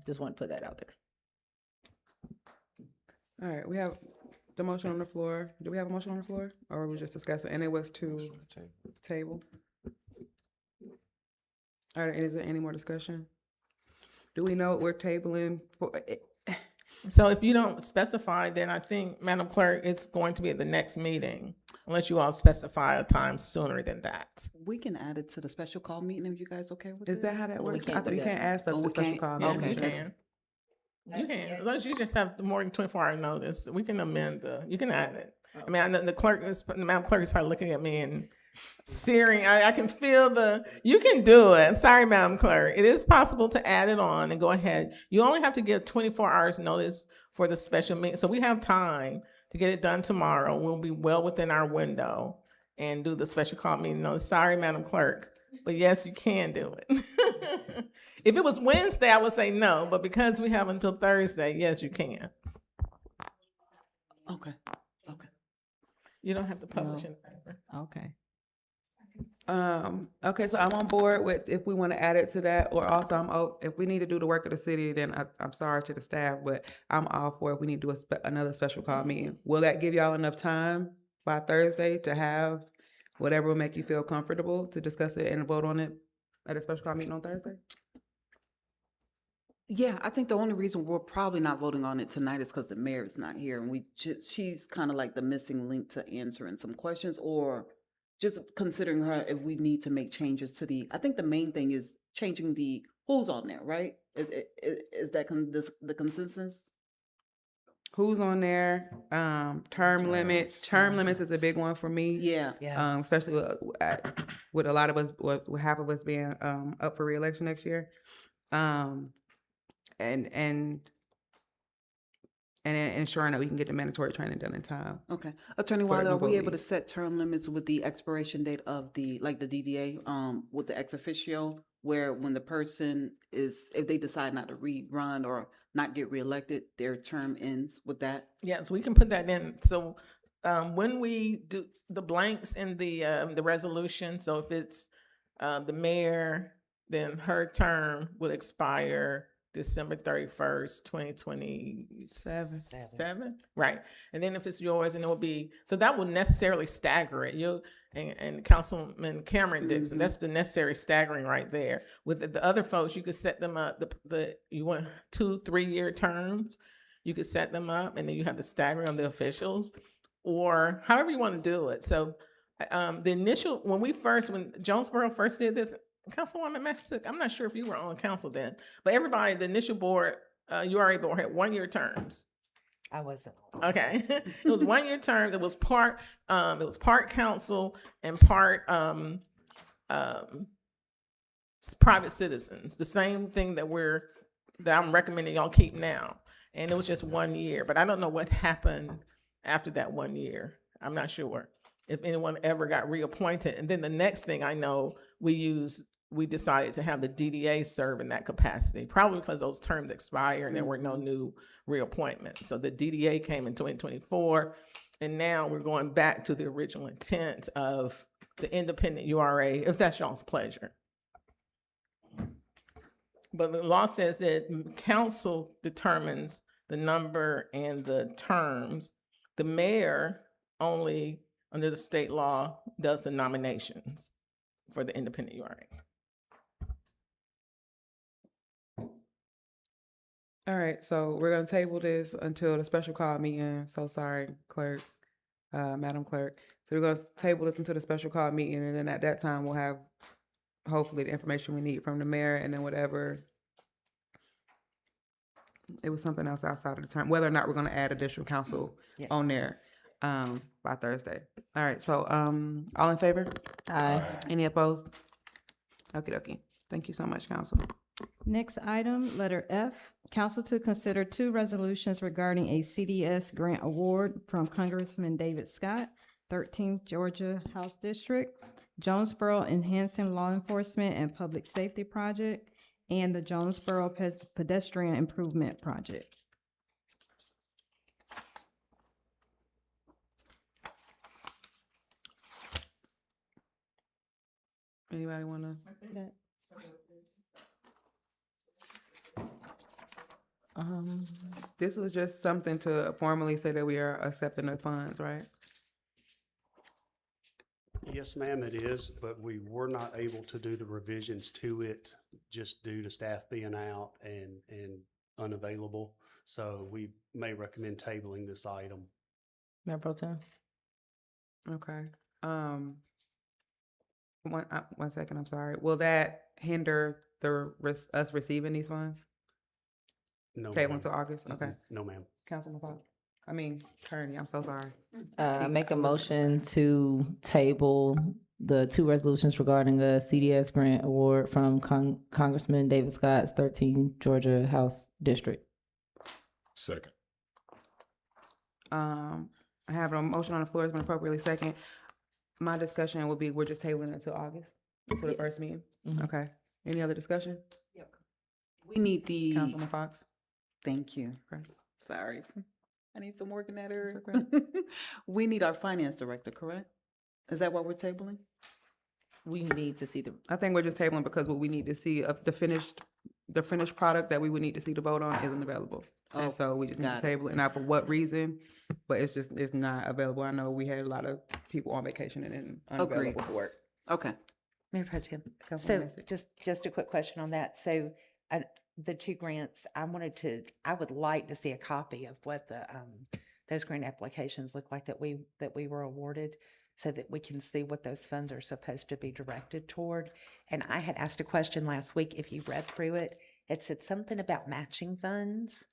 just want to put that out there. All right, we have the motion on the floor. Do we have a motion on the floor, or we just discussing? And it was to table. All right, is there any more discussion? Do we know what we're tabling for? So if you don't specify, then I think, Madam Clerk, it's going to be at the next meeting, unless you all specify a time sooner than that. We can add it to the special call meeting if you guys okay with it. Is that how that works? I can't thought do you can't that. ask us to special call. Yeah, meeting. you can. You can, as long as you just have more than 24-hour notice, we can amend you can add it. I mean, the Madam Clerk is probably looking at me and searing. I can feel you can do it. Sorry, Madam Clerk. It is possible to add it on and go ahead. You only have to give 24 hours notice for the special meeting. So we have time to get it done tomorrow. We'll be well within our window and do the special call meeting notice. Sorry, Madam Clerk. But yes, you can do it. If it was Wednesday, I would say no. But because we have until Thursday, yes, you can. Okay. You don't have to publish in the paper. Okay. Okay, so I'm on board with if we want to add it to that, or also if we need to do the work of the city, then I'm sorry to the staff, but I'm all for if we need to do another special call meeting. Will that give y'all enough time by Thursday to have whatever will make you feel comfortable to discuss it and vote on it at a special call meeting on Thursday? Yeah, I think the only reason we're probably not voting on it tonight is because the mayor is not here, and she's kind of like the missing link to answering some questions, or just considering her if we need to make changes to I think the main thing is changing who's on there, right? Is that the consensus? Who's on there? Term limits. Term limits is a big one for me. Yeah. Especially with a lot of us, with half of us being up for re-election next year. And ensuring that we can get the mandatory training done in time. Okay. Attorney For the Wilder, are new we able to votees. set term limits with the expiration date of the DDA, with the ex officio, where when the person if they decide not to rerun or not get reelected, their term ends with that? Yes, we can put that in. So when we do the blanks in the resolution, so if it's the mayor, then her term will expire December 31st, 2027. Right. And then if it's yours, and it will be, so that will necessarily stagger it. And Councilman Cameron Dixon, that's the necessary staggering right there. With the other folks, you could set them up, you want 2-3 year terms, you could set them up, and then you have the staggering of the officials, or however you want to do it. So the initial, when Jonesboro first did this, Councilwoman Mexick, I'm not sure if you were on council then, but everybody, the initial board, URA board had 1 year terms. I wasn't. Okay. It was 1 year term. It was part council and part private citizens, the same thing that I'm recommending y'all keep now. And it was just 1 year, but I don't know what happened after that 1 year. I'm not sure if anyone ever got reappointed. And then the next thing I know, we decided to have the DDA serve in that capacity, probably because those terms expired and there were no new reappointments. So the DDA came in 2024, and now we're going back to the original intent of the independent URA, if that's y'all's pleasure. But the law says that council determines the number and the terms. The mayor only, under the state law, does the nominations for the independent URA. All right, so we're gonna table this until the special call meeting. So sorry, clerk, Madam Clerk. So we're gonna table this until the special call meeting, and then at that time, we'll have hopefully the information we need from the mayor, and then whatever. It was something else outside of the term, whether or not we're gonna add additional counsel on there, by Thursday. All right, so, all in favor? Aye. Any opposed? Okie dokie. Thank you so much, council. Next item, letter F, council to consider 2 resolutions regarding a CDS grant award from Congressman David Scott, 13th Georgia House District, Jonesboro Enhancing Law Enforcement and Public Safety Project, and the Jonesboro Pedestrian Improvement Project. Anybody wanna? This was just something to formally say that we are accepting the funds, right? Yes, ma'am, it is, but we were not able to do the revisions to it just due to staff being out and unavailable. So we may recommend tabling this item. Mayor Pro Tem. Okay. One second, I'm sorry. Will that hinder us receiving these funds? No, Table ma'am. until August? Okay. No, ma'am. Councilman Fox? Kearney, I'm so sorry. Make a motion to table the 2 resolutions regarding a CDS grant award from Congressman David Scott's 13th Georgia House District. Second. I have a motion on the floor. It's been appropriately second. My discussion would be, we're just tabling it until August, until the first meeting? Okay. Any other discussion? We need the. Councilman Fox? Thank you. Okay. Sorry. I need some work in that area. We need our finance director, correct? Is that what we're tabling? We need to see I think we're just tabling because what we need to see of the finished product that we would need to see the vote on isn't available. And Oh, so we just need to got it. table it, not for what reason, but it's not available. I know we had a lot of people on vacation and unavailable for work. Okay. Mayor Pro Tem. Councilman So Messick. just a quick question on that. So the 2 grants, I would like to see a copy of what those grant applications look like that we were awarded, so that we can see what those funds are supposed to be directed toward. And I had asked a question last week, if you read through it, it said something about matching funds.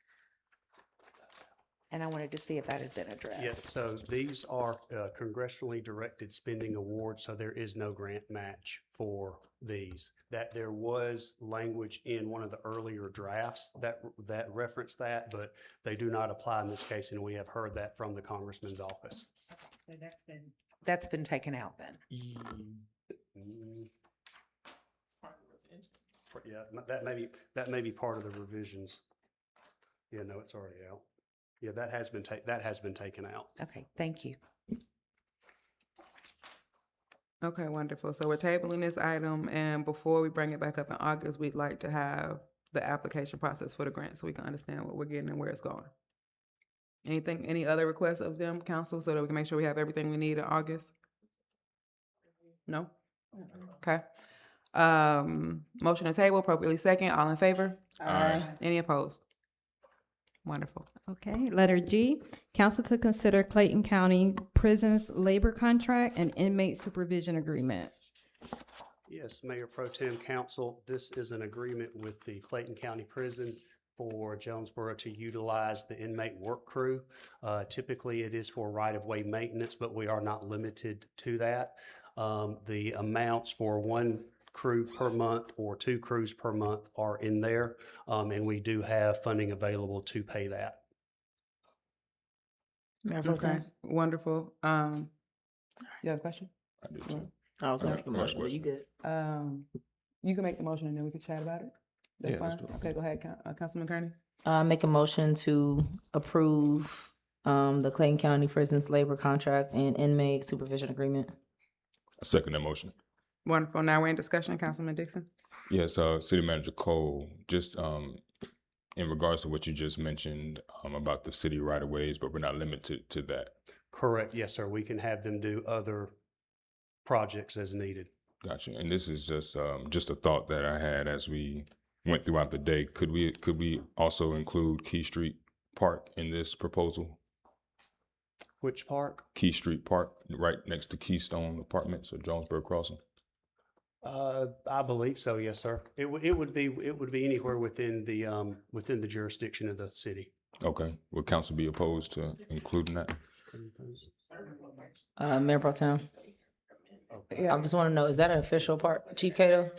And I wanted to see if that had been addressed. Yes, so these are congressionally directed spending awards, so there is no grant match for these. That there was language in one of the earlier drafts that referenced that, but they do not apply in this case, and we have heard that from the congressman's office. So that's been taken out then. Yeah, that may be part of the revisions. Yeah, no, it's already out. Yeah, that has been taken out. Okay, thank you. Okay, wonderful. So we're tabling this item, and before we bring it back up in August, we'd like to have the application process for the grant so we can understand what we're getting and where it's going. Any other requests of them, council, so that we can make sure we have everything we need in August? No? Okay. Motion to table, appropriately second. All in favor? Aye. Any opposed? Wonderful. Okay, letter G, council to consider Clayton County Prisons Labor Contract and Inmate Supervision Agreement. Yes, Mayor Pro Tem Council, this is an agreement with the Clayton County Prison for Jonesboro to utilize the inmate work crew. Typically, it is for right-of-way maintenance, but we are not limited to that. The amounts for 1 crew per month or 2 crews per month are in there, and we do have funding available to pay that. Okay, wonderful. You have a question? I do too. I was gonna make a Next motion, but you good. You can make the motion and then we can chat about it. That's Yeah, let's fine. do it. Okay, go ahead, Councilman Kearney. Make a motion to approve the Clayton County Prisons labor contract and inmate supervision agreement. I second that motion. Wonderful. Now we're in discussion, Councilman Dixon. Yes, City Manager Cole, just in regards to what you just mentioned about the city right of ways, but we're not limited to that. Correct. Yes, sir. We can have them do other projects as needed. Gotcha. And this is just a thought that I had as we went throughout the day. Could we also include Key Street Park in this proposal? Which park? Key Street Park, right next to Keystone Apartments or Jonesboro Crossing. I believe so. Yes, sir. It would be anywhere within the jurisdiction of the city. Okay. Would council be opposed to including that? Mayor Pro Tem. I just want to know, is that an official part, Chief Cato?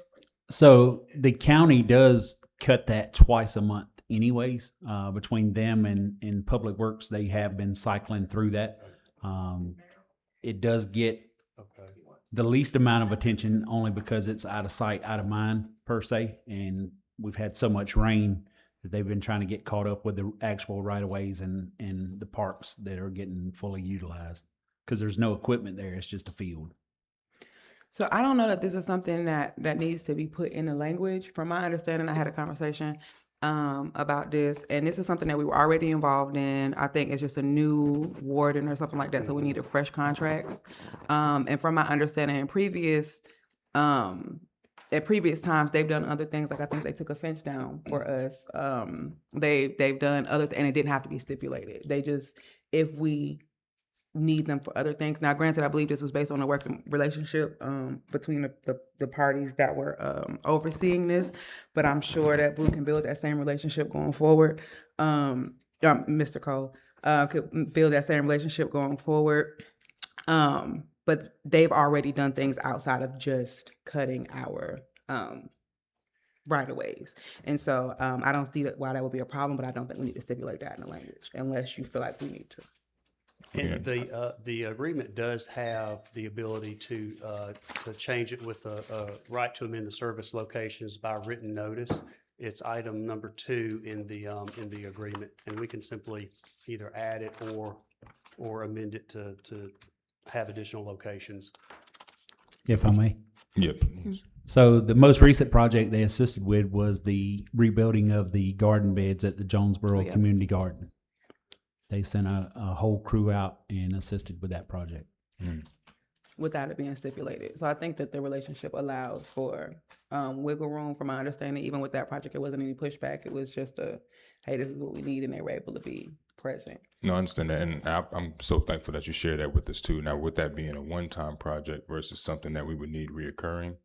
So the county does cut that twice a month anyways, between them and Public Works. They have been cycling through that. It does get the least amount of attention only because it's out of sight, out of mind per se. And we've had so much rain that they've been trying to get caught up with the actual right of ways and the parks that are getting fully utilized because there's no equipment there. It's just a field. So I don't know that this is something that needs to be put in the language. From my understanding, I had a conversation about this, and this is something that we were already involved in. I think it's just a new warden or something like that, so we needed fresh contracts. And from my understanding, at previous times, they've done other things. Like I think they took a fence down for us. They've done other, and it didn't have to be stipulated. They just, if we need them for other things. Now, granted, I believe this was based on a working relationship between the parties that were overseeing this, but I'm sure that Blue can build that same relationship going forward. Mr. Cole could build that same relationship going forward. But they've already done things outside of just cutting our right-of-ways. And so I don't see why that would be a problem, but I don't think we need to stipulate that in the language unless you feel like we need to. And the agreement does have the ability to change it with a right to amend the service locations by written notice. It's item number 2 in the agreement, and we can simply either add it or amend it to have additional locations. If I may. Yep. So the most recent project they assisted with was the rebuilding of the garden beds at the Jonesboro Community Garden. They sent a whole crew out and assisted with that project. Without it being stipulated. So I think that the relationship allows for wiggle room. From my understanding, even with that project, it wasn't any pushback. It was just hey, this is what we need, and they were able to be present. No, I understand that, and I'm so thankful that you share that with us too. Now, with that being a one-time project versus something that we would need reoccurring,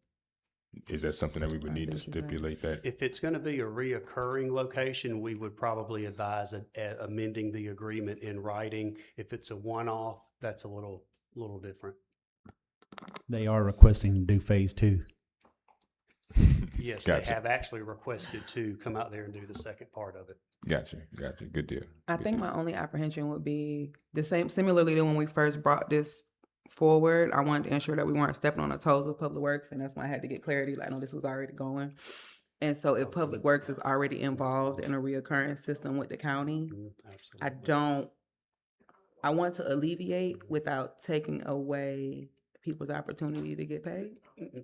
is that something that we would need to stipulate that? If it's going to be a reoccurring location, we would probably advise amending the agreement in writing. If it's a one-off, that's a little different. They are requesting to do phase 2. Yes, Gotcha. They have actually requested to come out there and do the second part of it. Gotcha. Good deal. I think my only apprehension would be similarly to when we first brought this forward. I wanted to ensure that we weren't stepping on the toes of Public Works, and that's why I had to get clarity. Like, no, this was already going. And so if Public Works is already involved in a reoccurring system with the county, I want to alleviate without taking away people's opportunity to get paid,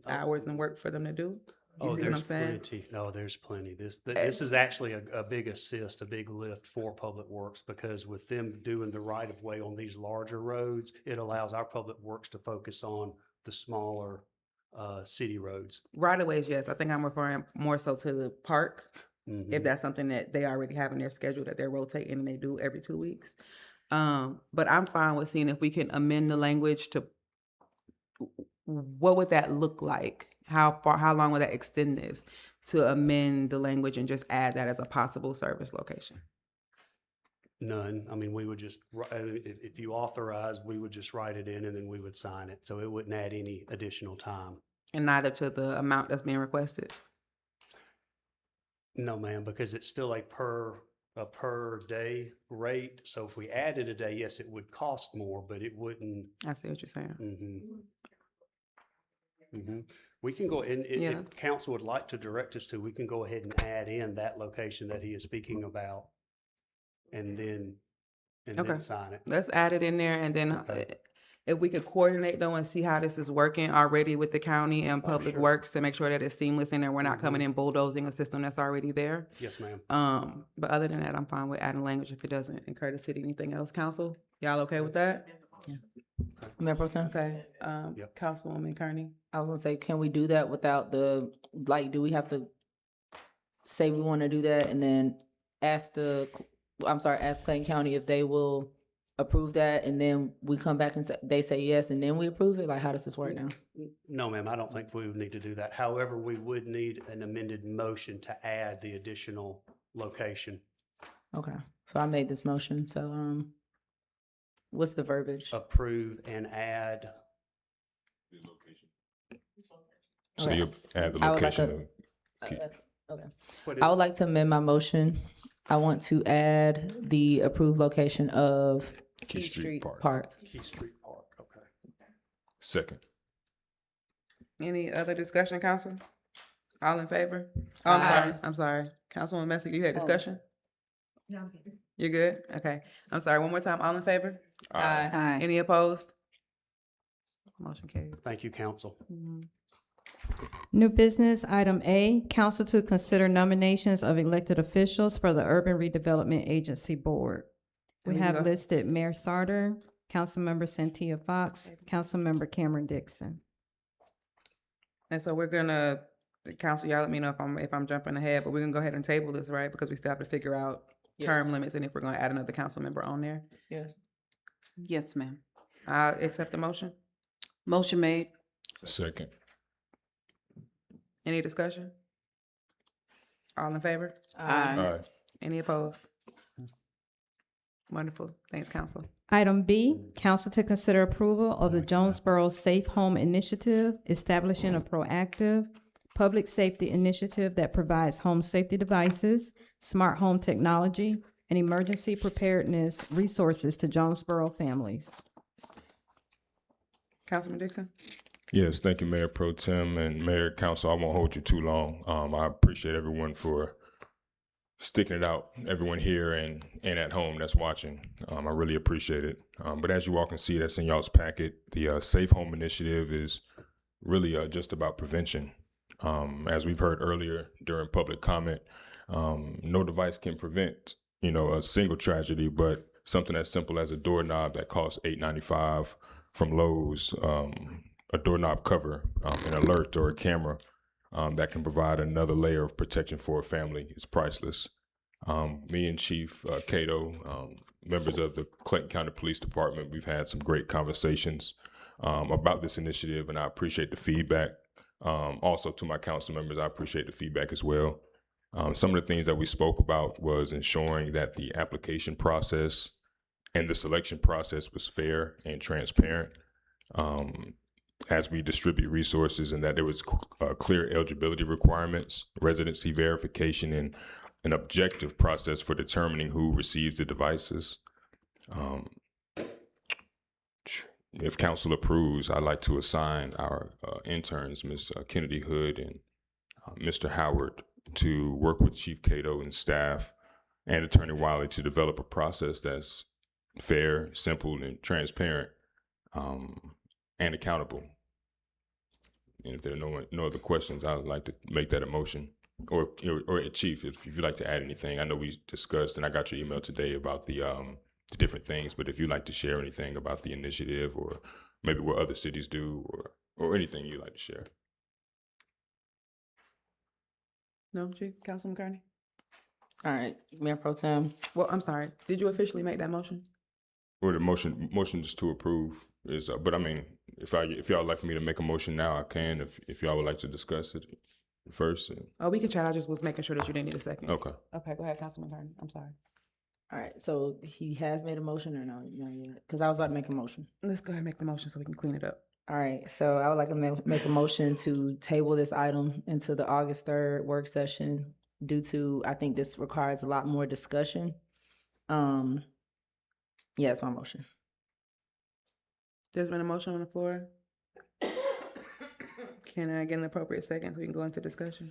hours and work for them to do. You see what I'm saying? Plenty. No, there's plenty. This is actually a big assist, a big lift for Public Works, because with them doing the right of way on these larger roads, it allows our Public Works to focus on the smaller city roads. Right of ways, yes. I think I'm referring more so to the park. If that's something that they already have in their schedule that they're rotating and they do every 2 weeks. But I'm fine with seeing if we can amend the language to what would that look like? How long would that extend this to amend the language and just add that as a possible service location? None. I mean, we would just, if you authorize, we would just write it in and then we would sign it. So it wouldn't add any additional time. And neither to the amount that's being requested? No, ma'am, because it's still a per day rate. So if we added a day, yes, it would cost more, but it wouldn't. I see what you're saying. We can go, and Yeah. if council would like to direct us to, we can go ahead and add in that location that he is speaking about. And then Okay. sign it. Let's add it in there, and then if we could coordinate though and see how this is working already with the county and Public sure. Works to make sure that it's seamless and that we're not coming in bulldozing a system that's already there. Yes, ma'am. But other than that, I'm fine with adding language if it doesn't incur the city anything else. Council, y'all okay with that? Mayor Pro Tem? Okay, Councilwoman Kearney? I was gonna say, can we do that without do we have to say we wanna do that and then ask Clayton County if they will approve that, and then we come back and they say yes, and then we approve it? Like, how does this work now? No, ma'am, I don't think we would need to do that. However, we would need an amended motion to add the additional location. Okay, so I made this motion, so, what's the verbiage? Approve and add. So Okay. you add the I would like location. Okay. What I is- would like to amend my motion. I want to add the approved location of Key Street Park. Key Street Park, okay. Second. Any other discussion, council? All in favor? Oh, I'm sorry. Councilwoman Messick, you had discussion? No. You're good? Okay. I'm sorry, one more time. All in favor? Aye. Any opposed? Motion carries. Thank you, council. New business, item A, council to consider nominations of elected officials for the Urban Redevelopment Agency Board. We And we can have go- listed Mayor Sarter, Councilmember Cynthia Fox, Councilmember Cameron Dixon. And so we're gonna, the council, y'all let me know if I'm jumping ahead, but we're gonna go ahead and table this, right? Because we still have to figure out term Yes. limits and if we're gonna add another council member on there. Yes. Yes, ma'am. I accept the motion. Motion made. Second. Any discussion? All in favor? Aye. Any opposed? Wonderful. Thanks, council. Item B, council to consider approval of the Jonesboro Safe Home Initiative, establishing a proactive public safety initiative that provides home safety devices, smart home technology, and emergency preparedness resources to Jonesboro families. Councilman Dixon? Yes, thank you, Mayor Pro Tem and Mayor Council. I won't hold you too long. I appreciate everyone for sticking it out, everyone here and at home that's watching. I really appreciate it. But as you all can see, that's in y'all's packet. The Safe Home Initiative is really just about prevention. As we've heard earlier during public comment, no device can prevent, a single tragedy, but something as simple as a doorknob that costs $8.95 from Lowe's, a doorknob cover, an alert, or a camera that can provide another layer of protection for a family is priceless. Me and Chief Cato, members of the Clayton County Police Department, we've had some great conversations about this initiative, and I appreciate the feedback. Also, to my council members, I appreciate the feedback as well. Some of the things that we spoke about was ensuring that the application process and the selection process was fair and transparent as we distribute resources, and that there was clear eligibility requirements, residency verification, and an objective process for determining who receives the devices. If council approves, I'd like to assign our interns, Ms. Kennedy Hood and Mr. Howard, to work with Chief Cato and staff and Attorney Wiley to develop a process that's fair, simple, and transparent, and accountable. And if there are no other questions, I would like to make that a motion. Or Chief, if you'd like to add anything. I know we discussed, and I got your email today about the different things, but if you'd like to share anything about the initiative or maybe what other cities do or anything you'd like to share. No, Chief, Councilman Kearney? All right, Mayor Pro Tem. Well, I'm sorry. Did you officially make that motion? Or the motion just to approve is, but I mean, if y'all would like for me to make a motion now, I can. If y'all would like to discuss it first. Oh, we can chat. I just was making sure that you didn't need a second. Okay. Okay, go ahead, Councilman Kearney. I'm sorry. All right, so he has made a motion or no? Not yet? Because I was about to make a motion. Let's go ahead and make the motion so we can clean it up. All right, so I would like to make a motion to table this item into the August 3rd work session due to, I think this requires a lot more discussion. Yeah, that's my motion. There's been a motion on the floor. Can I get an appropriate second so we can go into discussion?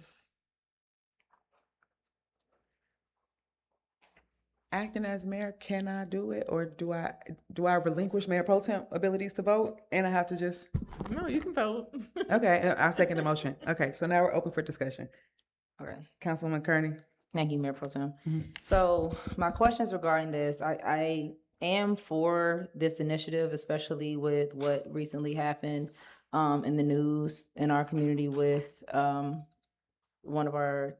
Acting as mayor, can I do it, or do I relinquish Mayor Pro Tem abilities to vote, and I have to just? No, you can vote. Okay, I'll second the motion. Okay, so now we're open for discussion. Okay. Councilwoman Kearney. Thank you, Mayor Pro Tem. So my questions regarding this, I am for this initiative, especially with what recently happened in the news in our community with one of our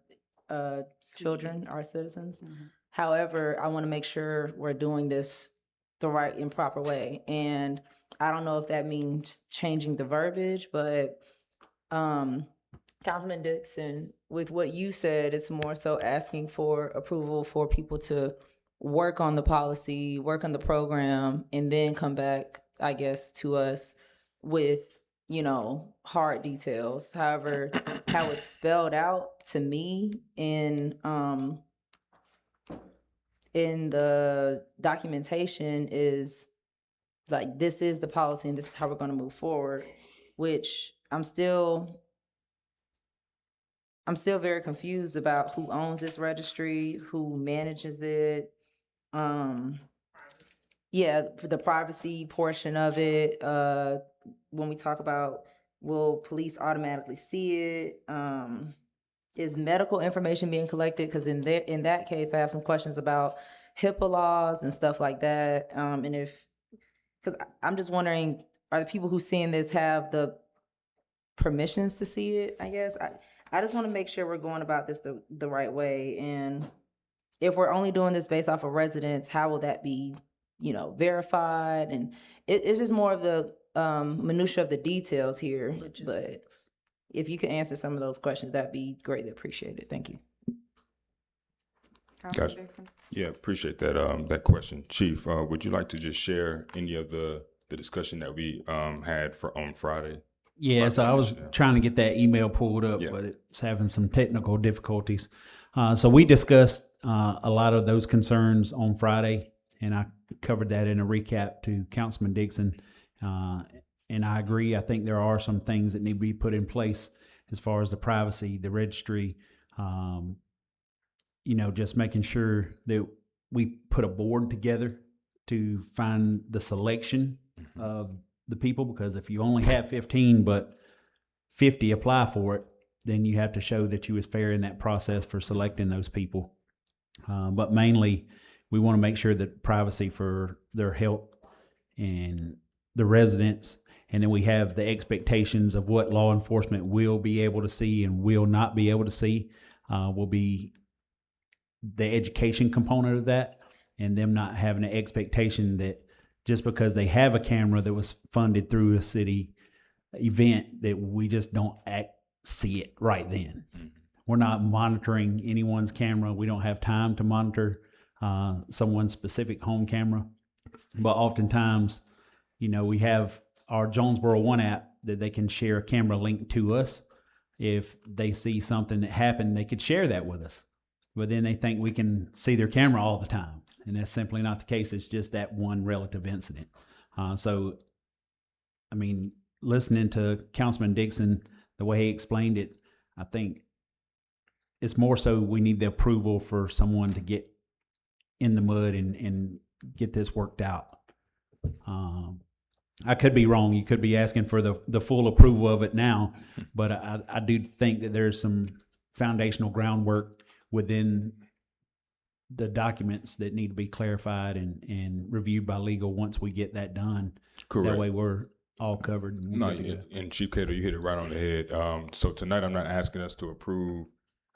children, our citizens. However, I want to make sure we're doing this the right and proper way. And I don't know if that means changing the verbiage, but Councilman Dixon, with what you said, it's more so asking for approval for people to work on the policy, work on the program, and then come back, I guess, to us with, you know, hard details. However, how it's spelled out to me in the documentation is like, this is the policy and this is how we're going to move forward, which I'm still very confused about who owns this registry, who manages it. Yeah, for the privacy portion of it. When we talk about, will police automatically see it? Is medical information being collected? Because in that case, I have some questions about HIPAA laws and stuff like that. And because I'm just wondering, are the people who seeing this have the permissions to see it? I guess I just want to make sure we're going about this the right way. And if we're only doing this based off of residents, how will that be, you know, verified? And it's just more of the minutia of the details here. But if you could answer some of those questions, that'd be greatly appreciated. Thank you. Councilman Gotcha. Dixon. Yeah, appreciate that question. Chief, would you like to just share any of the discussion that we had on Friday? Yeah, so I was trying to get that email pulled up, Yeah. but it's having some technical difficulties. So we discussed a lot of those concerns on Friday, and I covered that in a recap to Councilman Dixon. And I agree. I think there are some things that need to be put in place as far as the privacy, the registry, you know, just making sure that we put a board together to find the selection of the people, because if you only have 15 but 50 apply for it, then you have to show that you was fair in that process for selecting those people. But mainly, we want to make sure that privacy for their health and the residents, and then we have the expectations of what law enforcement will be able to see and will not be able to see, will be the education component of that, and them not having an expectation that just because they have a camera that was funded through a city event, that we just don't see it right then. We're not monitoring anyone's camera. We don't have time to monitor someone's specific home camera. But oftentimes, you know, we have our Jonesboro One app that they can share a camera link to us. If they see something that happened, they could share that with us. But then they think we can see their camera all the time. And that's simply not the case. It's just that one relative incident. So, I mean, listening to Councilman Dixon, the way he explained it, I think it's more so we need the approval for someone to get in the mud and get this worked out. I could be wrong. You could be asking for the full approval of it now, but I do think that there's some foundational groundwork within the documents that need to be clarified and reviewed by legal once we get that done. Correct. That way we're all covered. And No, good to go. and Chief Cato, you hit it right on the head. So tonight, I'm not asking us to approve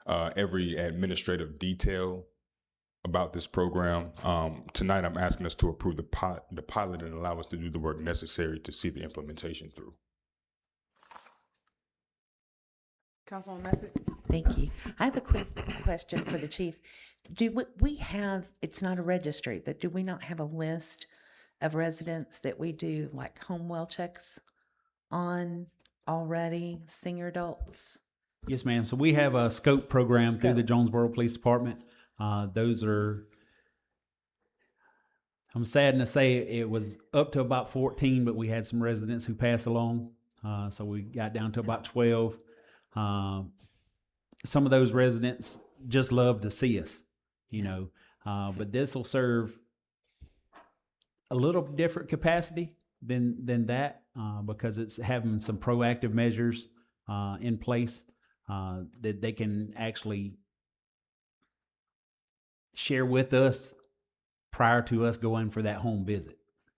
every administrative detail about this program. Tonight, I'm asking us to approve the pilot and allow us to do the work necessary to see the implementation through. Councilwoman Message. Thank you. I have a quick question for the chief. We have, it's not a registry, but do we not have a list of residents that we do like home well checks on already, senior adults? Yes, ma'am. So we have a SCOPE program through the Scope. Jonesboro Police Department. Those are, I'm saddened to say it was up to about 14, but we had some residents who passed along. So we got down to about 12. Some of those residents just love to see us, but this will serve a little different capacity than that because it's having some proactive measures in place that they can actually share with us prior to us going for that home visit.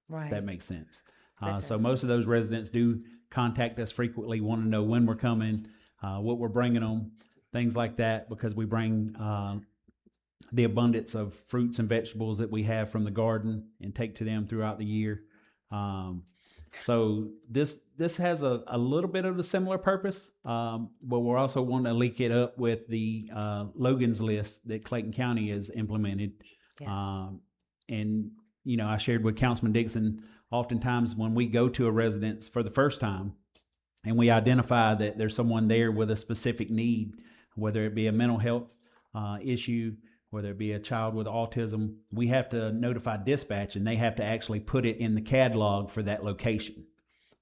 Right. If that makes sense. That So does. most of those residents do contact us frequently, want to know when we're coming, what we're bringing them, things like that, because we bring the abundance of fruits and vegetables that we have from the garden and take to them throughout the year. So this has a little bit of a similar purpose, but we're also wanting to link it up with the Logan's List that Clayton County has implemented. Yes. And I shared with Councilman Dixon, oftentimes when we go to a residence for the first time and we identify that there's someone there with a specific need, whether it be a mental health issue, whether it be a child with autism, we have to notify dispatch and they have to actually put it in the CAD log for that location.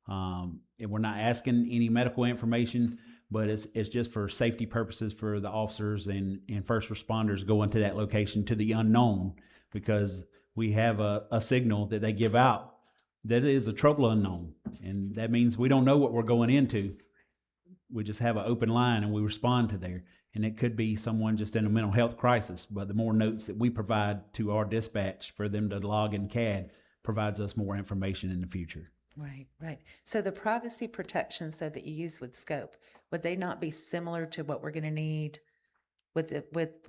And we're not asking any medical information, but it's just for safety purposes for the officers and first responders going to that location to the unknown, because we have a signal that they give out that is a trouble unknown. And that means we don't know what we're going into. We just have an open line and we respond to there. And it could be someone just in a mental health crisis, but the more notes that we provide to our dispatch for them to log in CAD provides us more information in the future. Right, right. So the privacy protections though that you use with Scope, would they not be similar to what we're going to need with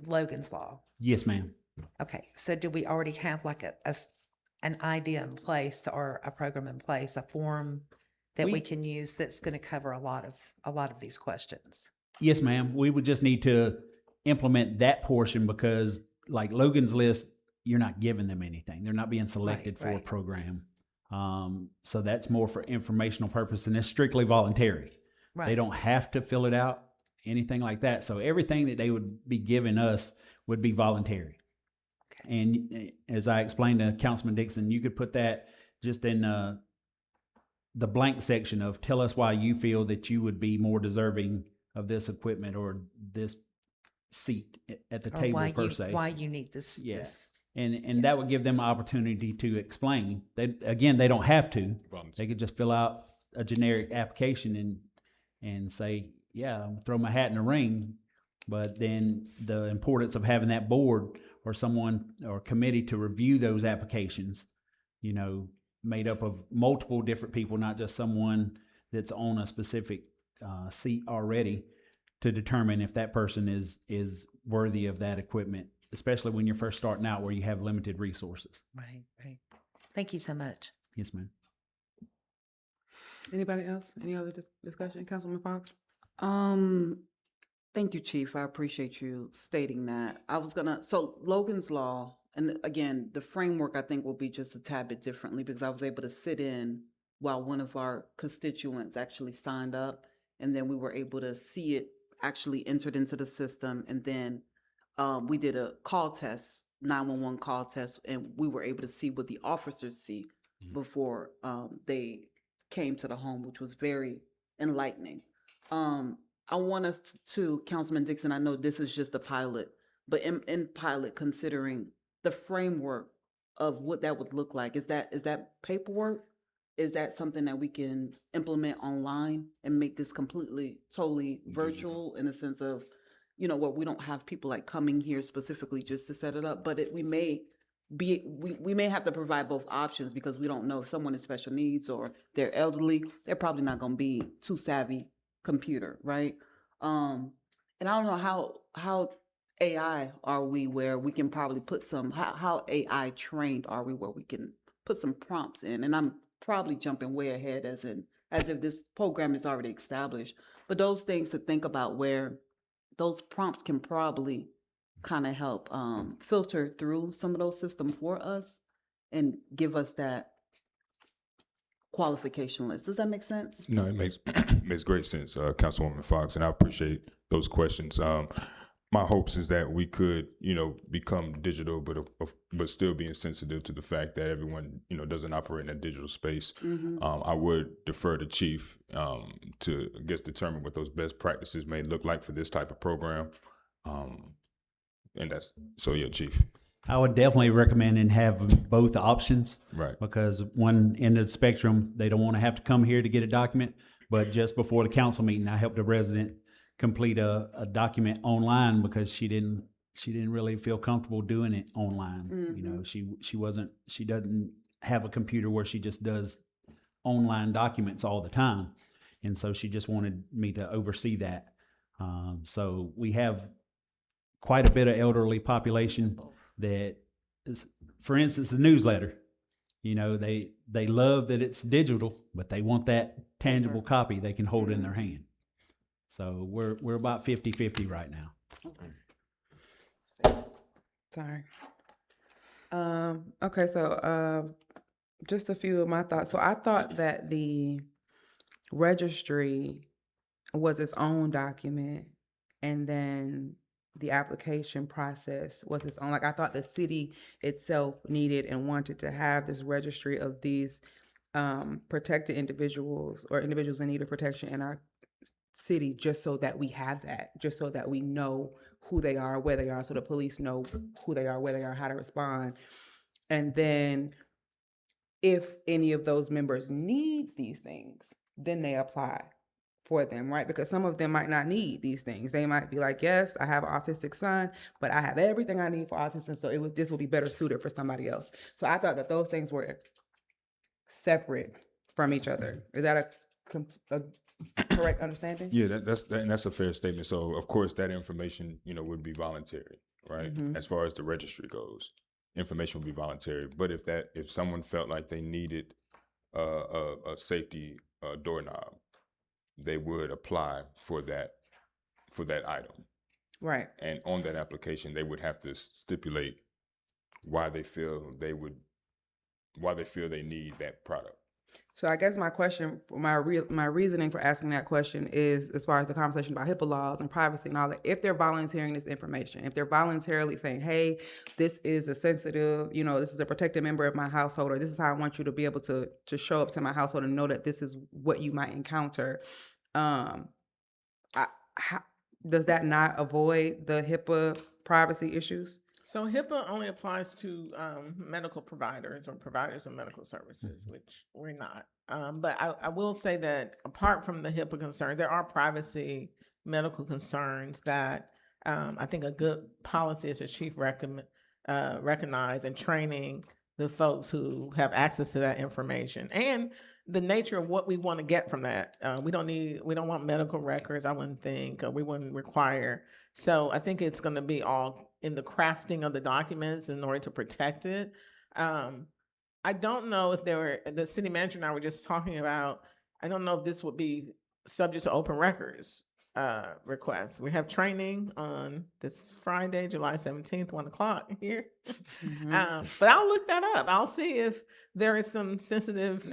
Logan's Law? Yes, ma'am. Okay, so do we already have like an idea in place or a program in place, a form that we can use that's going to cover a lot of these questions? Yes, ma'am. We would just need to implement that portion because like Logan's List, you're not giving them anything. They're not being selected for a program. So that's more for informational purpose and it's strictly voluntary. Right. They don't have to fill it out, anything like that. So everything that they would be giving us would be voluntary. Okay. And as I explained to Councilman Dixon, you could put that just in the blank section of tell us why you feel that you would be more deserving of this equipment or this seat at the table per se. Why you need this. Yeah. This. And that would give them an opportunity to explain. They don't have to. They could just fill out a generic application and say, yeah, I'll throw my hat in the ring. But then the importance of having that board or someone or committee to review those applications, made up of multiple different people, not just someone that's on a specific seat already, to determine if that person is worthy of that equipment, especially when you're first starting out where you have limited resources. Right, right. Thank you so much. Yes, ma'am. Anybody else? Any other discussion? Councilman Fox? Thank you, Chief. I appreciate you stating that. So Logan's Law, and again, the framework I think will be just a tad bit differently because I was able to sit in while one of our constituents actually signed up, and then we were able to see it actually entered into the system, and then we did a call test, 911 call test, and we were able to see what the officers see before they came to the home, which was very enlightening. I want us to, Councilman Dixon, I know this is just a pilot, but in pilot, considering the framework of what that would look like, is that paperwork? Is that something that we can implement online and make this totally virtual in a sense of, where we don't have people like coming here specifically just to set it up, but we may have to provide both options because we don't know if someone has special needs or they're elderly, they're probably not going to be too savvy computer, right? And I don't know how AI are we where we can probably put how AI trained are we where we can put some prompts in, and I'm probably jumping way ahead as if this program is already established, but those things to think about where those prompts can probably kind of help filter through some of those systems for us and give us that qualification list. Does that make sense? No, it makes makes great sense, Councilwoman Fox, and I appreciate those questions. My hopes is that we could, become digital, but still being sensitive to the fact that everyone, doesn't operate in a digital space. I would defer to Chief to, I guess, determine what those best practices may look like for this type of program. And that's so, yeah, Chief. I would definitely recommend and have both options. Right. Because one end of the spectrum, they don't want to have to come here to get a document. But just before the council meeting, I helped a resident complete a document online because she didn't really feel comfortable doing it online. She doesn't have a computer where she just does online documents all the time. And so she just wanted me to oversee that. So we have quite a bit of elderly population that is, for instance, the newsletter. They love that it's digital, but they want that tangible copy they can hold in their hand. So we're about 50-50 right now. Sorry. Okay, so just a few of my thoughts. So I thought that the registry was its own document, and then the application process was its own. Like, I thought the city itself needed and wanted to have this registry of these protected individuals or individuals in need of protection in our city, just so that we have that, just so that we know who they are, where they are, so the police know who they are, where they are, how to respond. And then if any of those members need these things, then they apply for them, right? Because some of them might not need these things. They might be like, yes, I have an autistic son, but I have everything I need for autism, so this will be better suited for somebody else. So I thought that those things were separate from each other. Is that a correct understanding? Yeah, that's a fair statement. So of course that information, would be voluntary, right? As far as the registry goes, information would be voluntary. But if someone felt like they needed a safety doorknob, they would apply for that item. Right. And on that application, they would have to stipulate why they feel they need that product. So I guess my question, my reasoning for asking that question is, as far as the conversation about HIPAA laws and privacy and all that, if they're volunteering this information, if they're voluntarily saying, hey, this is a sensitive, this is a protected member of my household, or this is how I want you to be able to show up to my household and know that this is what you might encounter, does that not avoid the HIPAA privacy issues? So HIPAA only applies to medical providers or providers of medical services, which we're not. But I will say that apart from the HIPAA concern, there are privacy medical concerns that I think a good policy is the chief recognize and training the folks who have access to that information and the nature of what we want to get from that. We don't want medical records, I wouldn't think, we wouldn't require. So I think it's going to be all in the crafting of the documents in order to protect it. I don't know if the city manager and I were just talking about, I don't know if this would be subject to open records requests. We have training on this Friday, July 17th, 1:00 here. But I'll look that up. I'll see if there is some sensitive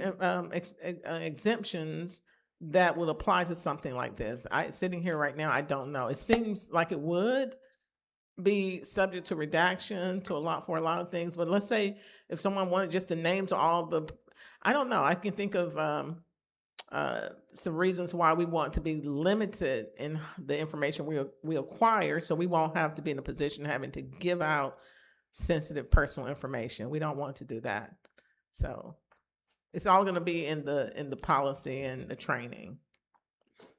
exemptions that would apply to something like this. Sitting here right now, I don't know. It seems like it would be subject to redaction for a lot of things. But let's say if someone wanted just the names of all the, I don't know. I can think of some reasons why we want to be limited in the information we acquire, so we won't have to be in a position of having to give out sensitive personal information. We don't want to do that. So it's all going to be in the policy and the training.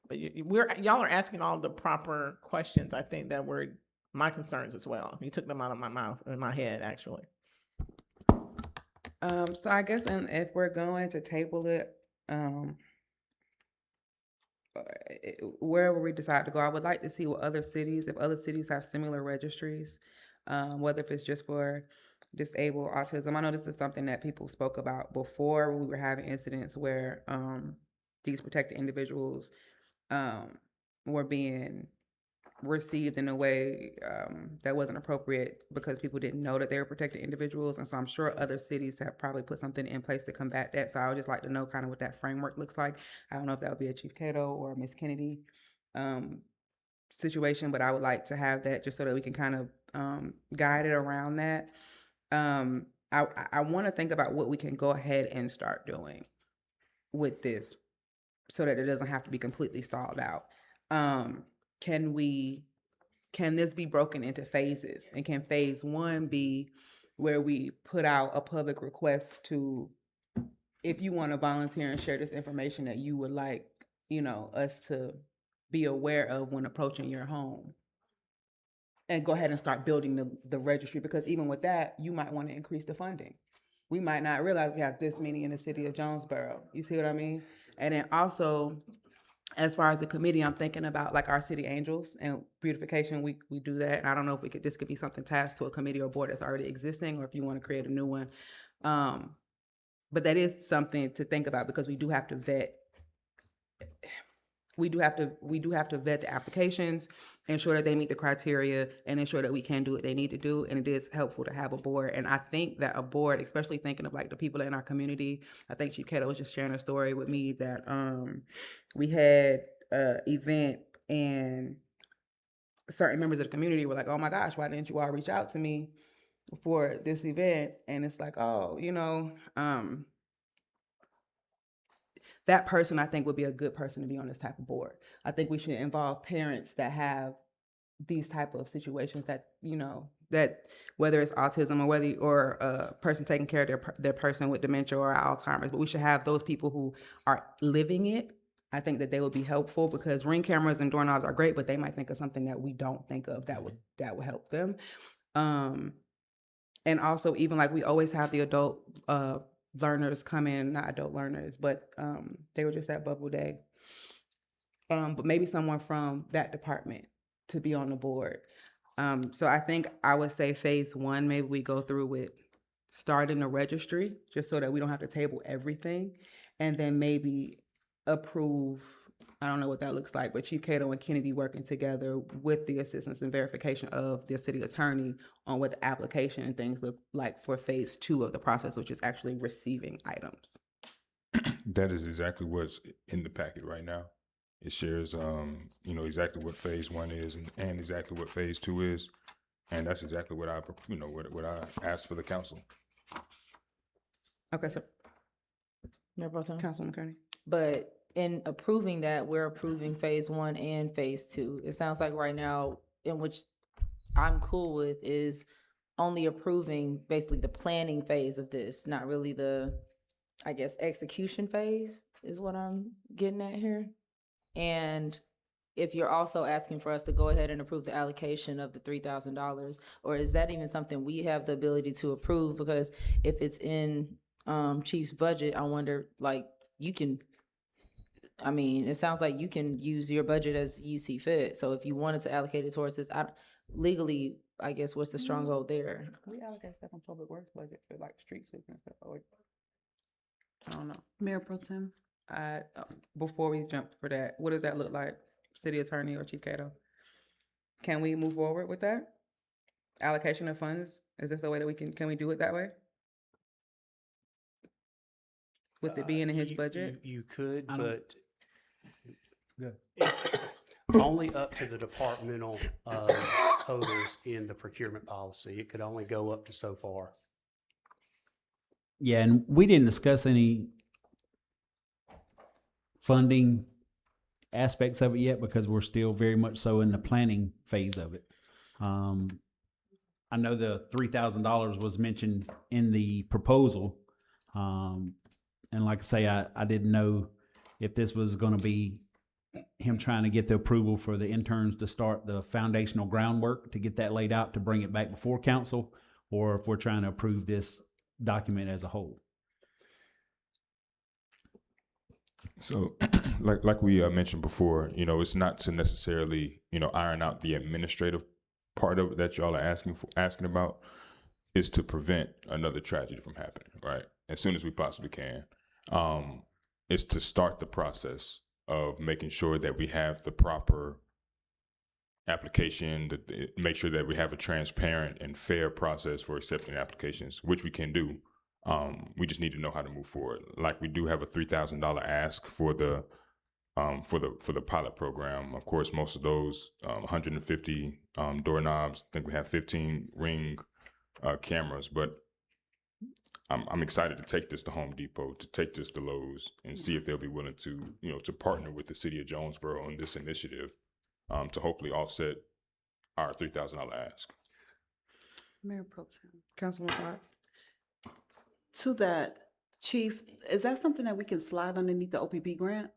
But y'all are asking all the proper questions. I think that were my concerns as well. You took them out of my mouth, in my head, actually. So I guess, and if we're going to table it, wherever we decide to go, I would like to see what if other cities have similar registries, whether if it's just for disabled autism. I know this is something that people spoke about before when we were having incidents where these protected individuals were being received in a way that wasn't appropriate because people didn't know that they were protected individuals. And so I'm sure other cities have probably put something in place to combat that. So I would just like to know kind of what that framework looks like. I don't know if that would be a Chief Cato or a Miss Kennedy situation, but I would like to have that just so that we can kind of guide it around that. I want to think about what we can go ahead and start doing with this so that it doesn't have to be completely stalled out. Can this be broken into phases? And can phase 1 be where we put out a public request to, if you want to volunteer and share this information that you would like, us to be aware of when approaching your home, and go ahead and start building the registry, because even with that, you might want to increase the funding. We might not realize we have this many in the city of Jonesboro. You see what I mean? And then also, as far as the committee, I'm thinking about like our city angels and beautification. We do that, and I don't know if this could be something tasked to a committee or board that's already existing, or if you want to create a new one. But that is something to think about, because we do have to vet. We do have to vet the applications, ensure that they meet the criteria, and ensure that we can do what they need to do. And it is helpful to have a board. And I think that a board, especially thinking of like the people in our community, I think Chief Cato was just sharing a story with me that we had an event and certain members of the community were like, "Oh my gosh, why didn't you all reach out to me for this event?" And it's like, oh, that person, I think, would be a good person to be on this type of board. I think we should involve parents that have these type of situations that, that whether it's autism or a person taking care of their person with dementia or Alzheimer's, but we should have those people who are living it. I think that they would be helpful, because Ring cameras and doorknobs are great, but they might think of something that we don't think of that would help them. And also, even like we always have the adult learners come in, not adult learners, but they were just at Bubble Day. But maybe someone from that department to be on the board. So I think I would say phase 1, maybe we go through with starting a registry, just so that we don't have to table everything, and then maybe approve, I don't know what that looks like, but Chief Cato and Kennedy working together with the assistance and verification of the city attorney on what the application and things look like for phase 2 of the process, which is actually receiving items. That is exactly what's in the packet right now. It shares, exactly what phase 1 is and exactly what phase 2 is, and that's exactly what what I asked for the council. Okay, so Mayor Pro Tem? Councilwoman Kearney. But in approving that, we're approving phase 1 and phase 2. It sounds like right now, in which I'm cool with, is only approving basically the planning phase of this, not really the, I guess, execution phase is what I'm getting at here. And if you're also asking for us to go ahead and approve the allocation of the $3,000, or is that even something we have the ability to approve? Because if it's in Chief's budget, I wonder, like, it sounds like you can use your budget as you see fit. So if you wanted to allocate it towards this, legally, I guess, what's the stronghold there? We allocate stuff on public works budget for like street sweeping and stuff. I don't know. Mayor Pro Tem? Before we jump for that, what does that look like, city attorney or Chief Cato? Can we move forward with that? Allocation of funds? Is this the way that can we do it that way? With it being in his budget? You could, I don't- but Good. only up to the departmental totals in the procurement policy. It could only go up to so far. Yeah, and we didn't discuss any funding aspects of it yet, because we're still very much so in the planning phase of it. I know the $3,000 was mentioned in the proposal. And like I say, I didn't know if this was going to be him trying to get the approval for the interns to start the foundational groundwork to get that laid out to bring it back before council, or if we're trying to approve this document as a whole. So, like we mentioned before, it's not to necessarily, iron out the administrative part of it that y'all are asking about. It's to prevent another tragedy from happening, right? As soon as we possibly can. It's to start the process of making sure that we have the proper application, make sure that we have a transparent and fair process for accepting applications, which we can do. We just need to know how to move forward. Like we do have a $3,000 ask for the pilot program. Of course, most of those 150 doorknobs. I think we have 15 Ring cameras, but I'm excited to take this to Home Depot, to take this to Lowe's, and see if they'll be willing to, to partner with the city of Jonesboro on this initiative to hopefully offset our $3,000 ask. Mayor Pro Tem. Councilman Fox? To that, Chief, is that something that we can slide underneath the OPB grant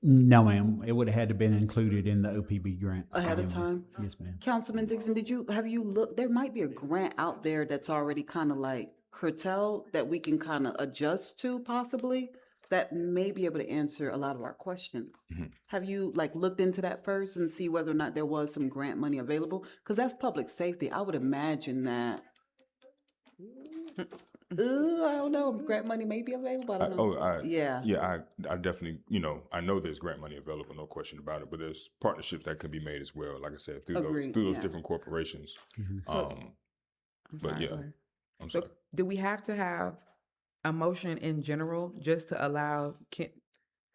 No, ma'am. It would have had to been included in the OPB grant. ahead of anyway. time? Yes, ma'am. Councilman Dixon, have you looked, there might be a grant out there that's already kind of like curtailed that we can kind of adjust to possibly, that may be able to answer a lot of our questions. Have you like looked into that first and see whether or not there was some grant money available? Because that's public safety. I would imagine that. I don't know. Grant money may be available. I don't know. Yeah, I definitely, I know there's grant money available, no question about it, but there's partnerships that can be made as well, like I said, through Agreed, those yeah. different corporations. So- But sorry, yeah, go ahead. I'm So sorry. do we have to have a motion in general just to allow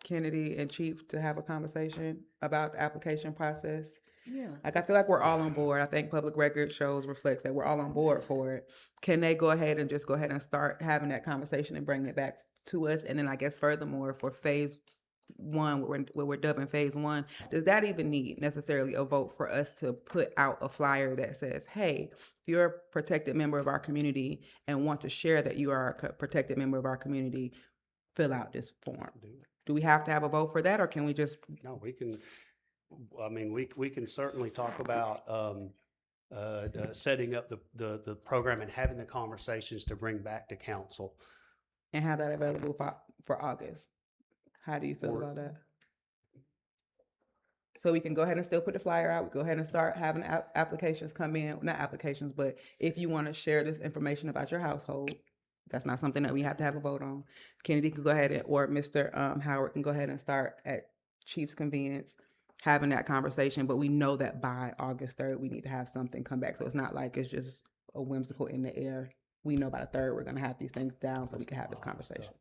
Kennedy and Chief to have a conversation about the application process? Yeah. Like, I feel like we're all on board. I think public record shows reflects that we're all on board for it. Can they go ahead and start having that conversation and bring it back to us? And then I guess furthermore, for phase one, what we're dubbing phase one, does that even need necessarily a vote for us to put out a flyer that says, hey, if you're a protected member of our community and want to share that you are a protected member of our community, fill out this form? Do we have to have a vote for that, or can we just? No, we can, I mean, we can certainly talk about setting up the program and having the conversations to bring back to council. And have that available for August. How do you feel about that? So we can go ahead and still put the flyer out, go ahead and start having applications come in, not applications, but if you want to share this information about your household, that's not something that we have to have a vote on. Kennedy can go ahead or Mr. Howard can go ahead and start at Chief's convenience, having that conversation, but we know that by August 3rd, we need to have something come back. So it's not like it's just a whimsical in the air. We know by the 3rd, we're gonna have these things down so we can have this conversation.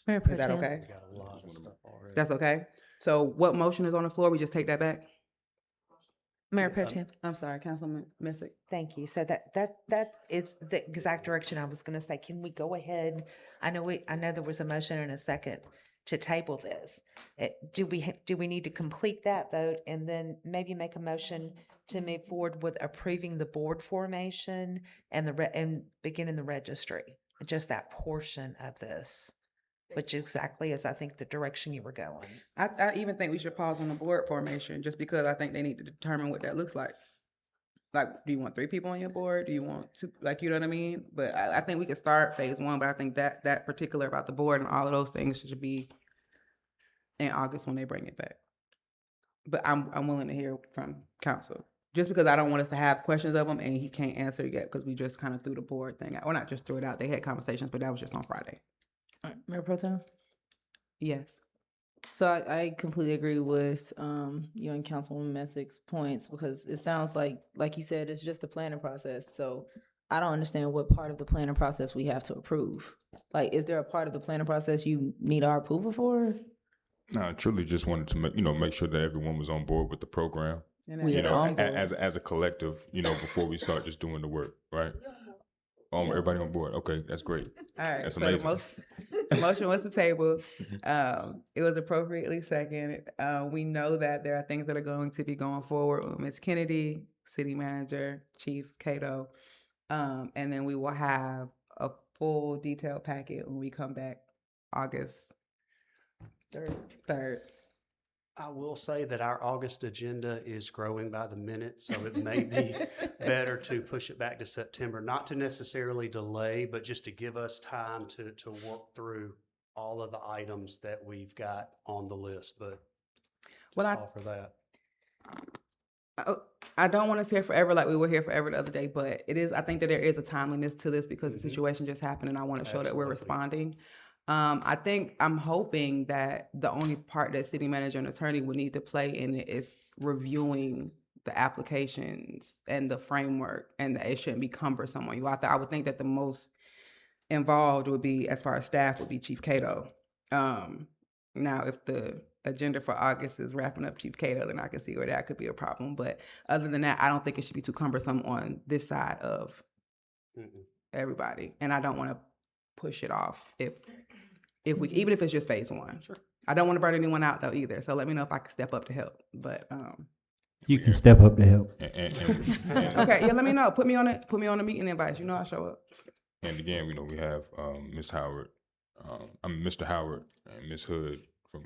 Mayor Pro Is that Tem. okay? We got a lot of stuff already. That's okay? So what motion is on the floor? We just take that back? Mayor Pro Tem. I'm sorry, Councilman Missick. Thank you. So that is the exact direction I was gonna say. Can we go ahead? I know there was a motion and a second to table this. Do we need to complete that vote and then maybe make a motion to move forward with approving the board formation and and beginning the registry? Just that portion of this, which exactly is, I think, the direction you were going. I even think we should pause on the board formation just because I think they need to determine what that looks like. Like, do you want 3 people on your board? Do you want 2? Like, you know what I mean? But I think we could start phase one, but I think that particular about the board and all of those things should be in August when they bring it back. But I'm willing to hear from council. Just because I don't want us to have questions of him and he can't answer yet because we just kind of threw the board thing out. Or not just threw it out. They had conversations, but that was just on Friday. All right, Mayor Pro Tem. Yes. So I completely agree with you and Councilwoman Messick's points, because it sounds like you said, it's just the planning process. So I don't understand what part of the planning process we have to approve. Like, is there a part of the planning process you need our approval for? No, I truly just wanted to make sure that everyone was on board with the program. We are on board. As a collective, before we start just doing the work, right? Everybody on board. Okay, that's great. All right. That's so the amazing. motion was the table. It was appropriately seconded. We know that there are things that are going to be going forward with Ms. Kennedy, City Manager, Chief Cato. And then we will have a full detailed packet when we come back August 3rd. I will say that our August agenda is growing by the minute, so it may be better to push it back to September, not to necessarily delay, but just to give us time to work through all of the items that we've got on the list, but Well, I- all for that. I don't want us here forever like we were here forever the other day, but I think that there is a timeliness to this because the situation just happened and I want to show that we're responding. I'm hoping that the only part that city manager and attorney would need to play in it is reviewing the applications and the framework, and that it shouldn't be cumbersome on you. I would think that the most involved would be, as far as staff, would be Chief Cato. Now, if the agenda for August is wrapping up Chief Cato, then I can see where that could be a problem. But other than that, I don't think it should be too cumbersome on this side of everybody. And I don't want to push it off if we, even if it's just phase one. Sure. I don't want to burn anyone out though either. So let me know if I can step up to help. But You can step up to help. okay, yeah, let me know. Put me on a meeting invite. You know I'll show up. And again, we have Ms. Howard, Mr. Howard and Ms. Hood from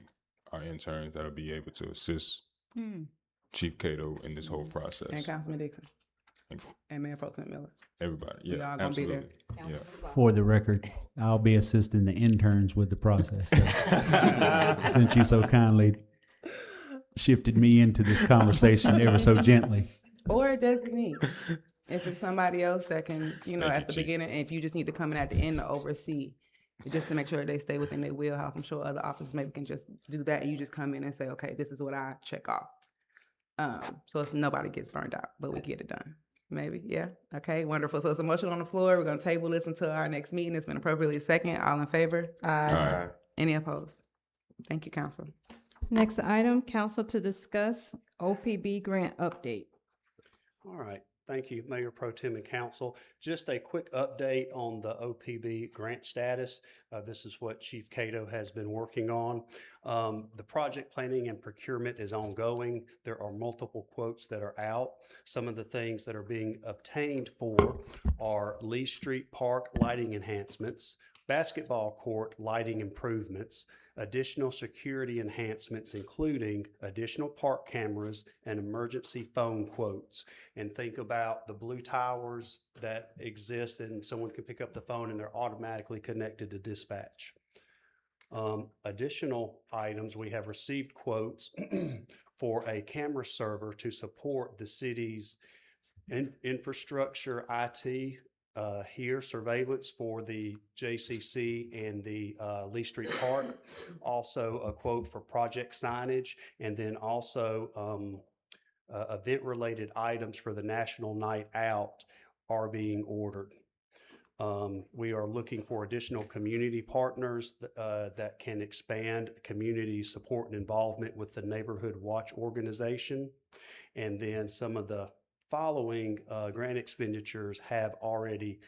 our interns that'll be able to assist Chief Cato in this whole process. And Councilman Dixon. And Mayor Pro Tem Miller. Everybody, So yeah, y'all gonna be there. absolutely. Yeah. For the record, I'll be assisting the interns with the process. So, since you so kindly shifted me into this conversation ever so gently. Or a designee. If it's somebody else that can, at the beginning, and if you just need to come in at the end to oversee, just to make sure they stay within their wheelhouse. I'm sure other offices maybe can just do that, and you just come in and say, okay, this is what I check off. So if nobody gets burned out, but we get it done. Maybe, yeah. Okay, wonderful. So it's a motion on the floor. We're gonna table this until our next meeting. It's been appropriately second. All in favor? Aye. Any opposed? Thank you, council. Next item, council to discuss OPB grant update. All right. Thank you, Mayor Pro Tem and Council. Just a quick update on the OPB grant status. This is what Chief Cato has been working on. The project planning and procurement is ongoing. There are multiple quotes that are out. Some of the things that are being obtained for are Lee Street Park lighting enhancements, basketball court lighting improvements, additional security enhancements, including additional park cameras and emergency phone quotes. And think about the blue towers that exist, and someone can pick up the phone and they're automatically connected to dispatch. Additional items, we have received quotes for a camera server to support the city's infrastructure IT here, surveillance for the JCC and the Lee Street Park. Also a quote for project signage, and then also event-related items for the National Night Out are being ordered. We are looking for additional community partners that can expand community support and involvement with the Neighborhood Watch organization. And then some of the following grant expenditures have already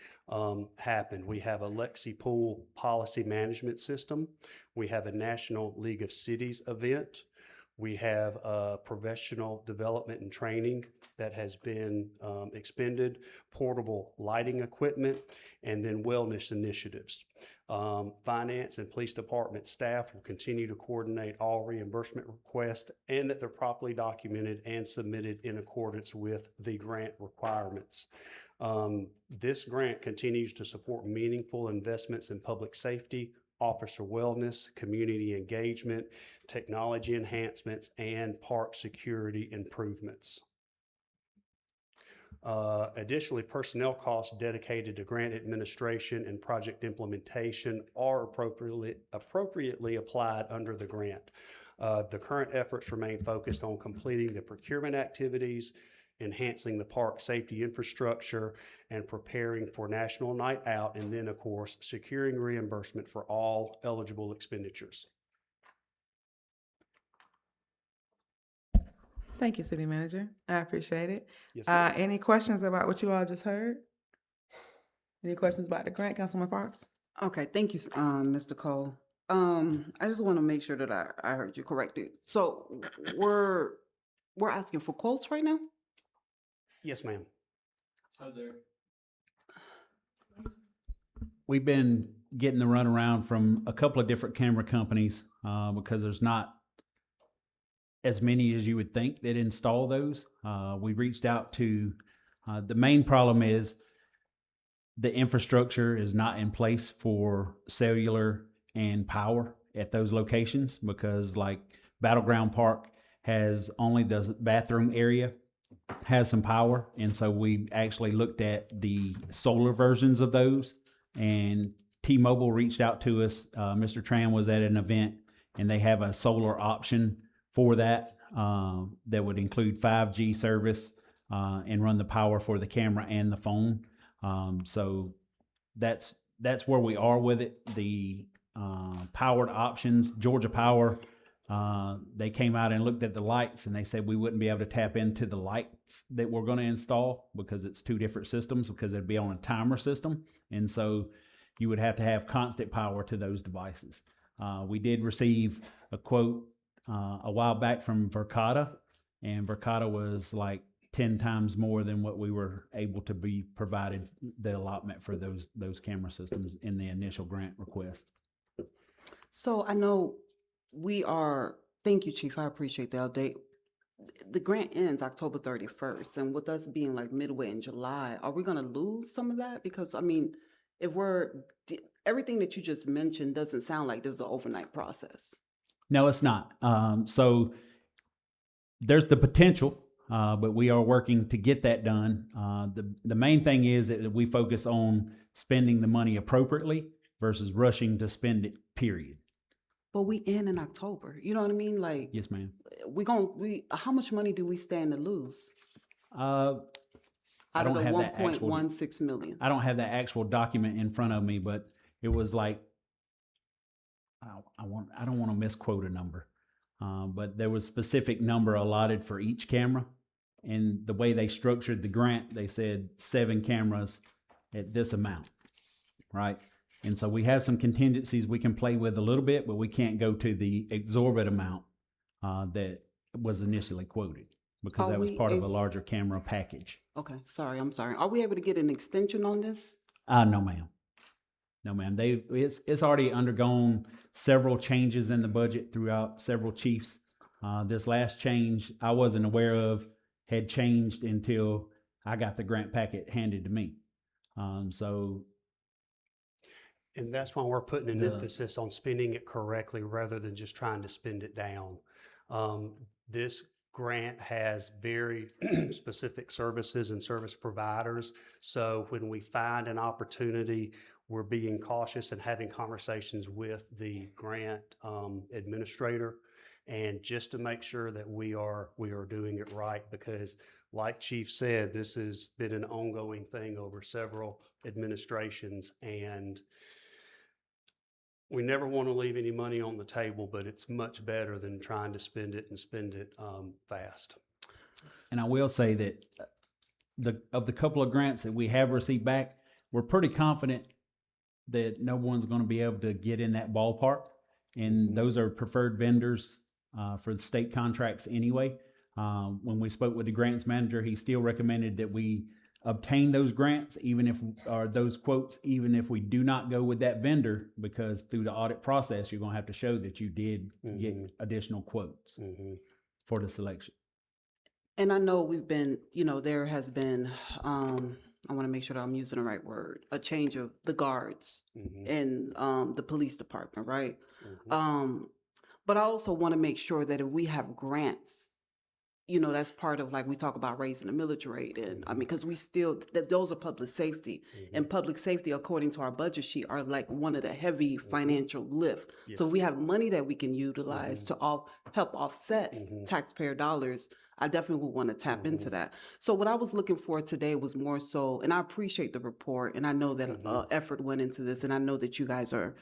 happened. We have a Lexi Pool policy management system. We have a National League of Cities event. We have professional development and training that has been expended, portable lighting equipment, and then wellness initiatives. Finance and police department staff will continue to coordinate all reimbursement requests and that they're properly documented and submitted in accordance with the grant requirements. This grant continues to support meaningful investments in public safety, officer wellness, community engagement, technology enhancements, and park security improvements. Additionally, personnel costs dedicated to grant administration and project implementation are appropriately applied under the grant. The current efforts remain focused on completing the procurement activities, enhancing the park safety infrastructure, and preparing for National Night Out, and then, of course, securing reimbursement for all eligible expenditures. Thank you, City Manager. I appreciate it. Yes, ma'am. Any questions about what you all just heard? Any questions about the grant, Councilman Fox? Okay, thank you, Mr. Cole. I just want to make sure that I heard you correctly. So we're asking for quotes right now? Yes, ma'am. We've been getting the runaround from a couple of different camera companies because there's not as many as you would think that install those. We reached out to, the main problem is the infrastructure is not in place for cellular and power at those locations, because like Battleground Park has only the bathroom area has some power. And so we actually looked at the solar versions of those, and T-Mobile reached out to us. Mr. Tran was at an event and they have a solar option for that. that would include 5G service and run the power for the camera and the phone. So that's where we are with it. The powered options, Georgia Power, they came out and looked at the lights and they said we wouldn't be able to tap into the lights that we're going to install because it's two different systems, because it'd be on a timer system. And so you would have to have constant power to those devices. We did receive a quote a while back from Verkada, and Verkada was like 10 times more than what we were able to be provided the allotment for those camera systems in the initial grant request. So I know thank you, Chief, I appreciate the update. The grant ends October 31st, and with us being like midway in July, are we gonna lose some of that? Because I mean, if everything that you just mentioned doesn't sound like this is an overnight process. No, it's not. So there's the potential, but we are working to get that done. The main thing is that we focus on spending the money appropriately versus rushing to spend it, period. But we end in October. You know what I mean? Like, Yes, ma'am. How much money do we stand to lose? I Out of don't the have that actual. 1.16 million. I don't have that actual document in front of me, but it was like, I don't want to misquote a number, but there was specific number allotted for each camera, and the way they structured the grant, they said 7 cameras at this amount, right? And so we have some contingencies we can play with a little bit, but we can't go to the exorbitant amount that was initially quoted, because that was part of a larger camera package. Okay, I'm sorry. Are we able to get an extension on this? No, ma'am. No, ma'am. It's already undergone several changes in the budget throughout several chiefs. This last change I wasn't aware of had changed until I got the grant packet handed to me. And that's why we're putting an emphasis on spending it correctly rather than just trying to spend it down. This grant has very specific services and service providers. So when we find an opportunity, we're being cautious and having conversations with the grant administrator, and just to make sure that we are doing it right, because like Chief said, this has been an ongoing thing over several administrations, and we never want to leave any money on the table, but it's much better than trying to spend it fast. And I will say that of the couple of grants that we have received back, we're pretty confident that no one's going to be able to get in that ballpark. And those are preferred vendors for the state contracts anyway. When we spoke with the grants manager, he still recommended that we obtain those grants, those quotes, even if we do not go with that vendor, because through the audit process, you're going to have to show that you did get additional quotes for the selection. And I know there has been, I want to make sure that I'm using the right word, a change of the guards in the police department, right? But I also want to make sure that if we have grants, that's part of, like, we talk about raising the millage rate. And I mean, because those are public safety. And public safety, according to our budget sheet, are like one of the heavy financial lift. Yes. So we have money that we can utilize to help offset taxpayer dollars. I definitely would want to tap into that. So what I was looking for today was more so, and I appreciate the report, and I know that effort went into this, and I know that you guys are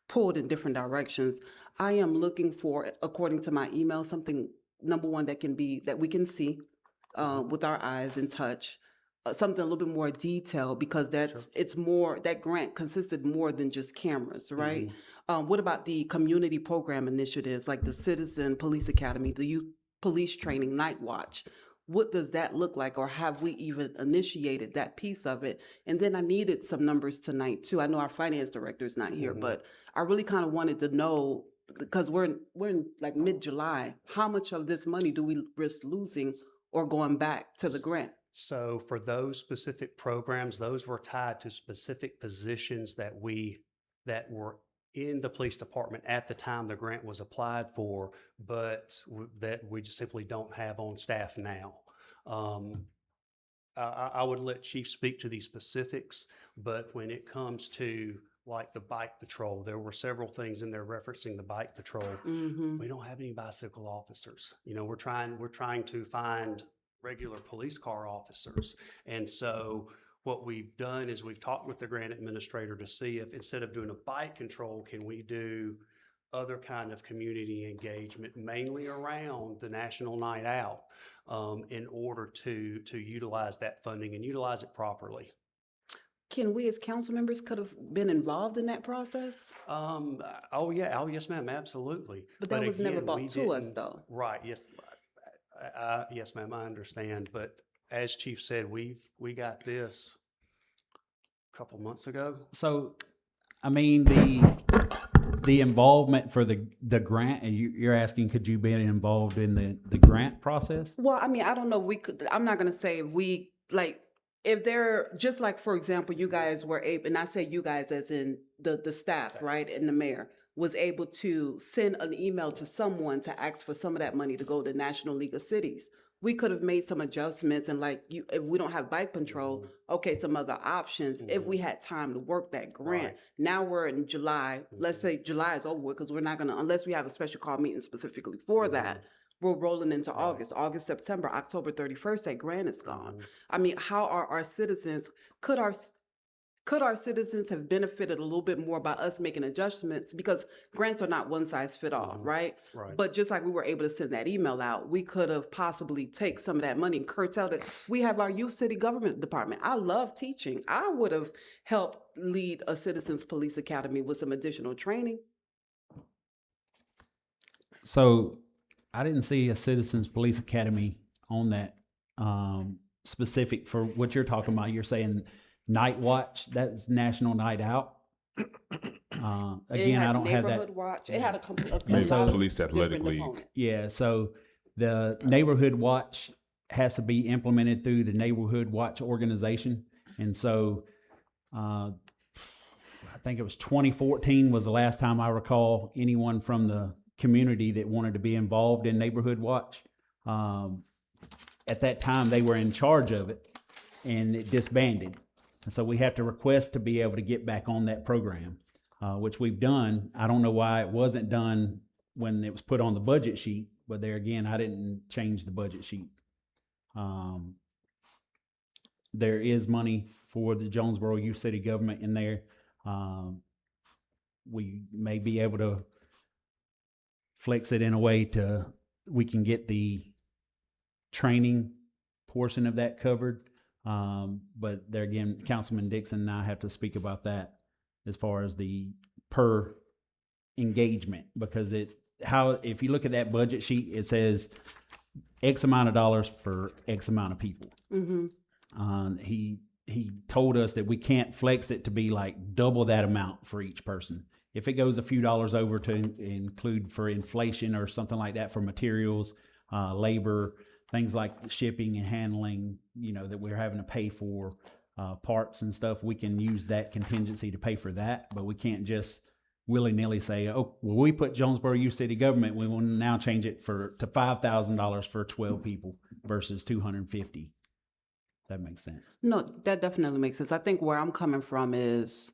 pulled in different directions. I am looking for, according to my email, something, number one, that we can see with our eyes and touch, something a little bit more detailed, because that grant consisted more than just cameras, right? What about the community program initiatives, like the Citizen Police Academy, the Youth Police Training, Night Watch? What does that look like, or have we even initiated that piece of it? And then I needed some numbers tonight too. I know our finance director is not here, but I really kind of wanted to know, because we're in like mid-July, how much of this money do we risk losing or going back to the grant? So for those specific programs, those were tied to specific positions that were in the police department at the time the grant was applied for, but that we just simply don't have on staff now. I would let Chief speak to these specifics, but when it comes to like the bike patrol. There were several things in there referencing the bike patrol. Mm-hmm. We don't have any bicycle officers. You know, we're trying to find regular police car officers. And so what we've done is we've talked with the grant administrator to see if instead of doing a bike control, can we do other kind of community engagement, mainly around the National Night Out, in order to utilize that funding and utilize it properly. Can we as council members could have been involved in that process? Oh yeah, oh yes, ma'am, absolutely. But that was never again, brought we to us, didn't- though. Right, yes, yes, ma'am, I understand. But as Chief said, we got this a couple months ago. So, I mean, the involvement for the grant, and you're asking, could you be involved in the grant process? Well, I mean, I don't know if we could, I'm not gonna say if we, like, if they're, just like, for example, you guys were able, and I say you guys as in the staff, right, and the mayor, was able to send an email to someone to ask for some of that money to go to National League of Cities. We could have made some adjustments and like, if we don't have bike control, okay, some other options, if we had time to work that grant. Right. Now we're in July, let's say July is over with, because we're not gonna, unless we have a special call meeting specifically for that, we're rolling into August, September, October 31st, that grant is gone. I mean, how are our citizens, could our citizens have benefited a little bit more by us making adjustments? Because grants are not one size fit all, right? Right. But just like we were able to send that email out, we could have possibly take some of that money and curtail it. We have our youth city government department. I love teaching. I would have helped lead a citizens police academy with some additional training. So, I didn't see a Citizens Police Academy on that specific for what you're talking about. You're saying Night Watch, that's National Night Out. Again, I don't have that. Neighborhood Watch. It had a Maybe lot of Police Athletic different League. components. Yeah, so the Neighborhood Watch has to be implemented through the Neighborhood Watch organization. And so I think it was 2014 was the last time I recall anyone from the community that wanted to be involved in Neighborhood Watch. At that time, they were in charge of it, and it disbanded. And so we have to request to be able to get back on that program, which we've done. I don't know why it wasn't done when it was put on the budget sheet, but there again, I didn't change the budget sheet. There is money for the Jonesboro Youth City government in there. We may be able to flex it in a way to we can get the training portion of that covered. But there again, Councilman Dixon and I have to speak about that as far as the per engagement, because if you look at that budget sheet, it says X amount of dollars for X amount of people. He told us that we can't flex it to be like double that amount for each person. If it goes a few dollars over to include for inflation or something like that for materials, labor, things like shipping and handling, that we're having to pay for parts and stuff, we can use that contingency to pay for that. But we can't just willy-nilly say, oh, well, we put Jonesboro Youth City government, we will now change it to $5,000 for 12 people versus 250. That makes sense. No, that definitely makes sense. I think where I'm coming from is,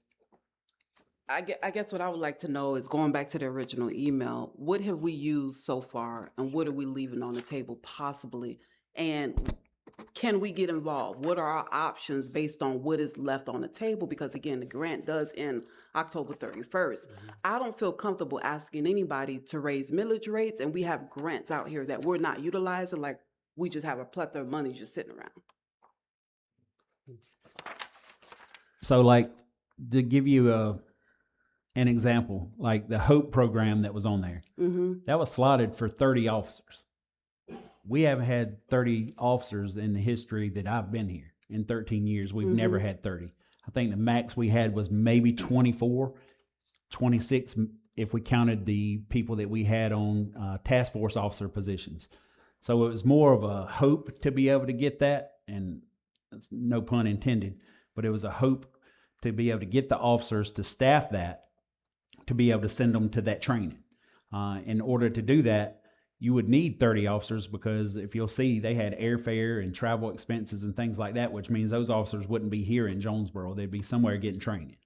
I guess what I would like to know is, going back to the original email, what have we used so far and what are we leaving on the table possibly? And can we get involved? What are our options based on what is left on the table? Because again, the grant does end October 31st. I don't feel comfortable asking anybody to raise millage rates, and we have grants out here that we're not utilizing, like we just have a plethora of money just sitting around. So like, to give you an example, like the HOPE program that was on there, that was slotted for 30 officers. We haven't had 30 officers in the history that I've been here. In 13 years, we've never had 30. I think the max we had was maybe 24, 26 if we counted the people that we had on task force officer positions. So it was more of a hope to be able to get that, and that's no pun intended, but it was a hope to be able to get the officers to staff that, to be able to send them to that training. In order to do that, you would need 30 officers, because if you'll see, they had airfare and travel expenses and things like that, which means those officers wouldn't be here in Jonesboro. They'd be somewhere getting training.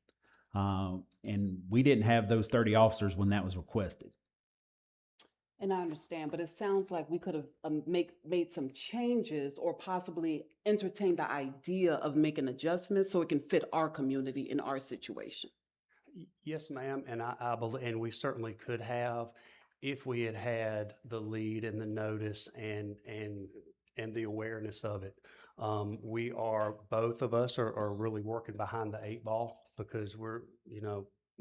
And we didn't have those 30 officers when that was requested. And I understand, but it sounds like we could have made some changes or possibly entertained the idea of making adjustments so it can fit our community in our situation. Yes, ma'am, and I believe, and we certainly could have if we had had the lead and the notice and the awareness of it. Both of us are really working behind the 8 ball because we're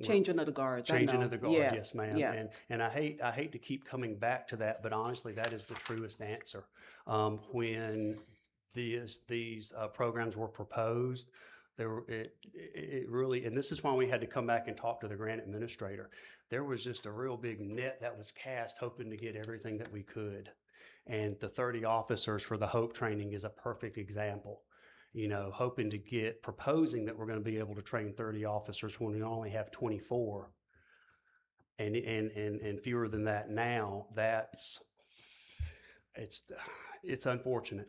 Changing of the guards. I changing know. of the guard, Yeah, yes, ma'am. yeah. And I hate to keep coming back to that, but honestly, that is the truest answer. When these programs were proposed, it really, and this is why we had to come back and talk to the grant administrator. There was just a real big net that was cast, hoping to get everything that we could. And the 30 officers for the HOPE training is a perfect example. Hoping to proposing that we're going to be able to train 30 officers when we only have 24 and fewer than that now. It's unfortunate.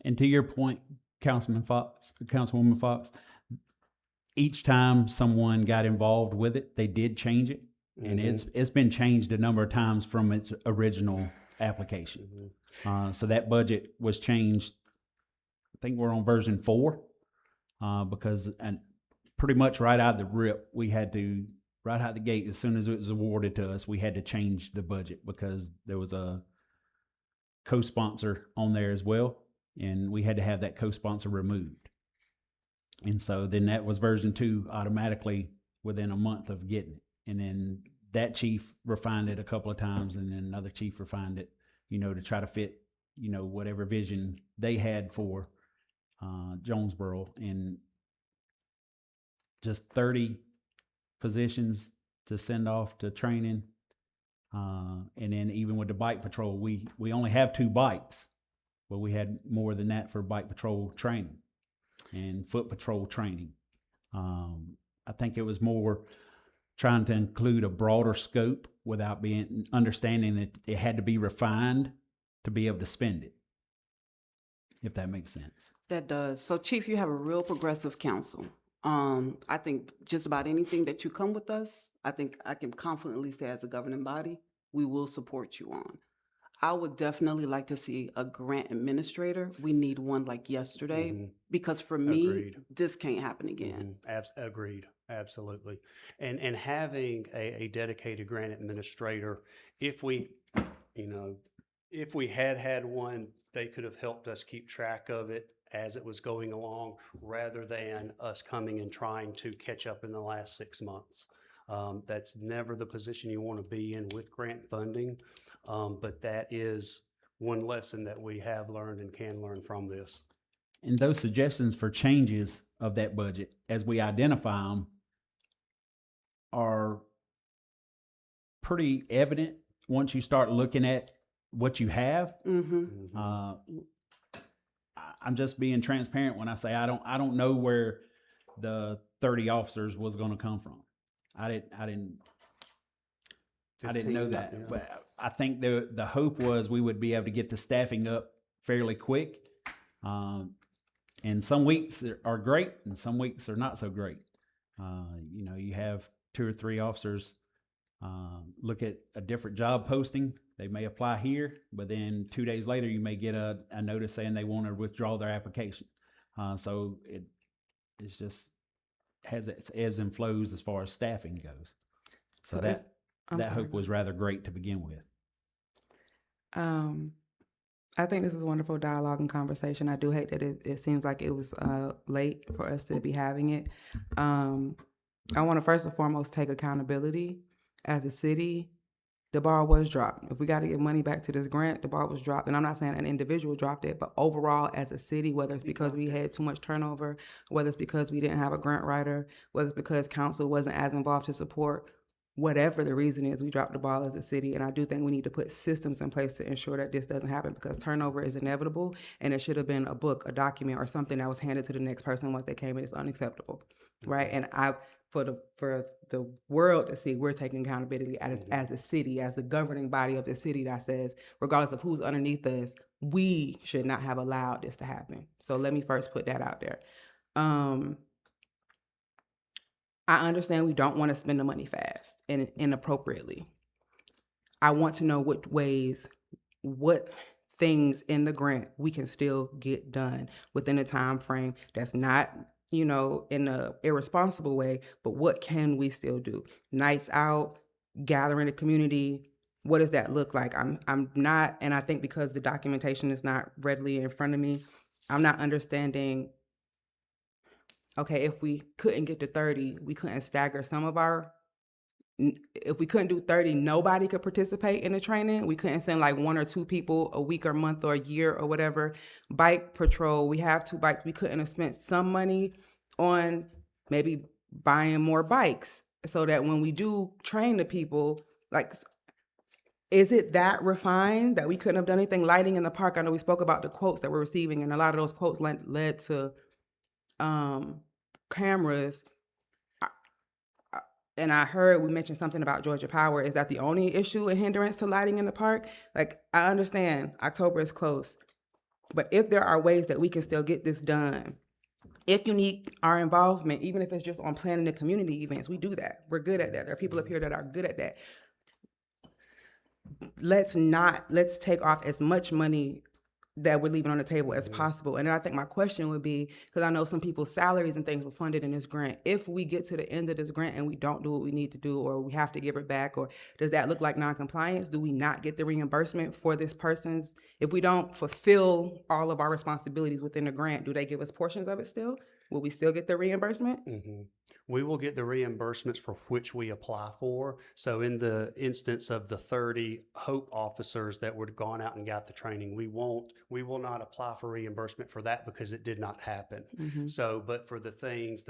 And to your point, Councilwoman Fox, each time someone got involved with it, they did change it. And it's been changed a number of times from its original application. So that budget was changed. I think we're on version 4 because pretty much right out the rip, we had to, right out the gate, as soon as it was awarded to us, we had to change the budget because there was a co-sponsor on there as well, and we had to have that co-sponsor removed. And so then that was version 2 automatically within a month of getting it. And then that chief refined it a couple of times, and then another chief refined it, to try to fit, whatever vision they had for Jonesboro, and just 30 positions to send off to training. And then even with the bike patrol, we only have 2 bikes, but we had more than that for bike patrol training and foot patrol training. I think it was more trying to include a broader scope without understanding that it had to be refined to be able to spend it, if that makes sense. That does. So, Chief, you have a real progressive council. I think just about anything that you come with us, I think I can confidently say as a governing body, we will support you on. I would definitely like to see a grant administrator. We need one like yesterday because for me, Agreed. this can't happen again. Agreed. Absolutely. And having a dedicated grant administrator, if we had one, they could have helped us keep track of it as it was going along rather than us coming and trying to catch up in the last 6 months. That's never the position you want to be in with grant funding. But that is one lesson that we have learned and can learn from this. And those suggestions for changes of that budget, as we identify them, are pretty evident once you start looking at what you have. I'm just being transparent when I say I don't know where the 30 officers was going to come from. I didn't know that. Yeah. But I think the hope was we would be able to get the staffing up fairly quick. And some weeks are great and some weeks are not so great. You have 2 or 3 officers look at a different job posting. They may apply here, but then 2 days later, you may get a notice saying they want to withdraw their application. So it's just has its ebbs and flows as far as staffing goes. So that hope was rather great to begin with. I think this is a wonderful dialogue and conversation. I do hate that it seems like it was late for us to be having it. I want to first and foremost take accountability. As a city, the ball was dropped. If we got to give money back to this grant, the ball was dropped. And I'm not saying an individual dropped it, but overall as a city, whether it's because we had too much turnover, whether it's because we didn't have a grant writer, whether it's because council wasn't as involved to support, whatever the reason is, we dropped the ball as a city. And I do think we need to put systems in place to ensure that this doesn't happen, because turnover is inevitable, and it should have been a book, a document, or something that was handed to the next person once they came in. It's unacceptable, right? And for the world to see, we're taking accountability as a city, as the governing body of the city that says, regardless of who's underneath us, we should not have allowed this to happen. So let me first put that out there. I understand we don't want to spend the money fast and inappropriately. I want to know what things in the grant we can still get done within a time frame that's not, in a irresponsible way, but what can we still do? Nights out, gathering the community, what does that look like? I'm not, and I think because the documentation is not readily in front of me, I'm not understanding, okay, if we couldn't get to 30, we couldn't stagger some of if we couldn't do 30, nobody could participate in the training. We couldn't send like 1 or 2 people a week or month or a year or whatever. Bike patrol, we have 2 bikes. We couldn't have spent some money on maybe buying more bikes so that when we do train the people, like, is it that refined that we couldn't have done anything? Lighting in the park, I know we spoke about the quotes that we're receiving, and a lot of those quotes led to cameras. And I heard we mentioned something about Georgia Power. Is that the only issue and hindrance to lighting in the park? Like, I understand October is close, but if there are ways that we can still get this done, if you need our involvement, even if it's just on planning the community events, we do that. We're good at that. There are people up here that are good at that. Let's take off as much money that we're leaving on the table as possible. And then I think my question would be, because I know some people's salaries and things were funded in this grant, if we get to the end of this grant and we don't do what we need to do, or we have to give it back, or does that look like non-compliance? Do we not get the reimbursement for this person's, if we don't fulfill all of our responsibilities within the grant, do they give us portions of it still? Will we still get the reimbursement? We will get the reimbursements for which we apply for. So in the instance of the 30 HOPE officers that would have gone out and got the training, we will not apply for reimbursement for that because it did not happen. So, but for the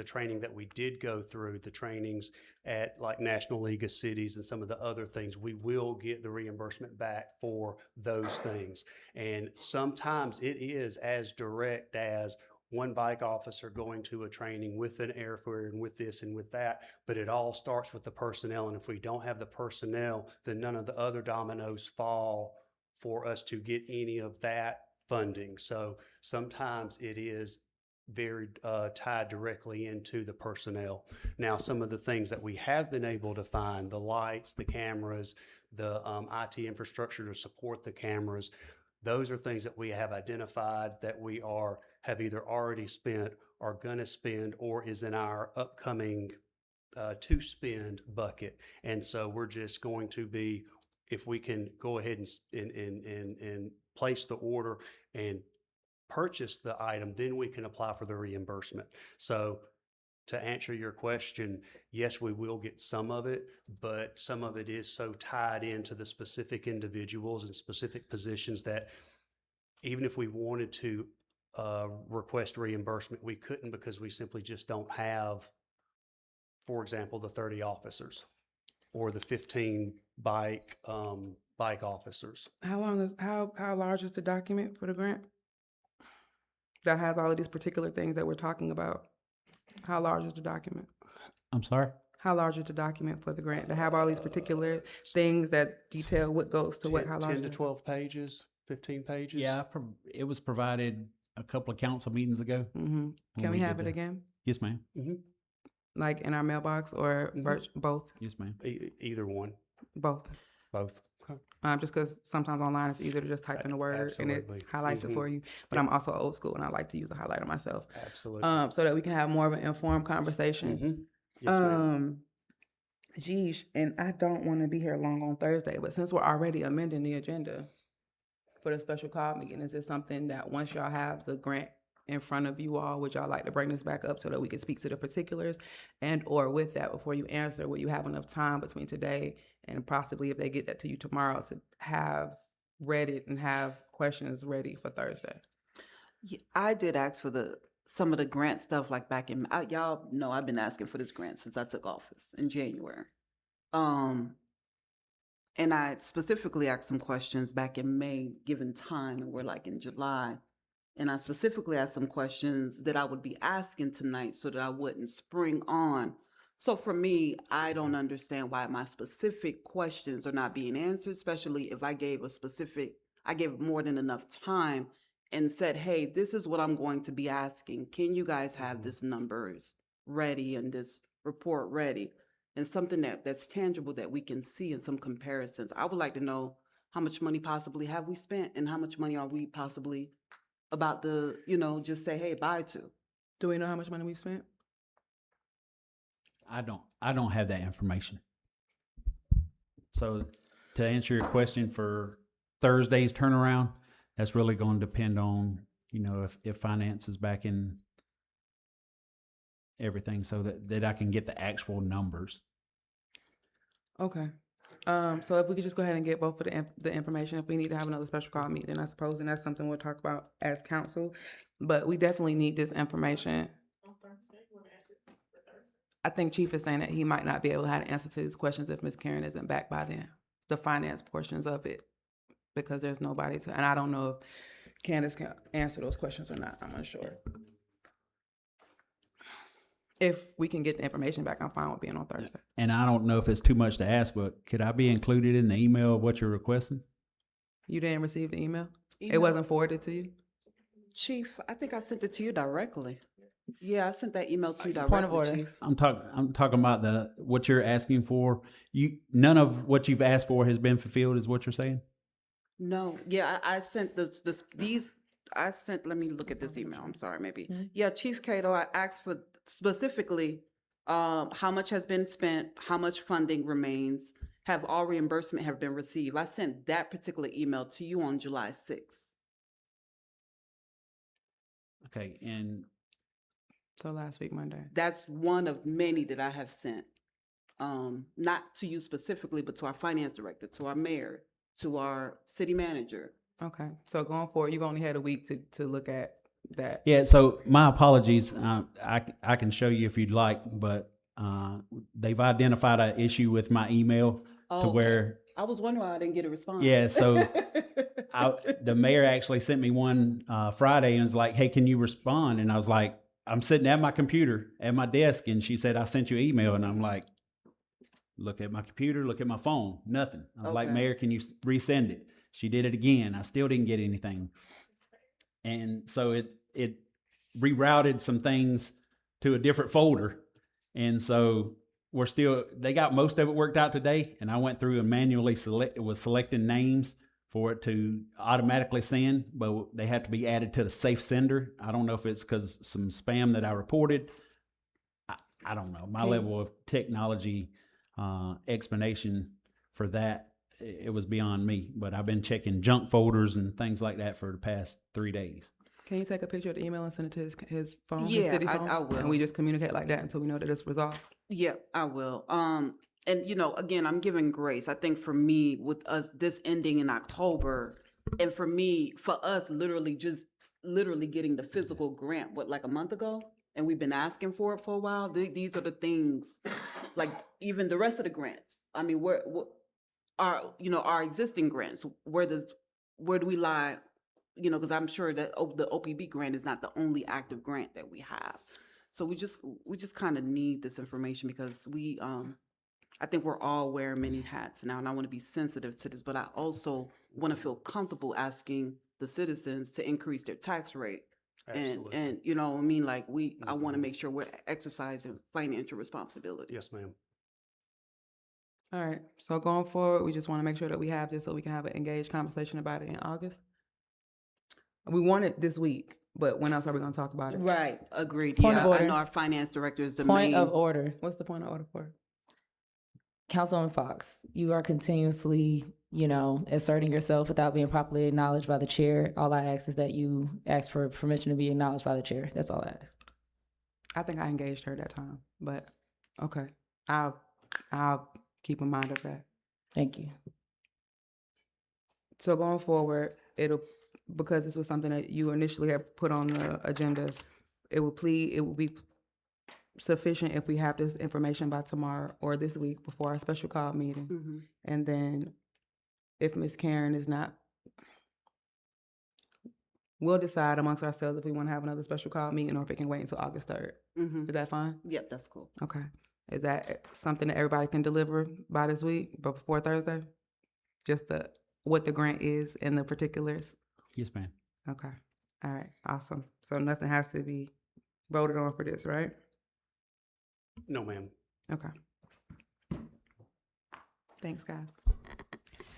training that we did go through, the trainings at like National League of Cities and some of the other things, we will get the reimbursement back for those things. And sometimes it is as direct as one bike officer going to a training with an airfare and with this and with that, but it all starts with the personnel. And if we don't have the personnel, then none of the other dominoes fall for us to get any of that funding. So sometimes it is very tied directly into the personnel. Now, some of the things that we have been able to find, the lights, the cameras, the IT infrastructure to support the cameras, those are things that we have identified that we have either already spent, are going to spend, or is in our upcoming to spend bucket. And so we're just going to be, if we can go ahead and place the order and purchase the item, then we can apply for the reimbursement. So to answer your question, yes, we will get some of it, but some of it is so tied into the specific individuals and specific positions that even if we wanted to request reimbursement, we couldn't because we simply just don't have, for example, the 30 officers or the 15 bike officers. How large is the document for the grant that has all of these particular things that we're talking about? How large is the document? I'm sorry? How large is the document for the grant to have all these particular things that detail what goes to what? How large? 10 to 12 pages, 15 pages. Yeah, it was provided a couple of council meetings ago. Can we have it again? Yes, ma'am. Like in our mailbox or both? Yes, ma'am. Either one. Both. Both. Just because sometimes online it's easier to just type in a word and it highlights it for you. But I'm also old school and I like to use a highlighter myself. Absolutely. So that we can have more of an informed conversation. Yes, ma'am. Geesh, and I don't want to be here long on Thursday, but since we're already amending the agenda for the special call meeting, is this something that once y'all have the grant in front of you all, would y'all like to bring this back up so that we can speak to the particulars? And or with that, before you answer, will you have enough time between today and possibly if they get that to you tomorrow to have read it and have questions ready for Thursday? Yeah, I did ask for some of the grant stuff like back in, y'all know I've been asking for this grant since I took office in January. And I specifically asked some questions back in May, given time, and we're like in July. And I specifically asked some questions that I would be asking tonight so that I wouldn't spring on. So for me, I don't understand why my specific questions are not being answered, especially if I gave more than enough time and said, hey, this is what I'm going to be asking. Can you guys have this numbers ready and this report ready and something that's tangible that we can see in some comparisons. I would like to know how much money possibly have we spent and how much money are we possibly about to, just say, hey, bye to. Do we know how much money we've spent? I don't have that information. So to answer your question for Thursday's turnaround, that's really going to depend on, if finance is back in everything so that I can get the actual numbers. Okay. So if we could just go ahead and get both of the information, if we need to have another special call meeting, I suppose, and that's something we'll talk about as council. But we definitely need this information. I think Chief is saying that he might not be able to have an answer to these questions if Ms. Karen isn't back by then, the finance portions of it, because there's nobody to, and I don't know if Candace can answer those questions or not. I'm unsure. If we can get the information back, I'm fine with being on Thursday. And I don't know if it's too much to ask, but could I be included in the email of what you're requesting? You didn't receive the email? It wasn't forwarded to you? Chief, I think I sent it to you directly. Yeah, I sent that email to you Point of directly, order. Chief. I'm talking about what you're asking for. None of what you've asked for has been fulfilled, is what you're saying? No, yeah, I sent let me look at this email, I'm sorry, maybe. Yeah, Chief Cato, I asked for specifically, how much has been spent, how much funding remains, have all reimbursement have been received. I sent that particular email to you on July 6th. Okay, and so last week, Monday. That's one of many that I have sent. Not to you specifically, but to our finance director, to our mayor, to our city manager. Okay, so going forward, you've only had a week to look at that. Yeah, so my apologies. I can show you if you'd like, but they've identified an issue with my email Oh, to okay. where, I was wondering why I didn't get a response. yeah, so the mayor actually sent me one Friday and was like, hey, can you respond? And I was like, I'm sitting at my computer at my desk, and she said, I sent you an email. And I'm like, look at my computer, look at my phone, nothing. I'm like, Okay. Mayor, can you resend it? She did it again. I still didn't get anything. And so it rerouted some things to a different folder. And so they got most of it worked out today. And I went through and manually selecting names for it to automatically send, but they have to be added to the safe sender. I don't know if it's because some spam that I reported. I don't know. My level of technology explanation for that, it was beyond me. But I've been checking junk folders and things like that for the past 3 days. Can you take a picture of the email and send it to his phone, his Yeah, city phone? I will. And we just communicate like that until we know that it's resolved. Yeah, I will. And again, I'm giving grace. I think for me, with us this ending in October, and for us, literally getting the physical grant, like a month ago, and we've been asking for it for a while. These are the things, like even the rest of the grants. I mean, what our existing grants? Where do we lie? Because I'm sure that the OPB grant is not the only active grant that we have. So we just kind of need this information because I think we're all wearing many hats now, and I want to be sensitive to this, but I also want to feel comfortable asking the citizens to increase their tax rate. Absolutely. And you know what I mean? Like I want to make sure we're exercising financial responsibility. Yes, ma'am. All right. So going forward, we just want to make sure that we have this so we can have an engaged conversation about it in August. We want it this week, but when else are we going to talk about it? Right. Agreed. Point of Yeah, I order. know our finance director is the Point main. of order. What's the point of order for? Councilwoman Fox, you are continuously, asserting yourself without being properly acknowledged by the chair. All I ask is that you ask for permission to be acknowledged by the chair. That's all I ask. I think I engaged her that time, but okay. I'll keep in mind of that. Thank you. So going forward, because this was something that you initially had put on the agenda, it will be sufficient if we have this information by tomorrow or this week before our special call meeting. Mhm. And then if Ms. Karen is not, we'll decide amongst ourselves if we want to have another special call meeting or if it can wait until August 3rd. Mhm. Is that fine? Yep, that's cool. Okay. Is that something that everybody can deliver by this week, but before Thursday? Just what the grant is and the particulars? Yes, ma'am. Okay. All right. Awesome. So nothing has to be voted on for this, right? No, ma'am. Okay. Thanks, guys.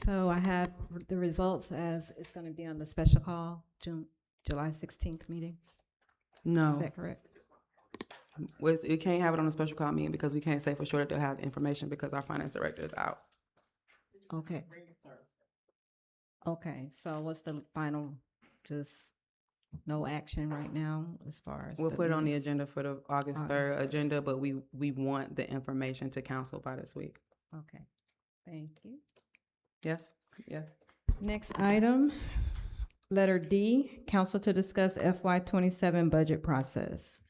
So I have the results as it's going to be on the special call, July 16th meeting. No. Is that correct? We can't have it on a special call meeting because we can't say for sure that they'll have the information because our finance director is out. Okay. Okay, so what's the final, just no action right now as far as? We'll put it on the minutes? agenda for the August 3rd agenda, but we want the information to council by this week. Okay, thank you. Yes? Yes. Next item, letter D, council to discuss FY 27 budget process.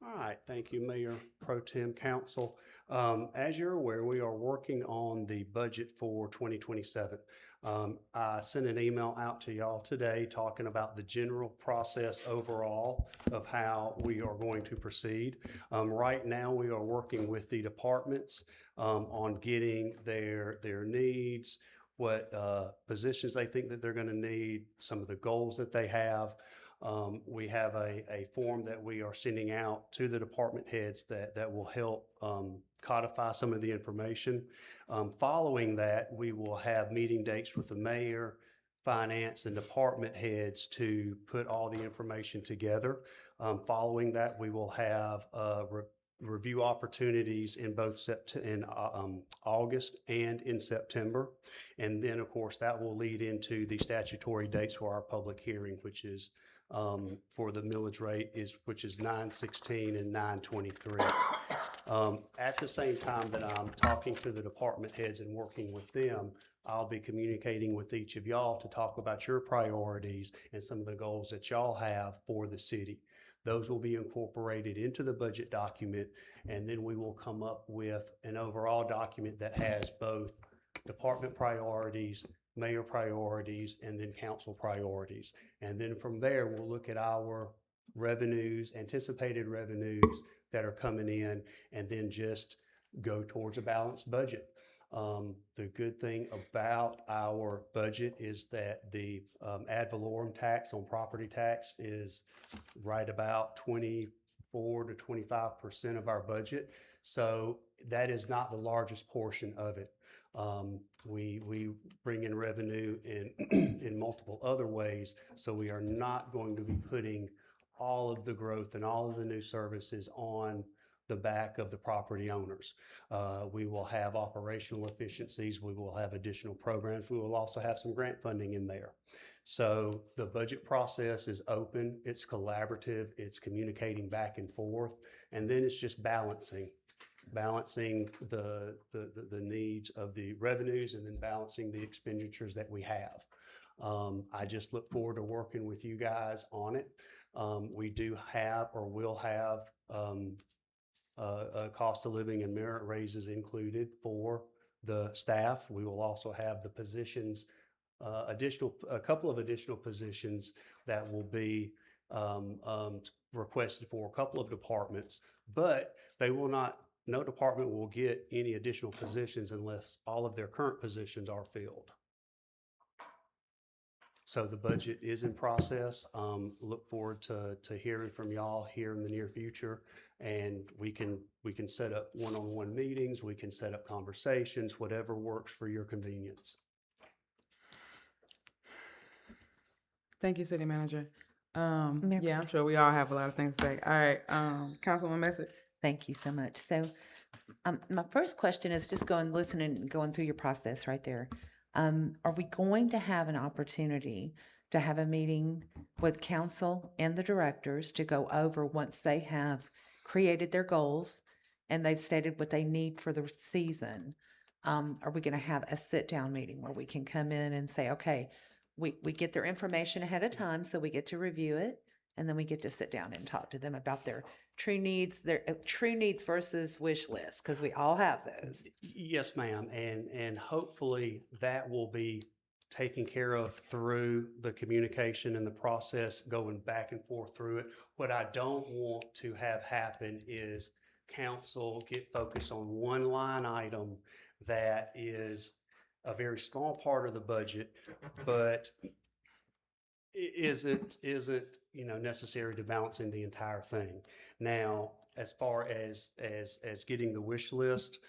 All right, thank you, Mayor Pro Tem Council. As you're aware, we are working on the budget for 2027. I sent an email out to y'all today talking about the general process overall of how we are going to proceed. Right now, we are working with the departments on getting their needs, what positions they think that they're going to need, some of the goals that they have. We have a form that we are sending out to the department heads that will help codify some of the information. Following that, we will have meeting dates with the mayor, finance, and department heads to put all the information together. Following that, we will have review opportunities in both August and in September. And then, of course, that will lead into the statutory dates for our public hearing, which is for the millage rate which is 9/16 and 9/23. At the same time that I'm talking to the department heads and working with them, I'll be communicating with each of y'all to talk about your priorities and some of the goals that y'all have for the city. Those will be incorporated into the budget document, and then we will come up with an overall document that has both department priorities, mayor priorities, and then council priorities. And then from there, we'll look at our revenues, anticipated revenues that are coming in, and then just go towards a balanced budget. The good thing about our budget is that the ad valorem tax on property tax is right about 24 to 25% of our budget. So that is not the largest portion of it. We bring in revenue in multiple other ways, so we are not going to be putting all of the growth and all of the new services on the back of the property owners. We will have operational efficiencies. We will have additional programs. We will also have some grant funding in there. So the budget process is open, it's collaborative, it's communicating back and forth, and then it's just balancing the needs of the revenues and then balancing the expenditures that we have. I just look forward to working with you guys on it. We do have or will have cost of living and merit raises included for the staff. We will also have the positions, a couple of additional positions that will be requested for a couple of departments, but they will not, no department will get any additional positions unless all of their current positions are filled. So the budget is in process. Look forward to hearing from y'all here in the near future, and we can set up one-on-one meetings. We can set up conversations, whatever works for your convenience. Thank you, City Manager. Yeah, I'm sure we all have a lot of things to say. All right, Councilwoman Message. Thank you so much. So my first question is just going through your process right there. Are we going to have an opportunity to have a meeting with council and the directors to go over once they have created their goals and they've stated what they need for the season? Are we going to have a sit-down meeting where we can come in and say, okay, we get their information ahead of time, so we get to review it, and then we get to sit down and talk to them about their true needs versus wish list, because we all have those. Yes, ma'am. And hopefully that will be taken care of through the communication and the process going back and forth through it. What I don't want to have happen is council get focused on one line item that is a very small part of the budget, but isn't, necessary to balancing the entire thing. Now, as far as getting the wish list,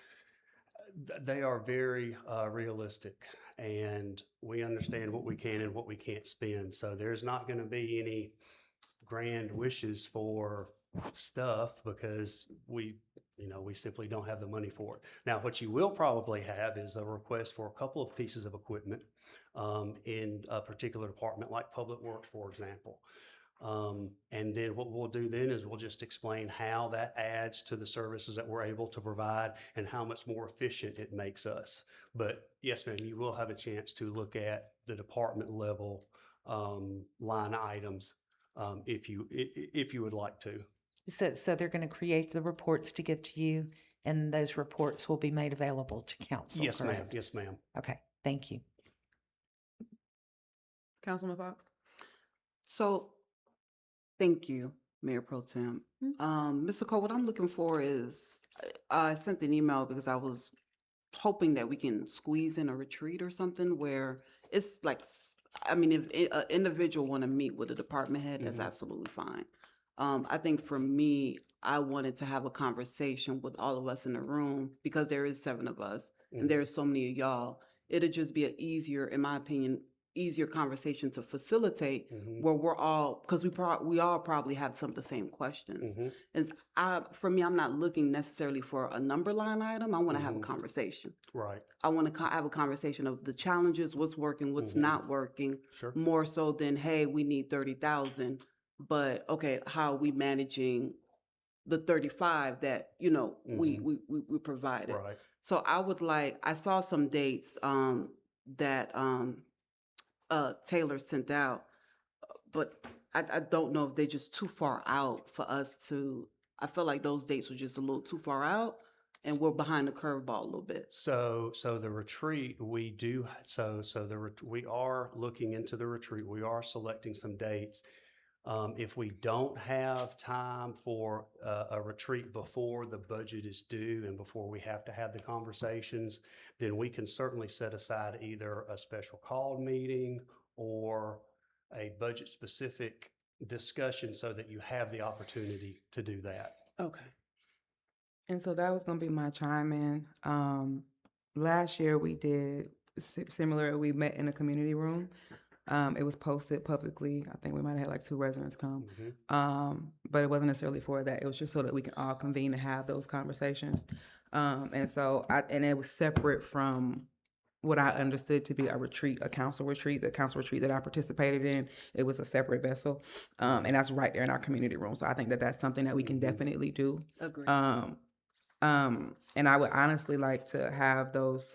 they are very realistic, and we understand what we can and what we can't spend. So there's not going to be any grand wishes for stuff because we simply don't have the money for it. Now, what you will probably have is a request for a couple of pieces of equipment in a particular department, like Public Works, for example. And then what we'll do then is we'll just explain how that adds to the services that we're able to provide and how much more efficient it makes us. But yes, ma'am, you will have a chance to look at the department level line items if you would like to. So they're going to create the reports to give to you, and those reports will be made available to council. Yes, ma'am. correct? Yes, ma'am. Okay, thank you. Councilman Fox? So, thank you, Mayor Pro Tem. Mr. Cole, what I'm looking for is, I sent an email because I was hoping that we can squeeze in a retreat or something where it's like, if an individual want to meet with a department head, that's absolutely fine. I think for me, I wanted to have a conversation with all of us in the room because there is 7 of us and there's so many of y'all. It'd just be an easier, in my opinion, easier conversation to facilitate where we're all, because we all probably have some of the same questions. And for me, I'm not looking necessarily for a number line item. I want to have a conversation. Right. I want to have a conversation of the challenges, what's working, what's not working, Sure. more so than, hey, we need 30,000, but okay, how are we managing the 35 that, we provided? Right. So I saw some dates that Taylor sent out, but I don't know if they're just too far out for us to, I feel like those dates were just a little too far out and we're behind the curveball a little bit. So the retreat, we are looking into the retreat. We are selecting some dates. If we don't have time for a retreat before the budget is due and before we have to have the conversations, then we can certainly set aside either a special called meeting or a budget-specific discussion so that you have the opportunity to do that. Okay. And so that was going to be my chime in. Last year we did similar. We met in a community room. It was posted publicly. I think we might have had like 2 residents come. But it wasn't necessarily for that. It was just so that we can all convene and have those conversations. And it was separate from what I understood to be a retreat, a council retreat. The council retreat that I participated in, it was a separate vessel. And that's right there in our community room. So I think that that's something that we can definitely do. Agreed. And I would honestly like to have those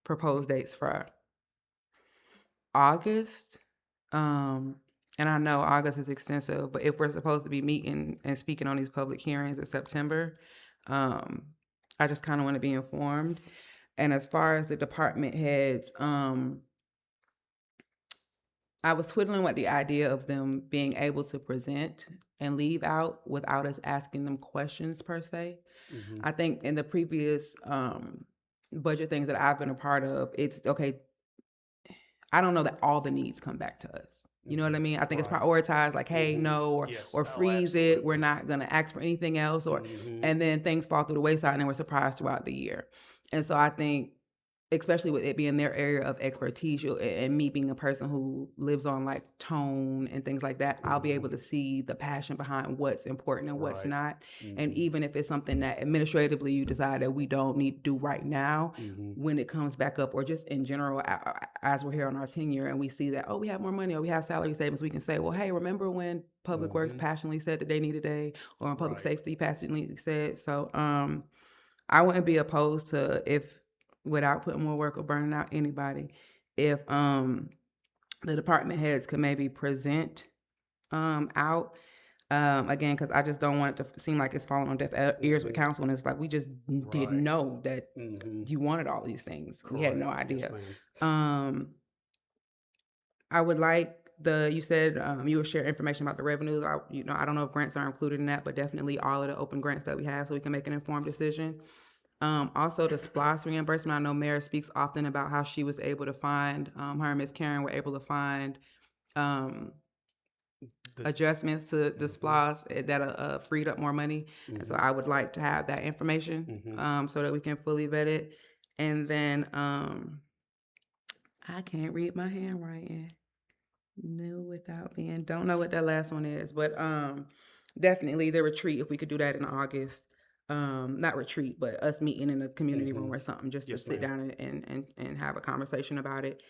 proposed dates for August. And I know August is extensive, but if we're supposed to be meeting and speaking on these public hearings in September, I just kind of want to be informed. And as far as the department heads, I was twiddling with the idea of them being able to present and leave out without us asking them questions per se. I think in the previous budget things that I've been a part of, it's okay. I don't know that all the needs come back to us. You know what I mean? I think it's prioritized like, hey, no, or freeze it. We're not going to ask for anything else. And then things fall through the wayside and then we're surprised throughout the year. And so I think, especially with it being their area of expertise and me being a person who lives on like tone and things like that, I'll be able to see the passion behind what's important and what's not. And even if it's something that administratively you decide that we don't need to do right now, when it comes back up, or just in general, as we're here on our tenure and we see that, oh, we have more money or we have salary savings, we can say, well, hey, remember when Public Works passionately said that they needed or when Public Safety passionately said. So I wouldn't be opposed to, if without putting more work or burning out anybody, if the department heads could maybe present out, again, because I just don't want it to seem like it's falling on deaf ears with council, and it's like we just didn't know that you wanted all these things. We had no idea. I would like you said you would share information about the revenues. I don't know if grants are included in that, but definitely all of the open grants that we have so we can make an informed decision. Also, the SPLOST reimbursement. I know Mayor speaks often about how she was able to find, her and Ms. Karen were able to find adjustments to the SPOS that freed up more money. And so I would like to have that information so that we can fully vet it. And then I can't read my handwriting. No, without being, don't know what that last one is, but definitely the retreat, if we could do that in August. Not retreat, but us meeting in a community room or something, just to sit down and have a conversation about it.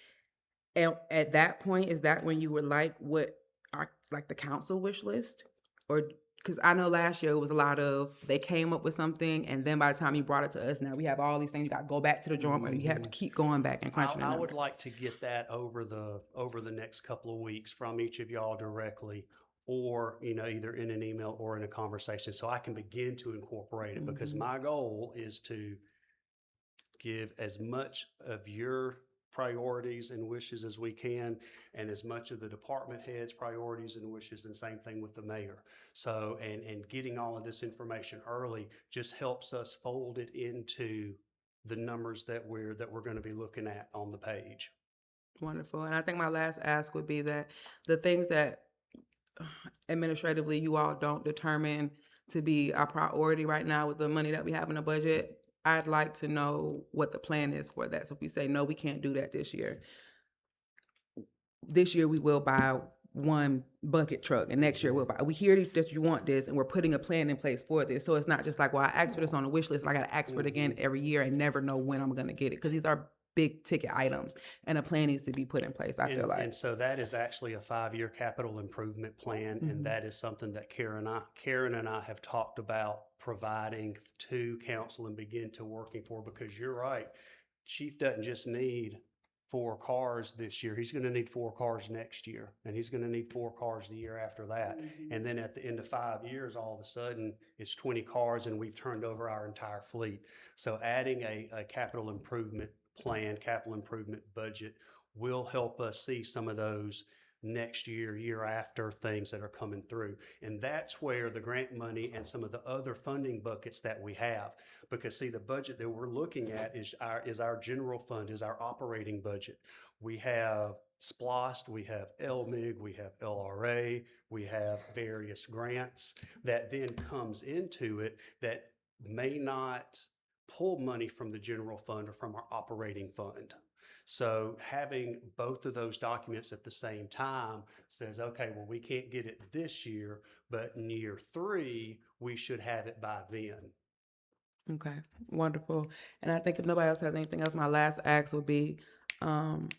And at that point, is that when you would like what our, like the council wish list? Or, because I know last year it was a lot of, they came up with something, and then by the time you brought it to us, now we have all these things, you got to go back to the drawing board, you have to keep going back and crunching the I would numbers. like to get that over the next couple of weeks from each of y'all directly, or, either in an email or in a conversation, so I can begin to incorporate it, because my goal is to give as much of your priorities and wishes as we can, and as much of the department heads' priorities and wishes, and same thing with the mayor. So, and getting all of this information early just helps us fold it into the numbers that we're going to be looking at on the page. Wonderful. And I think my last ask would be that the things that administratively you all don't determine to be our priority right now with the money that we have in the budget, I'd like to know what the plan is for that. So if we say, no, we can't do that this year. This year we will buy one bucket truck, and next year we hear that you want this, and we're putting a plan in place for this. So it's not just like, well, I asked for this on the wish list, and I got to ask for it again every year and never know when I'm going to get it, because these are big ticket items, and a plan needs to be put in place, I feel like. And so that is actually a 5-year capital improvement plan, and that is something that Karen and I have talked about providing to council and begin to working for, because you're right, Chief doesn't just need 4 cars this year, he's going to need 4 cars next year, and he's going to need 4 cars the year after that. And then at the end of 5 years, all of a sudden, it's 20 cars, and we've turned over our entire fleet. So adding a capital improvement plan, capital improvement budget will help us see some of those next year, year after things that are coming through. And that's where the grant money and some of the other funding buckets that we have, because see, the budget that we're looking at is our general fund, is our operating budget. We have SPLOST, we have LMIG, we have LRA, we have various grants that then comes into it that may not pull money from the general fund or from our operating fund. So having both of those documents at the same time says, okay, well, we can't get it this year, but in year 3, we should have it by then. Okay, wonderful. And I think if nobody else has anything else, my last ask would be an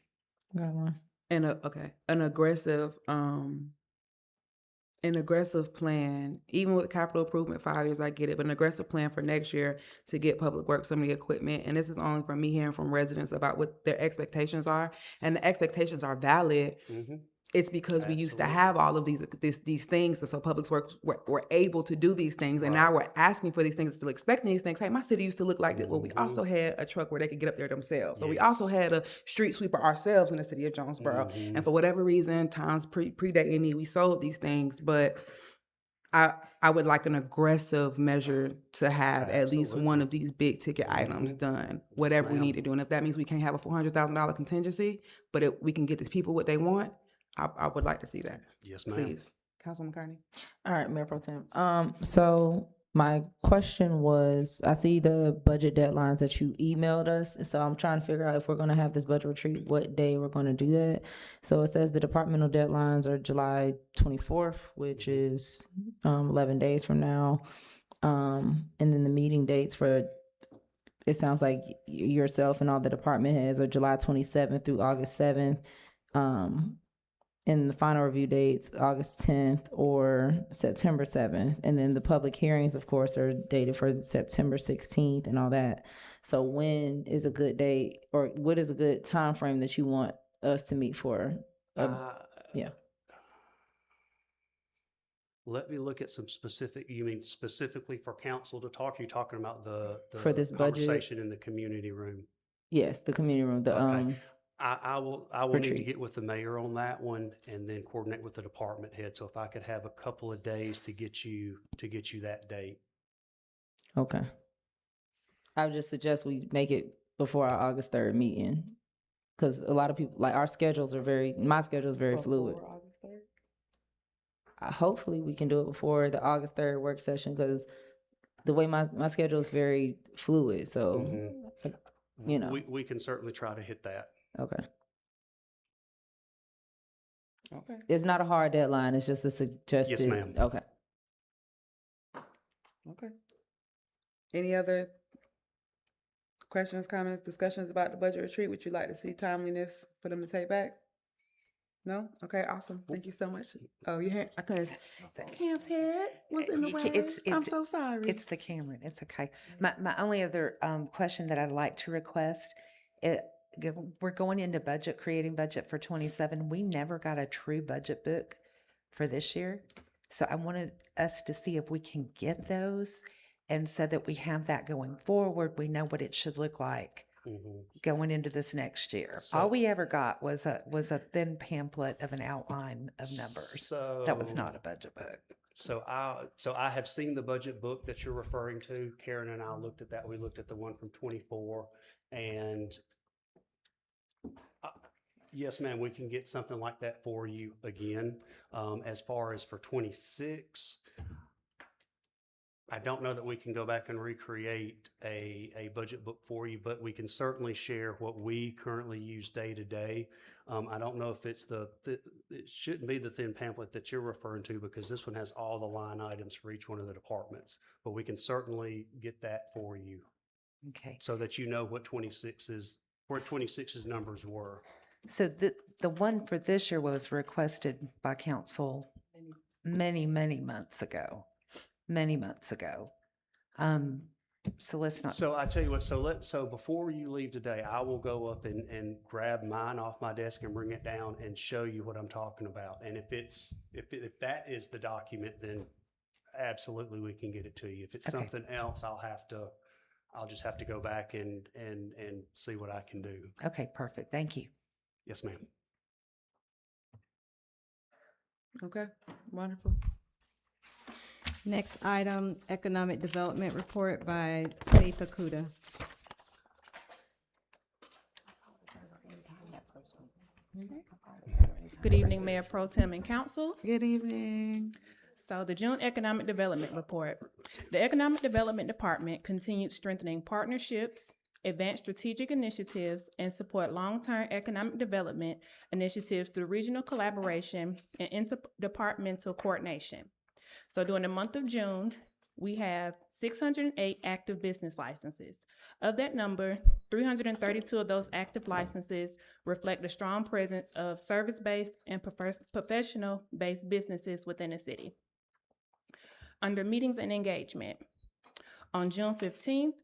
aggressive plan, even with capital improvement 5 years, I get it, but an aggressive plan for next year to get Public Works some of the equipment. And this is only from me hearing from residents about what their expectations are. And the expectations are valid. It's because we used to have all of these things, and so Public Works were able to do these things, and now we're asking for these things, still expecting these things. Hey, my city used to look like this. Well, we also had a truck where they could get up there themselves. So we also had a street sweeper ourselves in the city of Jonesboro. And for whatever reason, times predating me, we sold these things, but I would like an aggressive measure to have at least one of these big ticket items done, whatever we need to do. And if that means we can't have a $400,000 contingency, but if we can get the people what they want, I would like to see that. Yes, ma'am. Please. Councilwoman McCartney. All right, Mayor Pro Tem. So my question was, I see the budget deadlines that you emailed us, and so I'm trying to figure out if we're going to have this budget retreat, what day we're going to do that. So it says the departmental deadlines are July 24th, which is 11 days from now. And then the meeting dates for, it sounds like yourself and all the department heads, are July 27th through August 7th. And the final review dates, August 10th or September 7th. And then the public hearings, of course, are dated for September 16th and all that. So when is a good date, or what is a good time frame that you want us to meet for? Yeah. Let me look at some specific, you mean specifically for council to talk? Are you talking about the For this budget? conversation in the community room? Yes, the community room, Okay. I will need to retreat. get with the mayor on that one and then coordinate with the department head. So if I could have a couple of days to get you that date. Okay. I would just suggest we make it before our August 3rd meeting, because a lot of people, like, our schedules are my schedule is very fluid. August hopefully we can do it before the August 3rd work session, because the way my schedule is very fluid. So, you know. We can certainly try to hit that. Okay. Okay. It's not a hard deadline. It's just a suggested. Yes, ma'am. Okay. Okay. Any other questions, comments, discussions about the budget retreat? Would you like to see timeliness for them to take back? No? Okay, awesome. Thank you so much. Oh, you had, because Cam's head was in the way. I'm so sorry. It's the Cameron. It's okay. My only other question that I'd like to request, we're going into creating budget for 27. We never got a true budget book for this year. So I wanted us to see if we can get those, and so that we have that going forward. We know what it should look like going into this next year. All we ever got was a thin pamphlet of an outline of numbers. That was not a budget book. So I have seen the budget book that you're referring to. Karen and I looked at that. We looked at the one from 24, and yes, ma'am, we can get something like that for you again. As far as for 26, I don't know that we can go back and recreate a budget book for you, but we can certainly share what we currently use day to day. I don't know if it's it shouldn't be the thin pamphlet that you're referring to, because this one has all the line items for each one of the departments, but we can certainly get that for you. Okay. So that you know what 26's numbers were. So the one for this year was requested by council many months ago. So let's not. So I tell you what, so before you leave today, I will go up and grab mine off my desk and bring it down and show you what I'm talking about. And if that is the document, then absolutely we can get it to you. If it's something else, I'll just have to go back and see what I can do. Okay, perfect. Thank you. Yes, ma'am. Okay, wonderful. Next item, Economic Development Report by Faith Akuda. Good evening, Mayor Pro Tem and Council. Good evening. So the June Economic Development Report. The Economic Development Department continued strengthening partnerships, advance strategic initiatives, and support long-term economic development initiatives through regional collaboration and interdepartmental coordination. So during the month of June, we have 608 active business licenses. Of that number, 332 of those active licenses reflect a strong presence of service-based and professional-based businesses within the city. Under meetings and engagement, on June 15th,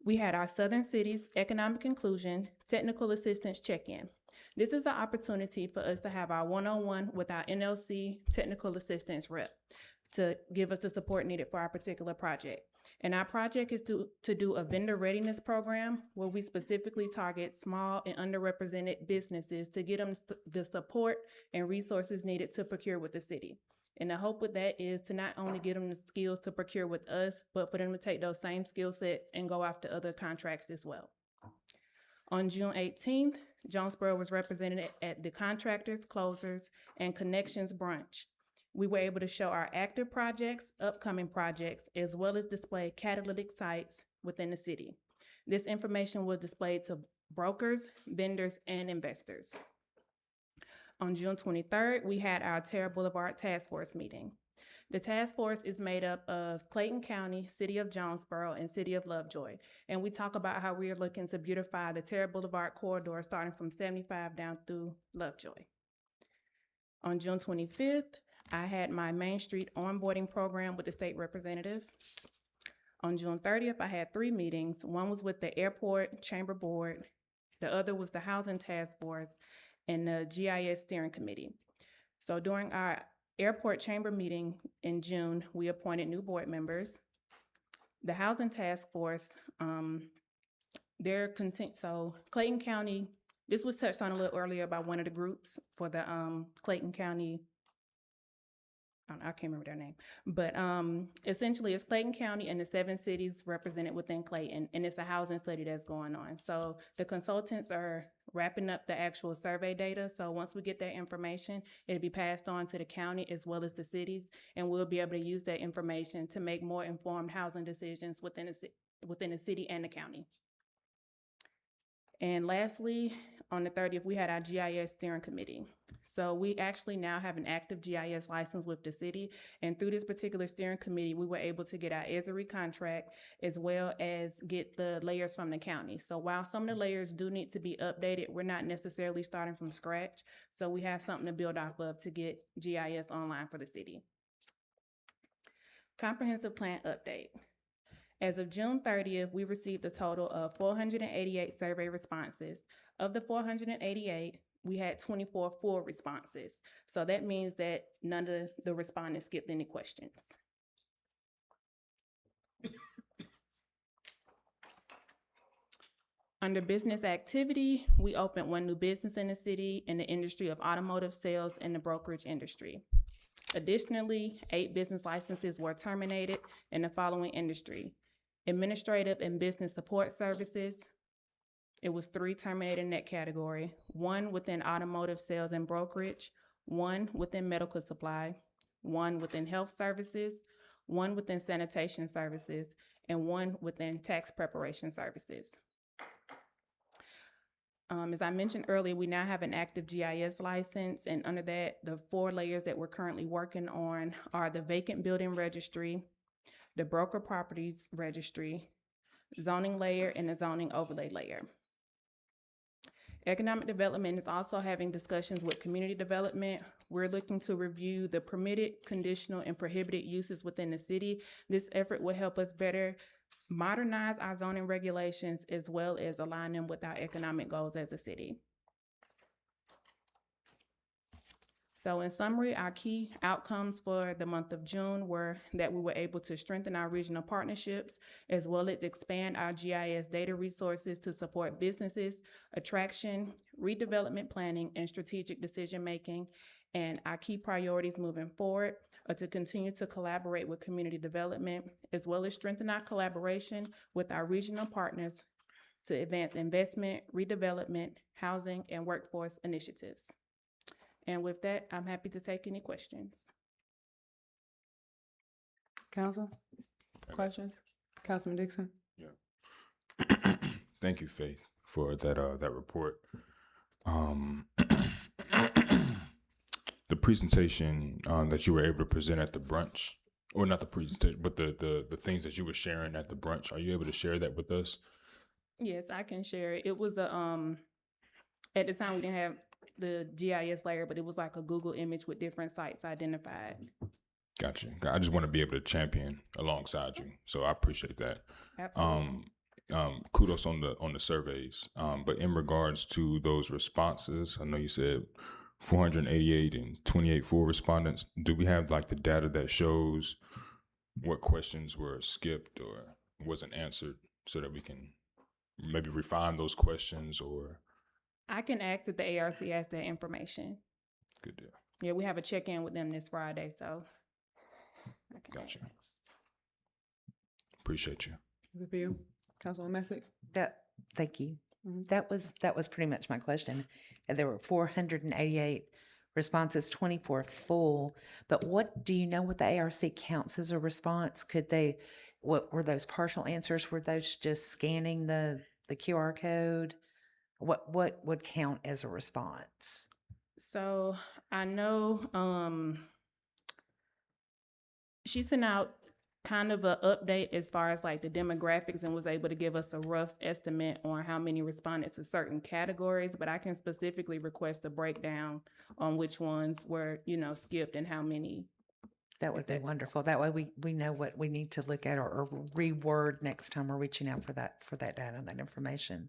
we had our Southern Cities Economic Inclusion Technical Assistance Check-In. This is an opportunity for us to have our one-on-one with our NLC Technical Assistance rep to give us the support needed for our particular project. And our project is to do a vendor readiness program where we specifically target small and underrepresented businesses to get them the support and resources needed to procure with the city. And the hope with that is to not only get them the skills to procure with us, but for them to take those same skill sets and go after other contracts as well. On June 18th, Jonesboro was represented at the Contractors, Closers, and Connections Brunch. We were able to show our active projects, upcoming projects, as well as display catalytic sites within the city. This information was displayed to brokers, vendors, and investors. On June 23rd, we had our Terra Boulevard Task Force meeting. The task force is made up of Clayton County, City of Jonesboro, and City of Lovejoy. And we talk about how we are looking to beautify the Terra Boulevard corridor starting from 75 down through Lovejoy. On June 25th, I had my Main Street onboarding program with the state representative. On June 30th, I had 3 meetings. One was with the Airport Chamber Board. The other was the Housing Task Force and the GIS Steering Committee. So during our Airport Chamber meeting in June, we appointed new board members. The Housing Task Force, so Clayton County, this was touched on a little earlier by one of the groups for the Clayton County I can't remember their name, but essentially it's Clayton County and the 7 cities represented within Clayton, and it's a housing study that's going on. So the consultants are wrapping up the actual survey data. So once we get that information, it'll be passed on to the county as well as the cities, and we'll be able to use that information to make more informed housing decisions within the city and the county. And lastly, on the 30th, we had our GIS steering committee. So we actually now have an active GIS license with the city. And through this particular steering committee, we were able to get our ESRI contract as well as get the layers from the county. So while some of the layers do need to be updated, we're not necessarily starting from scratch. So we have something to build off of to get GIS online for the city. Comprehensive plan update. As of June 30th, we received a total of 488 survey responses. Of the 488, we had 24 full responses. So that means that none of the respondents skipped any questions. Under business activity, we opened 1 new business in the city in the industry of automotive sales and the brokerage industry. Additionally, 8 business licenses were terminated in the following industry: administrative and business support services. It was 3 terminated in that category, 1 within automotive sales and brokerage, 1 within medical supply, 1 within health services, 1 within sanitation services, and 1 within tax preparation services. As I mentioned earlier, we now have an active GIS license, and under that, the 4 layers that we're currently working on are the vacant building registry, the broker properties registry, zoning layer, and the zoning overlay layer. Economic development is also having discussions with community development. We're looking to review the permitted, conditional, and prohibited uses within the city. This effort will help us better modernize our zoning regulations as well as align them with our economic goals as a city. So in summary, our key outcomes for the month of June were that we were able to strengthen our regional partnerships as well as expand our GIS data resources to support businesses, attraction, redevelopment planning, and strategic decision-making. And our key priorities moving forward are to continue to collaborate with community development as well as strengthen our collaboration with our regional partners to advance investment, redevelopment, housing, and workforce initiatives. And with that, I'm happy to take any questions. Council, questions? Councilman Dixon? Yeah. Thank you, Faith, for that report. The presentation that you were able to present at the brunch, or not the presentation, but the things that you were sharing at the brunch, are you able to share that with us? Yes, I can share it. It was at the time we didn't have the GIS layer, but it was like a Google image with different sites identified. Gotcha. I just want to be able to champion alongside you, so I appreciate that. Absolutely. Kudos on the surveys. But in regards to those responses, I know you said 488 and 28 full respondents. Do we have like the data that shows what questions were skipped or wasn't answered so that we can maybe refine those questions? Or I can ask if the ARC has that information. Good deal. Yeah, we have a check-in with them this Friday, so. Gotcha. Appreciate you. Is it for you, Councilman Messick? Thank you. That was pretty much my question. And there were 488 responses, 24 full. But what do you know what the ARC counts as a response? What were those partial answers? Were those just scanning the QR code? What would count as a response? So I know she sent out kind of an update as far as like the demographics and was able to give us a rough estimate on how many responded to certain categories, but I can specifically request a breakdown on which ones were, skipped and how many. That would be wonderful. That way we know what we need to look at or reword next time we're reaching out for that data and that information.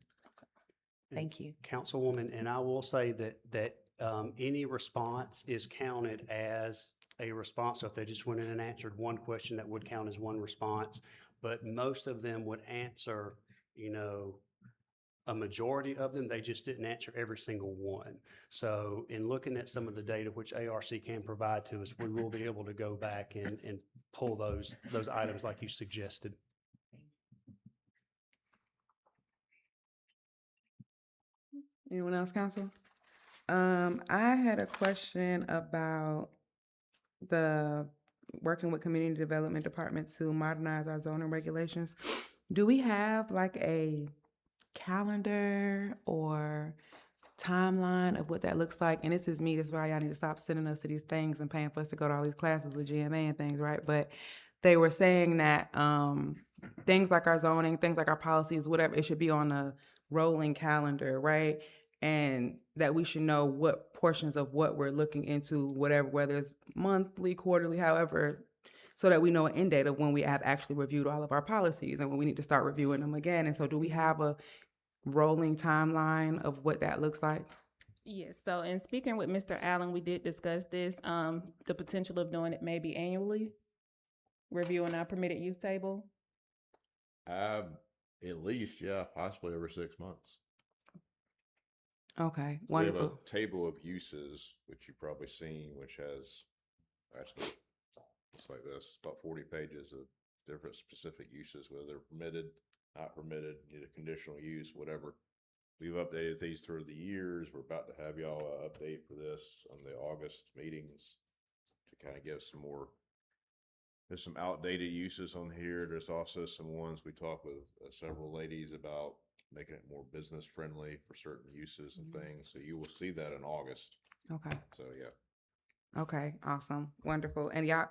Thank you. Councilwoman, and I will say that any response is counted as a response. So if they just went in and answered one question, that would count as one response. But most of them would answer, a majority of them. They just didn't answer every single one. So in looking at some of the data which ARC can provide to us, we will be able to go back and pull those items like you suggested. Anyone else, council? I had a question about the working with community development department to modernize our zoning regulations. Do we have like a calendar or timeline of what that looks like? And this is me, this is why y'all need to stop sending us to these things and paying for us to go to all these classes with GMA and things, right? But they were saying that things like our zoning, things like our policies, whatever, it should be on a rolling calendar, right? And that we should know what portions of what we're looking into, whatever, whether it's monthly, quarterly, however, so that we know an end date of when we have actually reviewed all of our policies and when we need to start reviewing them again. And so do we have a rolling timeline of what that looks like? Yes, so in speaking with Mr. Allen, we did discuss this, the potential of doing it maybe annually, reviewing our permitted use table. At least, yeah, possibly over 6 months. Okay, We have a wonderful. table of uses, which you've probably seen, which has actually, it's like this, about 40 pages of different specific uses, whether they're permitted, not permitted, need a conditional use, whatever. We've updated these through the years. We're about to have y'all update for this on the August meetings to kind of give some more. There's some outdated uses on here. There's also some ones we talked with several ladies about making it more business friendly for certain uses and things. So you will see that in August. Okay. So yeah. Okay, awesome, wonderful. And y'all,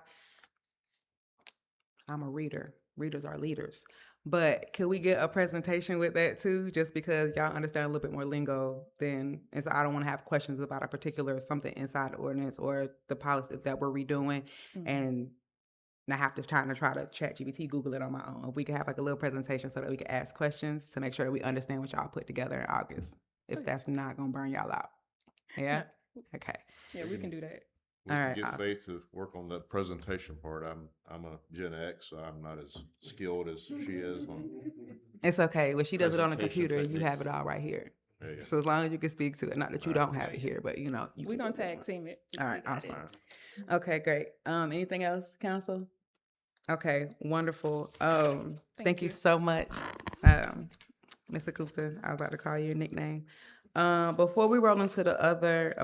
I'm a reader. Readers are leaders. But could we get a presentation with that too? Just because y'all understand a little bit more lingo than, and so I don't want to have questions about a particular something inside the ordinance or the policy that we're redoing and not have to try to ChatGPT, Google it on my own. If we could have like a little presentation so that we can ask questions to make sure that we understand what y'all put together in August. If that's not gonna burn y'all out. Yeah? Okay. Yeah, we can do that. We All can right, get awesome. Faith to work on the presentation part. I'm a Gen X, so I'm not as skilled as she is on. It's okay. When she does it on a presentation computer, you have it techniques. all right here. There you go. So as long as you can speak to it, not that you All right. don't have it here, but you know. We're gonna tag team it. All right, We got it. awesome. Okay, great. Anything else, council? Okay, wonderful. Thank you so much, Mr. Gupta. I was about to call you a nickname. Before we roll into the other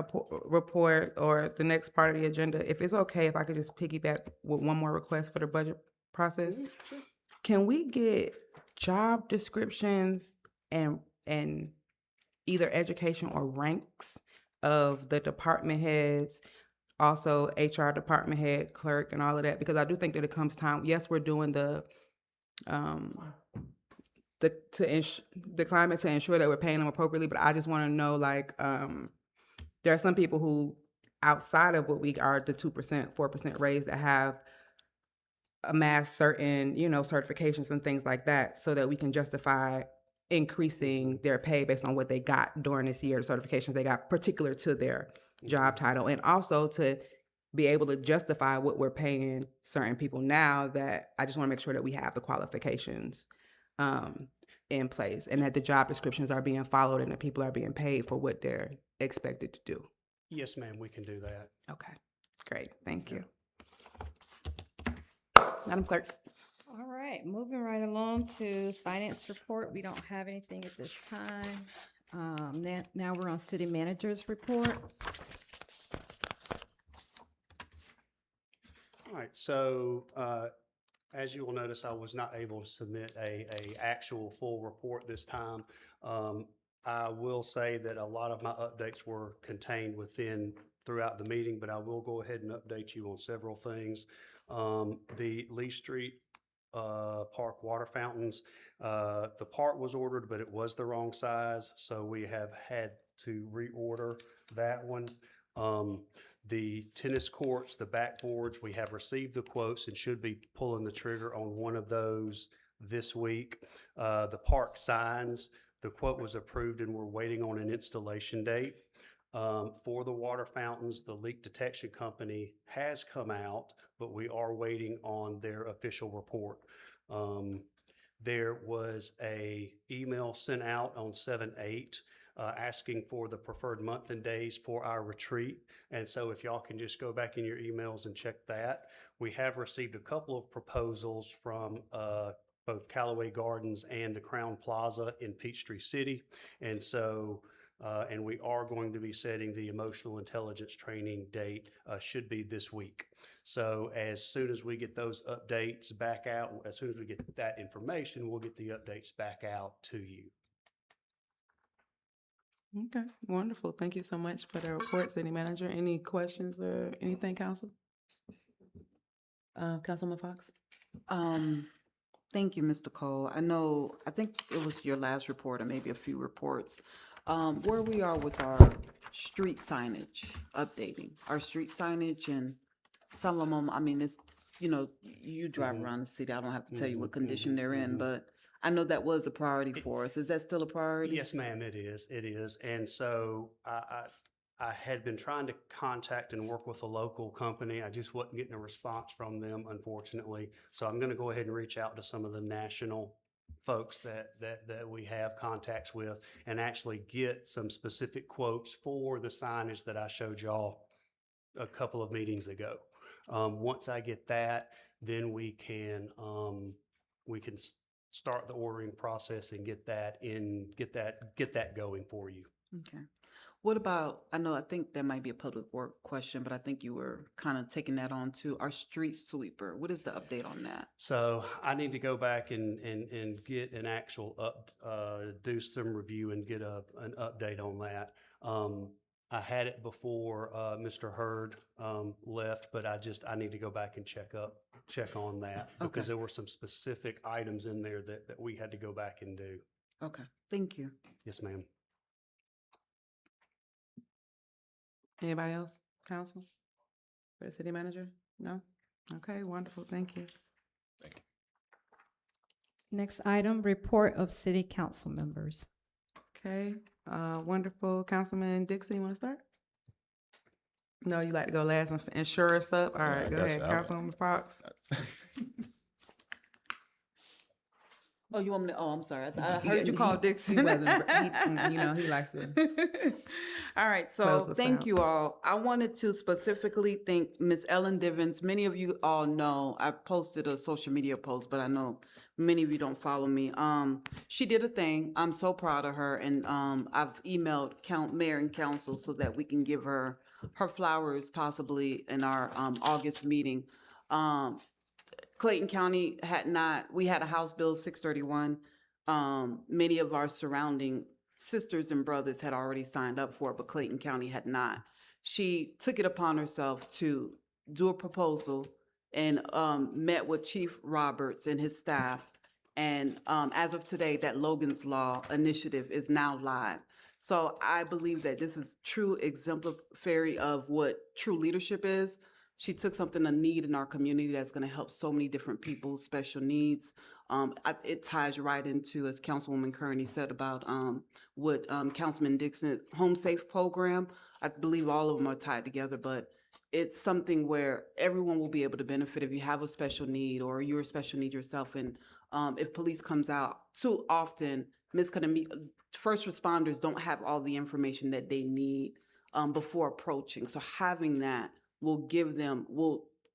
report or the next part of the agenda, if it's okay, if I could just piggyback with one more request for the budget process. Can we get job descriptions and either education or ranks of the department heads, also HR department head, clerk, and all of that? Because I do think that it comes time. Yes, we're doing the climate to ensure that we're paying them appropriately, but I just want to know, like, there are some people who, outside of what we are, the 2%, 4% raise, that have amassed certain, certifications and things like that, so that we can justify increasing their pay based on what they got during this year, the certifications they got particular to their job title, and also to be able to justify what we're paying certain people now. That I just want to make sure that we have the qualifications in place and that the job descriptions are being followed and that people are being paid for what they're expected to do. Yes, ma'am, we can do that. Okay, great, thank you. Madam Clerk. All right, moving right along to finance report. We don't have anything at this time. Now we're on city manager's report. All right, so as you will notice, I was not able to submit a actual full report this time. I will say that a lot of my updates were contained throughout the meeting, but I will go ahead and update you on several things. The Lee Street Park water fountains, the part was ordered, but it was the wrong size, so we have had to reorder that one. The tennis courts, the backboards, we have received the quotes and should be pulling the trigger on one of those this week. The park signs, the quote was approved and we're waiting on an installation date. For the water fountains, the leak detection company has come out, but we are waiting on their official report. there was a email sent out on 7/8 asking for the preferred month and days for our retreat. And so if y'all can just go back in your emails and check that. We have received a couple of proposals from both Callaway Gardens and the Crown Plaza in Peachtree City. And so, and we are going to be setting the emotional intelligence training date, should be this week. So as soon as we get those updates back out, as soon as we get that information, we'll get the updates back out to you. Okay, wonderful. Thank you so much for the report, City Manager. Any questions or anything, Council? Councilman Fox? Thank you, Mr. Cole. I think it was your last report or maybe a few reports. Where we are with our street signage, updating our street signage, and some of them, I mean, it's, you drive around the city. I don't have to tell you what condition they're in, but I know that was a priority for us. Is that still a priority? Yes, ma'am, it is. It is. And so I had been trying to contact and work with a local company. I just wasn't getting a response from them, unfortunately. So I'm going to go ahead and reach out to some of the national folks that we have contacts with and actually get some specific quotes for the signage that I showed y'all a couple of meetings ago. Once I get that, then we can start the ordering process and get that going for you. Okay. What about, I think that might be a public work question, but I think you were kind of taking that on to our street sweeper. What is the update on that? So I need to go back and get an actual do some review and get an update on that. I had it before Mr. Hurd left, but I need to go back and check on that because there were some specific items in there that we had to go back and do. Okay, thank you. Yes, ma'am. Anybody else, Council? For the City Manager? No? Okay, wonderful. Thank you. Thank you. Next item, report of city council members. Okay, wonderful. Councilman Dixon, you want to start? No, you like to go last and insure us up? All right, go ahead, Councilwoman Fox. Oh, you want me to, I'm sorry. I heard you call Dixon. He wasn't, He likes to. All right, so Close us thank out. you all. I wanted to specifically thank Ms. Ellen Divins. Many of you all know, I posted a social media post, but I know many of you don't follow me. She did a thing. I'm so proud of her, and I've emailed mayor and council so that we can give her flowers possibly in our August meeting. Clayton County we had a House Bill 631. Many of our surrounding sisters and brothers had already signed up for it, but Clayton County had not. She took it upon herself to do a proposal and met with Chief Roberts and his staff. And as of today, that Logan's Law initiative is now live. So I believe that this is true exemplary of what true leadership is. She took something, a need in our community that's going to help so many different people, special needs. It ties right into, as Councilwoman Kearney said about what Councilman Dixon, Home Safe program. I believe all of them are tied together, but it's something where everyone will be able to benefit if you have a special need or you're a special need yourself. And if police comes out too often, first responders don't have all the information that they need before approaching. So having that will give them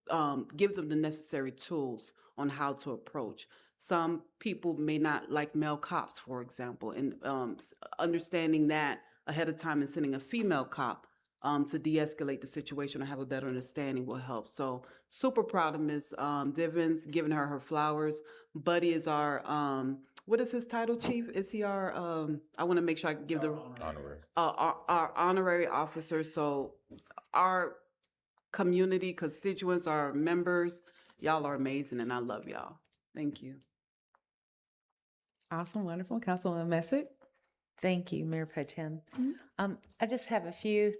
the necessary tools on how to approach. Some people may not like male cops, for example, and understanding that ahead of time and sending a female cop to de-escalate the situation or have a better understanding will help. So super proud of Ms. Divins, giving her flowers. Buddy is our, what is his title, Chief? Is he our, I want to make sure I give the Honorary. Our honorary officer. So our community constituents, our members, y'all are amazing and I love y'all. Thank you. Awesome, wonderful. Councilwoman Messick? Thank you, Mayor Pro Tem. I just have a few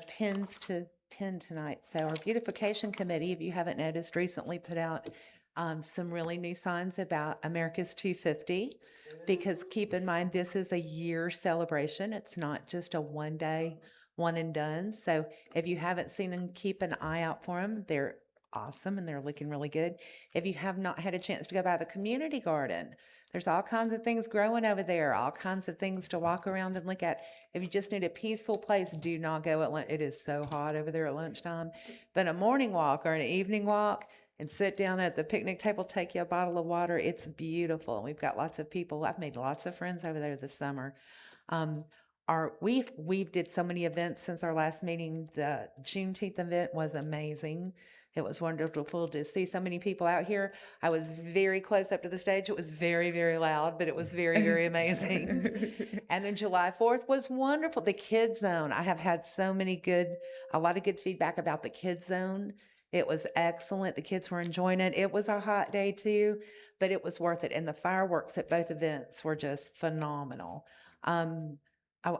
pins to pin tonight. So our beautification committee, if you haven't noticed, recently put out some really new signs about America's 250, because keep in mind, this is a year celebration. It's not just a one-day, one and done. So if you haven't seen them, keep an eye out for them. They're awesome and they're looking really good. If you have not had a chance to go by the community garden, there's all kinds of things growing over there, all kinds of things to walk around and look at. If you just need a peaceful place, do not go at lunch. It is so hot over there at lunchtime. But a morning walk or an evening walk and sit down at the picnic table, take you a bottle of water. It's beautiful. We've got lots of people. I've made lots of friends over there this summer. We've did so many events since our last meeting. The Juneteenth event was amazing. It was wonderful to see so many people out here. I was very close up to the stage. It was very, very loud, but it was very, very amazing. And then July 4th was wonderful. The Kids Zone. I have had a lot of good feedback about the Kids Zone. It was excellent. The kids were enjoying it. It was a hot day too, but it was worth it. And the fireworks at both events were just phenomenal.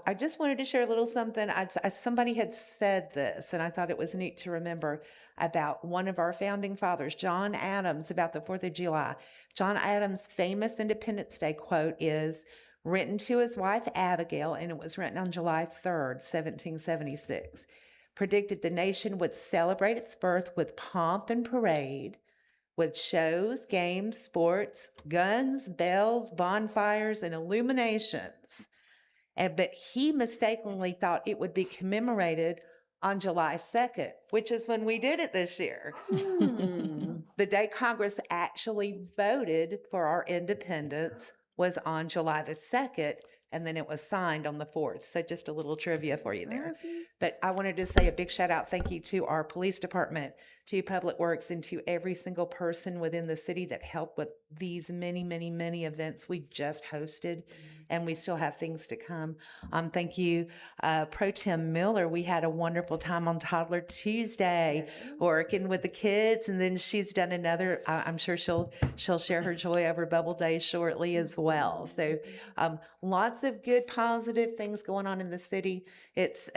I just wanted to share a little something. Somebody had said this, and I thought it was neat to remember about one of our founding fathers, John Adams, about the 4th of July. John Adams' famous Independence Day quote is written to his wife, Abigail, and it was written on July 3rd, 1776. Predicted the nation would celebrate its birth with pomp and parade, with shows, games, sports, guns, bells, bonfires, and illuminations. But he mistakenly thought it would be commemorated on July 2nd, which is when we did it this year. The day Congress actually voted for our independence was on July the 2nd, and then it was signed on the 4th. So just a little trivia for you there. But I wanted to say a big shout out, thank you to our police department, to Public Works, and to every single person within the city that helped with these many, many, many events we just hosted, and we still have things to come. Thank you, Pro Tem Miller. We had a wonderful time on Toddler Tuesday, working with the kids, and then she's done another. I'm sure she'll share her joy over Bubble Day shortly as well. So lots of good, positive things going on in the city. It's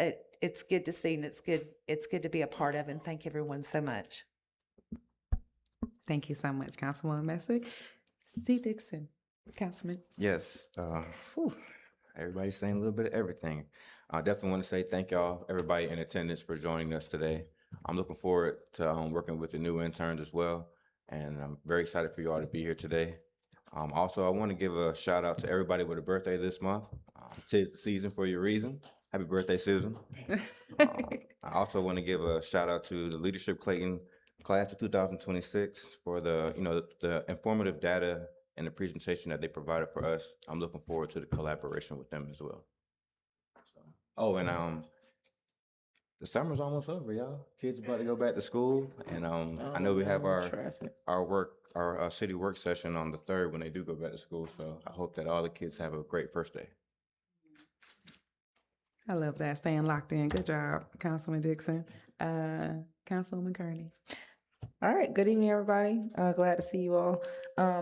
good to see, and it's good to be a part of, and thank everyone so much. Thank you so much, Councilwoman Messick. C. Dixon, Councilman. Yes, everybody's saying a little bit of everything. I definitely want to say thank y'all, everybody in attendance, for joining us today. I'm looking forward to working with the new interns as well, and I'm very excited for you all to be here today. Also, I want to give a shout out to everybody with a birthday this month. 'Tis the season for your reason. Happy birthday, Susan. I also want to give a shout out to the Leadership Clayton class of 2026 for the informative data and the presentation that they provided for us. I'm looking forward to the collaboration with them as well. Oh, and the summer's almost over, y'all. Kids about to go back to school, and I know we have our city work session on the 3rd when they do go back to school. So I hope that all the kids have a great first day. I love that, staying locked in. Good job, Councilman Dixon. Councilwoman Kearney. All right, good evening, everybody. Glad to see you all.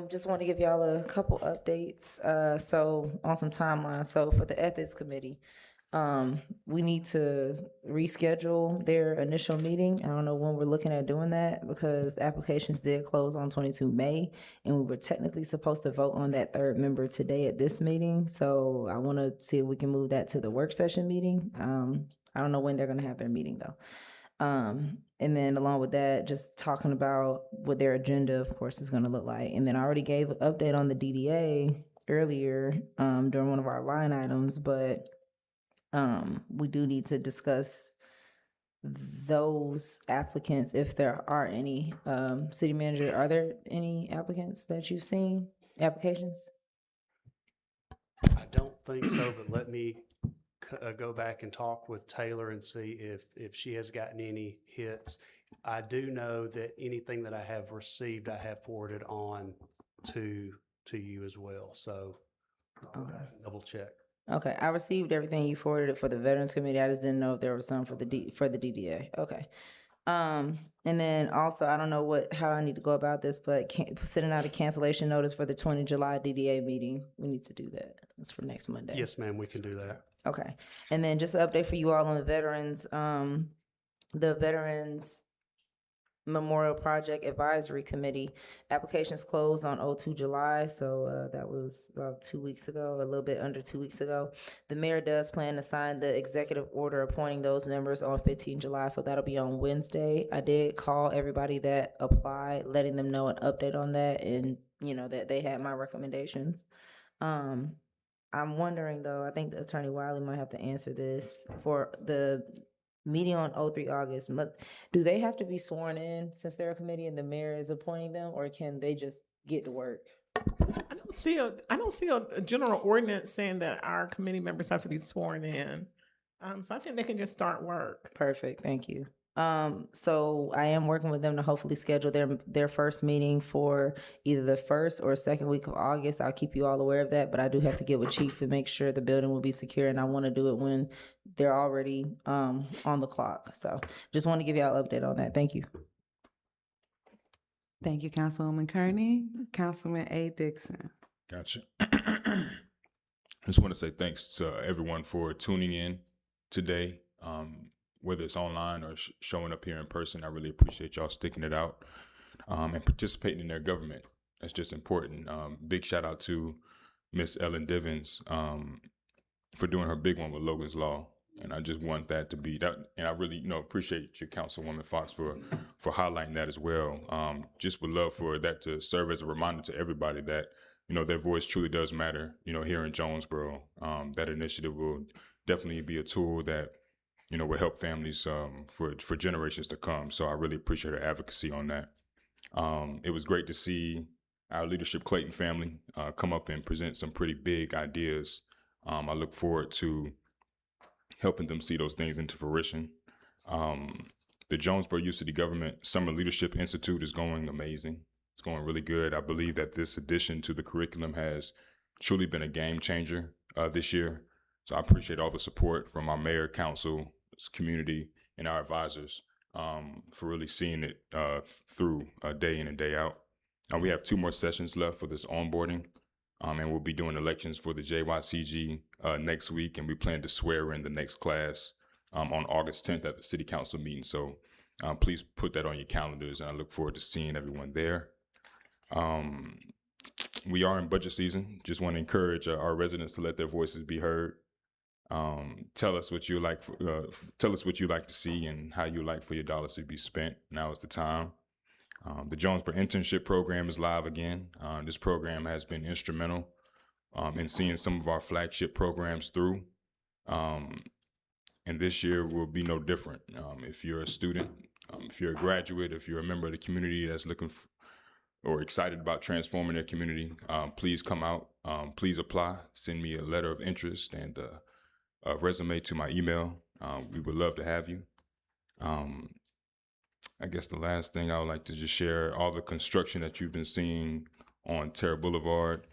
Just want to give y'all a couple updates. So on some timelines. So for the Ethics Committee, we need to reschedule their initial meeting. I don't know when we're looking at doing that because applications did close on 22 May, and we were technically supposed to vote on that 3rd member today at this meeting. So I want to see if we can move that to the work session meeting. I don't know when they're going to have their meeting though. And then along with that, just talking about what their agenda, of course, is going to look like. And then I already gave an update on the DDA earlier during one of our line items, but we do need to discuss those applicants if there are any. City Manager, are there any applicants that you've seen, applications? I don't think so, but let me go back and talk with Taylor and see if she has gotten any hits. I do know that anything that I have received, I have forwarded on to you as well. So double check. Okay, I received everything you forwarded for the Veterans Committee. I just didn't know if there was some for the DDA. Okay. And then also, I don't know how I need to go about this, but sending out a cancellation notice for the 20 July DDA meeting. We need to do that. That's for next Monday. Yes, ma'am, we can do that. Okay. And then just an update for you all on the veterans. The veterans Memorial Project Advisory Committee. Applications closed on 02 July, so that was about 2 weeks ago, a little bit under 2 weeks ago. The mayor does plan to sign the executive order appointing those members on 15 July, so that'll be on Wednesday. I did call everybody that applied, letting them know an update on that, and that they had my recommendations. I'm wondering though, I think Attorney Wiley might have to answer this for the meeting on 03 August. Do they have to be sworn in since they're a committee and the mayor is appointing them, or can they just get to work? I don't see a general ordinance saying that our committee members have to be sworn in. So I think they can just start work. Perfect, thank you. So I am working with them to hopefully schedule their first meeting for either the first or second week of August. I'll keep you all aware of that, but I do have to get with Chief to make sure the building will be secure, and I want to do it when they're already on the clock. So just want to give y'all an update on that. Thank you. Thank you, Councilwoman Kearney. Councilman A. Dixon. Gotcha. Just want to say thanks to everyone for tuning in today. Whether it's online or showing up here in person, I really appreciate y'all sticking it out and participating in their government. That's just important. Big shout out to Miss Ellen Divins for doing her big one with Logan's Law. And I just want that to be that. And I really appreciate your Councilwoman Fox for highlighting that as well. Just would love for that to serve as a reminder to everybody that, their voice truly does matter, here in Jonesboro. That initiative will definitely be a tool that will help families for generations to come. So I really appreciate her advocacy on that. It was great to see our Leadership Clayton family come up and present some pretty big ideas. I look forward to helping them see those things into fruition. The Jonesboro Youth City Government Summer Leadership Institute is going amazing. It's going really good. I believe that this addition to the curriculum has truly been a game changer this year. So I appreciate all the support from our mayor, council, community, and our advisors for really seeing it through day in and day out. We have 2 more sessions left for this onboarding, and we'll be doing elections for the JYCG next week, and we plan to swear in the next class on August 10th at the city council meeting. So please put that on your calendars, and I look forward to seeing everyone there. We are in budget season. Just want to encourage our residents to let their voices be heard. Tell us what you like. Tell us what you like to see and how you like for your dollars to be spent. Now is the time. The Jonesboro Internship Program is live again. This program has been instrumental in seeing some of our flagship programs through. And this year will be no different. If you're a student, if you're a graduate, if you're a member of the community that's looking or excited about transforming their community, please come out. Please apply. Send me a letter of interest and a resume to my email. We would love to have you. I guess the last thing I would like to just share, all the construction that you've been seeing on Terra Boulevard,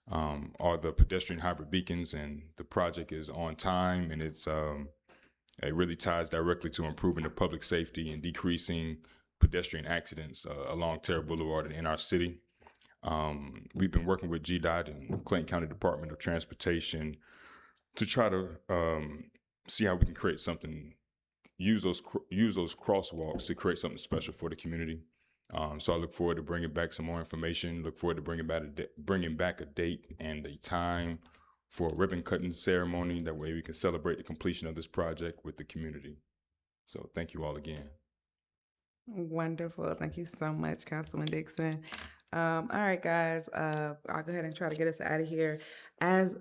are the pedestrian hybrid beacons, and the project is on time, and it really ties directly to improving the public safety and decreasing pedestrian accidents along Terra Boulevard and in our city. We've been working with GDOT and Clayton County Department of Transportation to try to see how we can create something, use those crosswalks to create something special for the community. So I look forward to bringing back some more information. Look forward to bringing back a date and a time for a ribbon cutting ceremony. That way we can celebrate the completion of this project with the community. So thank you all again. Wonderful. Thank you so much, Councilman Dixon. All right, guys, I'll go ahead and try to get us out of here. As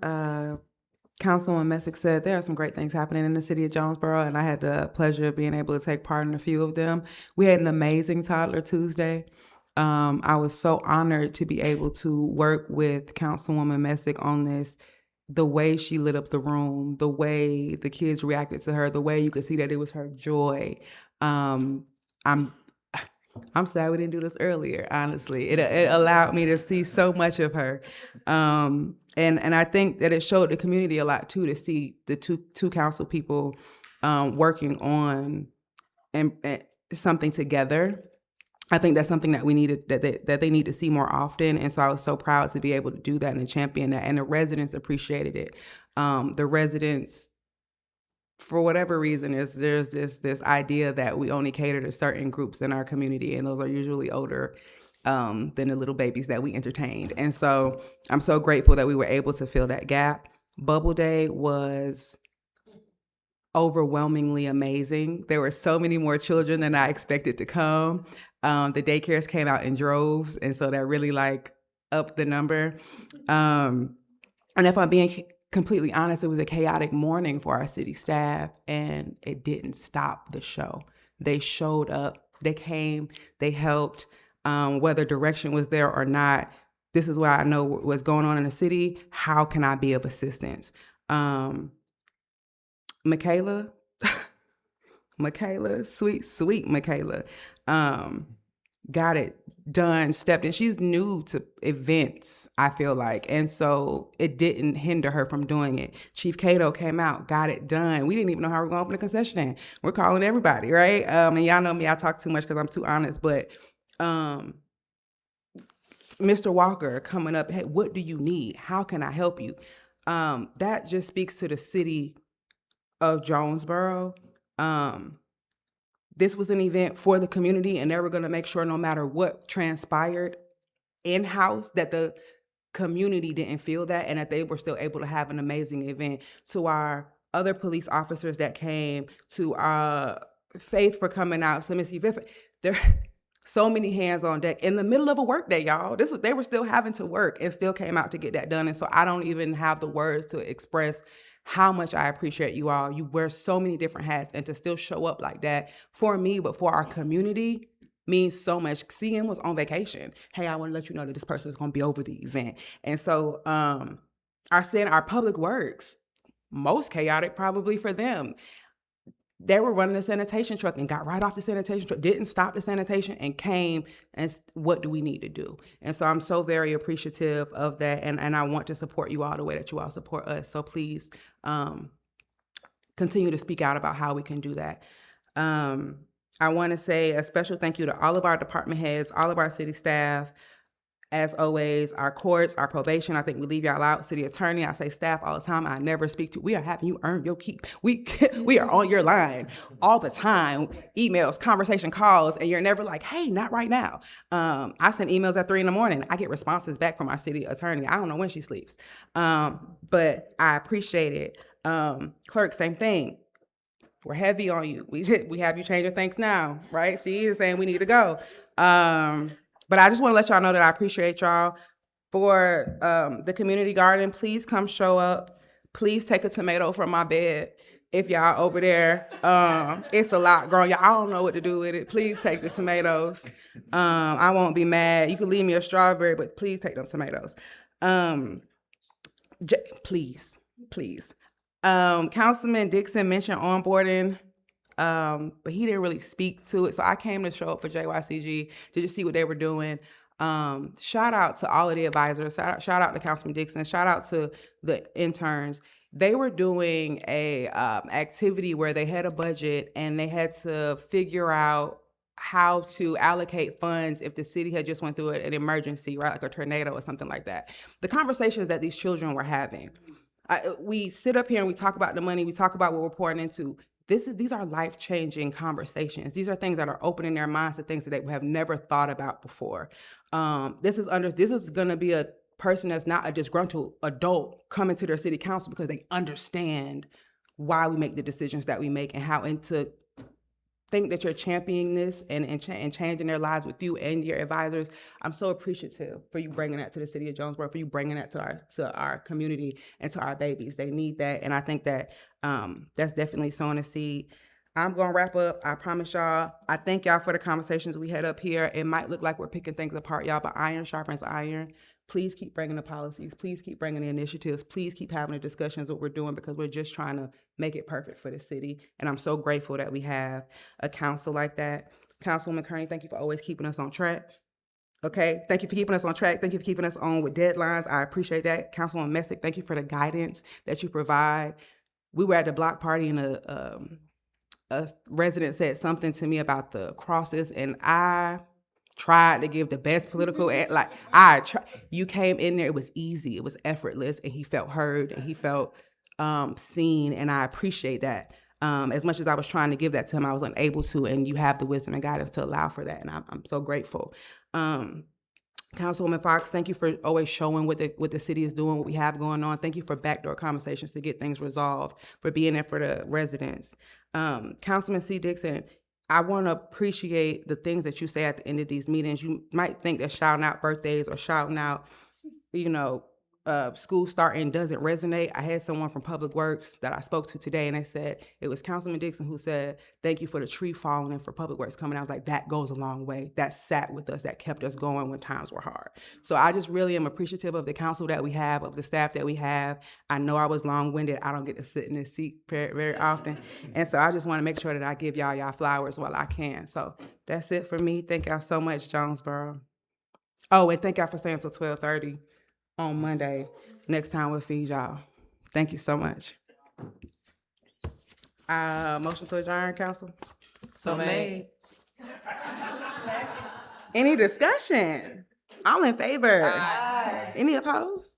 Councilwoman Messick said, there are some great things happening in the city of Jonesboro, and I had the pleasure of being able to take part in a few of them. We had an amazing Toddler Tuesday. I was so honored to be able to work with Councilwoman Messick on this. The way she lit up the room, the way the kids reacted to her, the way you could see that it was her joy. I'm sad we didn't do this earlier, honestly. It allowed me to see so much of her. And I think that it showed the community a lot too, to see the two council people working on and something together. I think that's something that we needed, that they need to see more often. And so I was so proud to be able to do that and to champion that. And the residents appreciated it. The residents for whatever reason, there's this idea that we only cater to certain groups in our community, and those are usually older than the little babies that we entertained. And so I'm so grateful that we were able to fill that gap. Bubble Day was overwhelmingly amazing. There were so many more children than I expected to come. The daycares came out in droves, and so that really like upped the number. And if I'm being completely honest, it was a chaotic morning for our city staff, and it didn't stop the show. They showed up, they came, they helped, whether direction was there or not. This is what I know what's going on in the city. How can I be of assistance? Michaela, sweet Michaela, got it done, stepped in. She's new to events, I feel like. And so it didn't hinder her from doing it. Chief Cato came out, got it done. We didn't even know how we were going to open a concession stand. We're calling everybody, right? And y'all know me, I talk too much because I'm too honest. But Mr. Walker coming up, hey, what do you need? How can I help you? That just speaks to the city of Jonesboro. This was an event for the community, and they were going to make sure no matter what transpired in-house that the community didn't feel that, and that they were still able to have an amazing event. To our other police officers that came, to Faith for coming out, to Missy Bifford, there so many hands on deck in the middle of a work day, y'all. They were still having to work and still came out to get that done. And so I don't even have the words to express how much I appreciate you all. You wear so many different hats, and to still show up like that for me, but for our community, means so much. CM was on vacation. Hey, I want to let you know that this person is going to be over the event. And so our public works, most chaotic probably for them. They were running a sanitation truck and got right off the sanitation truck, didn't stop the sanitation, and came and what do we need to do? And so I'm so very appreciative of that, and I want to support you all the way that you all support us. So please continue to speak out about how we can do that. I want to say a special thank you to all of our department heads, all of our city staff, as always, our courts, our probation. I think we leave y'all out. City attorney, I say staff all the time. I never speak to. We are having you earn your keep. We are on your line all the time. Emails, conversation, calls, and you're never like, hey, not right now. I send emails at 3 a.m. I get responses back from our city attorney. I don't know when she sleeps, but I appreciate it. Clerk, same thing. We're heavy on you. We have you change your thanks now, right? See, you're saying we need to go. But I just want to let y'all know that I appreciate y'all. For the community garden, please come show up. Please take a tomato from my bed if y'all over there. It's a lot growing. Y'all, I don't know what to do with it. Please take the tomatoes. I won't be mad. You can leave me a strawberry, but please take them tomatoes. Please. Councilman Dixon mentioned onboarding. But he didn't really speak to it. So I came to show up for JYCG to just see what they were doing. Shout out to all of the advisors. Shout out to Councilman Dixon. Shout out to the interns. They were doing a activity where they had a budget and they had to figure out how to allocate funds if the city had just went through an emergency, right? Like a tornado or something like that. The conversations that these children were having. We sit up here and we talk about the money. We talk about what we're pouring into. These are life-changing conversations. These are things that are opening their minds to things that they have never thought about before. This is going to be a person that's not a disgruntled adult coming to their city council because they understand why we make the decisions that we make and to think that you're championing this and changing their lives with you and your advisors. I'm so appreciative for you bringing that to the city of Jonesboro, for you bringing that to our community and to our babies. They need that, and I think that that's definitely sowing a seed. I'm going to wrap up. I promise y'all. I thank y'all for the conversations we had up here. It might look like we're picking things apart, y'all, but iron sharpens iron. Please keep bringing the policies. Please keep bringing the initiatives. Please keep having the discussions what we're doing because we're just trying to make it perfect for the city. And I'm so grateful that we have a council like that. Councilwoman Kearney, thank you for always keeping us on track. Okay, thank you for keeping us on track. Thank you for keeping us on with deadlines. I appreciate that. Councilwoman Messick, thank you for the guidance that you provide. We were at the block party and a resident said something to me about the crosses, and I tried to give the best political, you came in there, it was easy, it was effortless, and he felt heard, and he felt seen, and I appreciate that. As much as I was trying to give that to him, I was unable to, and you have the wisdom and guidance to allow for that, and I'm so grateful. Councilwoman Fox, thank you for always showing what the city is doing, what we have going on. Thank you for backdoor conversations to get things resolved, for being there for the residents. Councilman C. Dixon, I want to appreciate the things that you say at the end of these meetings. You might think that shouting out birthdays or shouting out, school starting doesn't resonate. I had someone from Public Works that I spoke to today, and they said it was Councilman Dixon who said, "Thank you for the tree falling and for Public Works coming." I was like, that goes a long way. That sat with us, that kept us going when times were hard. So I just really am appreciative of the council that we have, of the staff that we have. I know I was long-winded. I don't get to sit in this seat very, very often. And so I just want to make sure that I give y'all flowers while I can. So that's it for me. Thank y'all so much, Jonesboro. Oh, and thank y'all for staying till 12:30 on Monday. Next time we'll feed y'all. Thank you so much. Motion to adjourn, council? So made. Any discussion? All in favor? Any opposed?